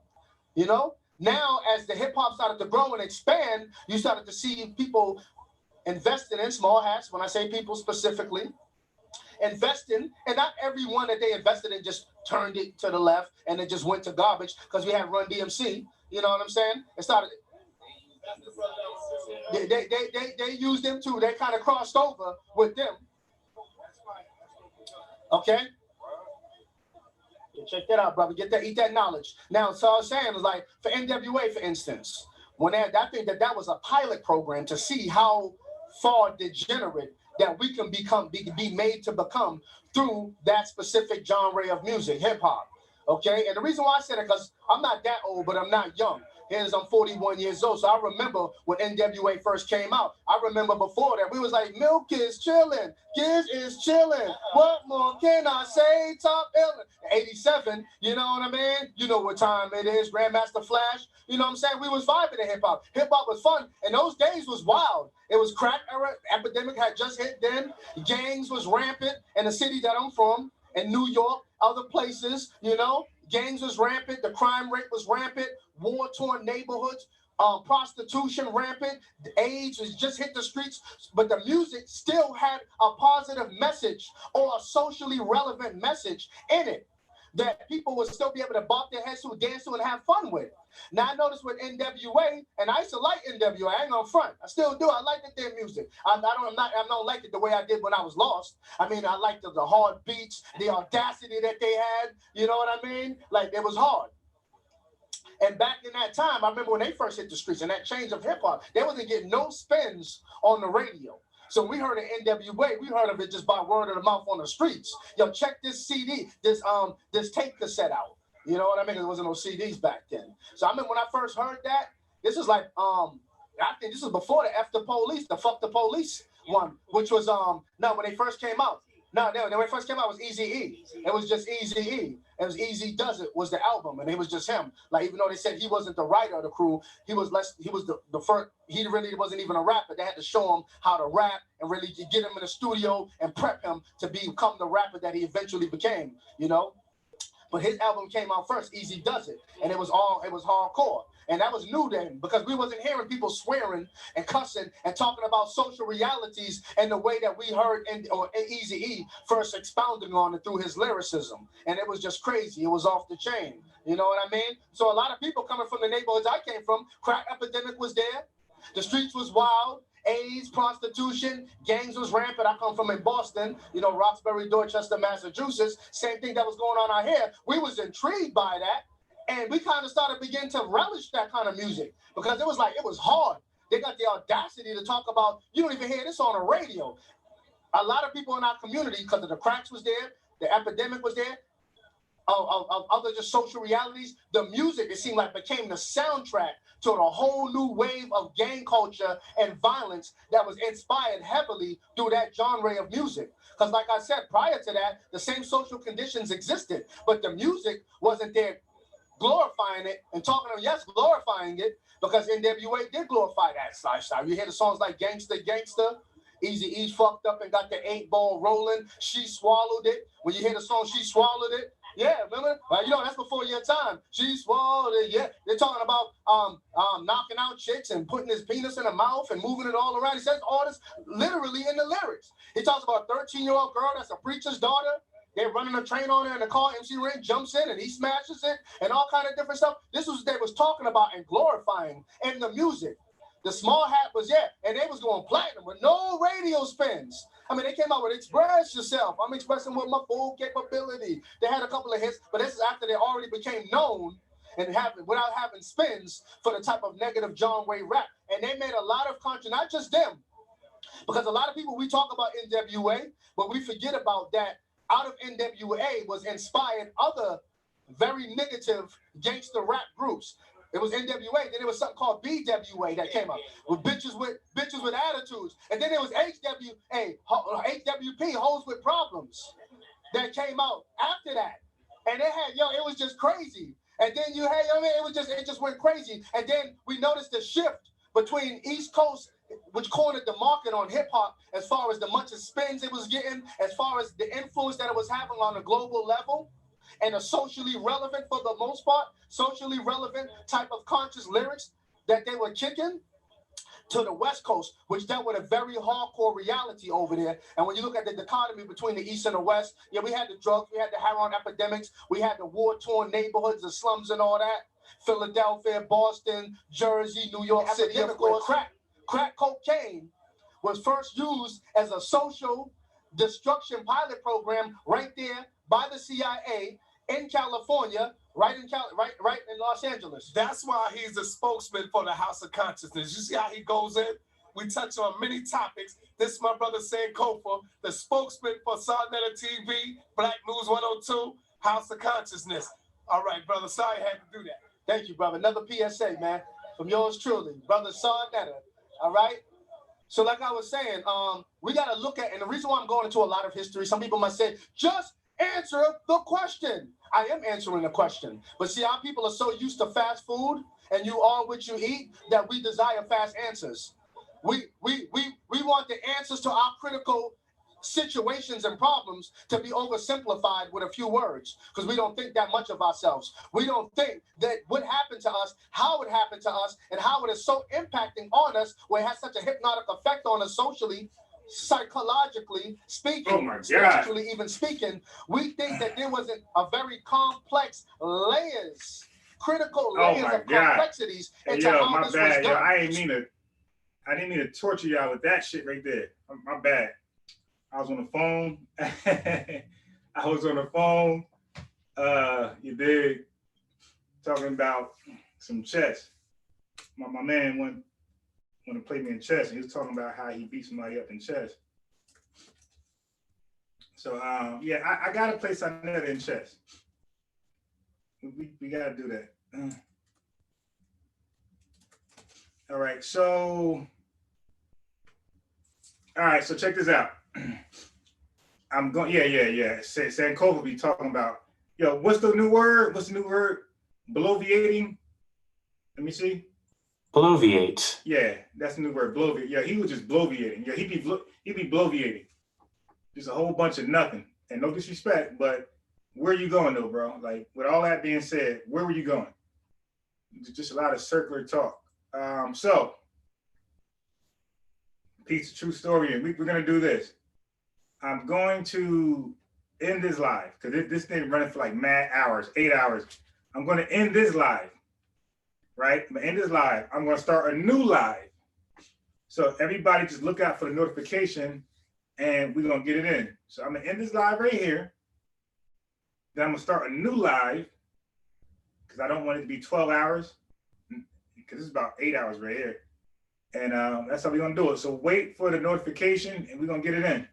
you know? Now, as the hip hop started to grow and expand, you started to see people investing in small hats, when I say people specifically, investing, and not everyone that they invested in just turned it to the left and it just went to garbage, because we had Run DMC, you know what I'm saying? It started, they used them too. They kind of crossed over with them. Okay? Yeah, check that out, brother. Eat that knowledge. Now, so I was saying, was like, for NWA, for instance, when I think that was a pilot program to see how far degenerate that we can be made to become through that specific genre of music, hip hop. Okay, and the reason why I said it, because I'm not that old, but I'm not young. I'm 41 years old, so I remember when NWA first came out. I remember before that we was like, Milk is chilling, Giz is chilling. What more can I say? Top illin'. 87, you know what I mean? You know what time it is, Grandmaster Flash. You know what I'm saying? We was vibing to hip hop. Hip hop was fun, and those days was wild. It was crack era. Epidemic had just hit then. Gangs was rampant in the city that I'm from, in New York, other places, you know. Gangs was rampant. The crime rate was rampant. War-torn neighborhoods. Prostitution rampant. AIDS was just hit the streets. But the music still had a positive message or a socially relevant message in it that people would still be able to bop their heads to, dance to, and have fun with. Now, I noticed with NWA, and I used to like NWA, I ain't gonna front. I still do. I like their music. I don't like it the way I did when I was lost. I mean, I liked the hard beats, the audacity that they had. You know what I mean? Like, it was hard. And back in that time, I remember when they first hit the streets and that change of hip hop, they wasn't getting no spins on the radio. So we heard of NWA, we heard of it just by word of the mouth on the streets. Yo, check this CD, this tape cassette out. You know what I mean? There wasn't no CDs back then. So I remember when I first heard that, this is like, I think this was before the F the Police, the Fuck the Police one, which was, when they first came out. No, when it first came out, it was Eazy-E. It was just Eazy-E. It was Eazy Does It was the album, and it was just him. Like, even though they said he wasn't the writer of the crew, he was the first, he really wasn't even a rapper. They had to show him how to rap and really get him in the studio and prep him to become the rapper that he eventually became, you know? But his album came out first, Eazy Does It, and it was hardcore. And that was new then, because we wasn't hearing people swearing and cussing and talking about social realities and the way that we heard Eazy-E first expounding on it through his lyricism. And it was just crazy. It was off the chain. You know what I mean? So a lot of people coming from the neighborhoods I came from, crack epidemic was there. The streets was wild. AIDS, prostitution, gangs was rampant. I come from in Boston, you know, Roxbury, Dorchester, Massachusetts. Same thing that was going on out here. We was intrigued by that. And we kind of started beginning to relish that kind of music, because it was like, it was hard. They got the audacity to talk about, you don't even hear this on the radio. A lot of people in our community, because of the cracks was there, the epidemic was there, of other just social realities, the music, it seemed like, became the soundtrack to a whole new wave of gang culture and violence that was inspired heavily through that genre of music. Because like I said, prior to that, the same social conditions existed, but the music wasn't there glorifying it and talking to them, yes, glorifying it, because NWA did glorify that lifestyle. You hear the songs like Gangsta, Gangsta, Eazy-E's fucked up and got the 8-ball rolling, She Swallowed It. When you hear the song She Swallowed It, yeah, remember? You know, that's before your time. She swallowed it, yeah. They're talking about knocking out chicks and putting his penis in her mouth and moving it all around. He says all this literally in the lyrics. He talks about a 13-year-old girl that's a preacher's daughter. They're running a train on her in the car. MC Ren jumps in and he smashes it and all kind of different stuff. This was what they was talking about and glorifying in the music. The Small Hat was, yeah, and they was going platinum with no radio spins. I mean, they came out with Express Yourself. I'm expressing with my full capability. They had a couple of hits, but this is after they already became known and without having spins for the type of negative John Wayne rap. And they made a lot of content, not just them, because a lot of people, we talk about NWA, but we forget about that. Out of NWA was inspired other very negative gangster rap groups. It was NWA, then there was something called BWA that came up with bitches with attitudes. And then there was HWP, Hoes with Problems. that came out after that. And it had, yo, it was just crazy. And then you had, I mean, it just went crazy. And then we noticed the shift between East Coast, which cornered the market on hip hop, as far as the much of spins it was getting, as far as the influence that it was having on a global level, and a socially relevant, for the most part, socially relevant type of conscious lyrics that they were kicking, to the West Coast, which dealt with a very hardcore reality over there. And when you look at the dichotomy between the East and the West, yeah, we had the drugs, we had the heroin epidemics, we had the war-torn neighborhoods, the slums and all that. Philadelphia, Boston, Jersey, New York City, of course. Crack cocaine was first used as a social destruction pilot program right there by the CIA in California, right in Los Angeles. That's why he's a spokesman for the House of Consciousness. You see how he goes in? We touch on many topics. This is my brother Sankofa, the spokesman for Sarnetta TV, Black News 102, House of Consciousness. All right, brother, sorry I had to do that. Thank you, brother. Another PSA, man, from yours truly, brother Sarnetta. All right? So like I was saying, we got to look at, and the reason why I'm going into a lot of history, some people might say, just answer the question. I am answering the question. But see, our people are so used to fast food and you are what you eat that we desire fast answers. We want the answers to our critical situations and problems to be oversimplified with a few words, because we don't think that much of ourselves. We don't think that what happened to us, how it happened to us, and how it is so impacting on us, where it has such a hypnotic effect on us socially, psychologically speaking, spiritually even speaking. We think that there wasn't a very complex layers, critical layers of complexities into how this was done. Yo, I didn't mean to torture y'all with that shit right there. My bad. I was on the phone. You dig? Talking about some chess. My man wanted to play me in chess, and he was talking about how he beat somebody up in chess. So yeah, I gotta play Sarnetta in chess. We gotta do that. All right, so check this out. I'm going, yeah. Sankofa be talking about, yo, what's the new word? Bloviating? Let me see. Bloviate. Yeah, that's the new word, bloviate. Yeah, he was just bloviating. Yeah, he'd be bloviating. Just a whole bunch of nothing. And no disrespect, but where you going though, bro? Like, with all that being said, where were you going? Just a lot of circular talk. So, piece of true story, and we're gonna do this. I'm going to end this live, because this thing running for like mad hours, 8 hours. I'm gonna end this live, right? I'm gonna end this live. I'm gonna start a new live. So everybody just look out for the notification, and we're gonna get it in. So I'm gonna end this live right here. Then I'm gonna start a new live, because I don't want it to be 12 hours, because it's about 8 hours right here. And that's how we're gonna do it. So wait for the notification, and we're gonna get it in.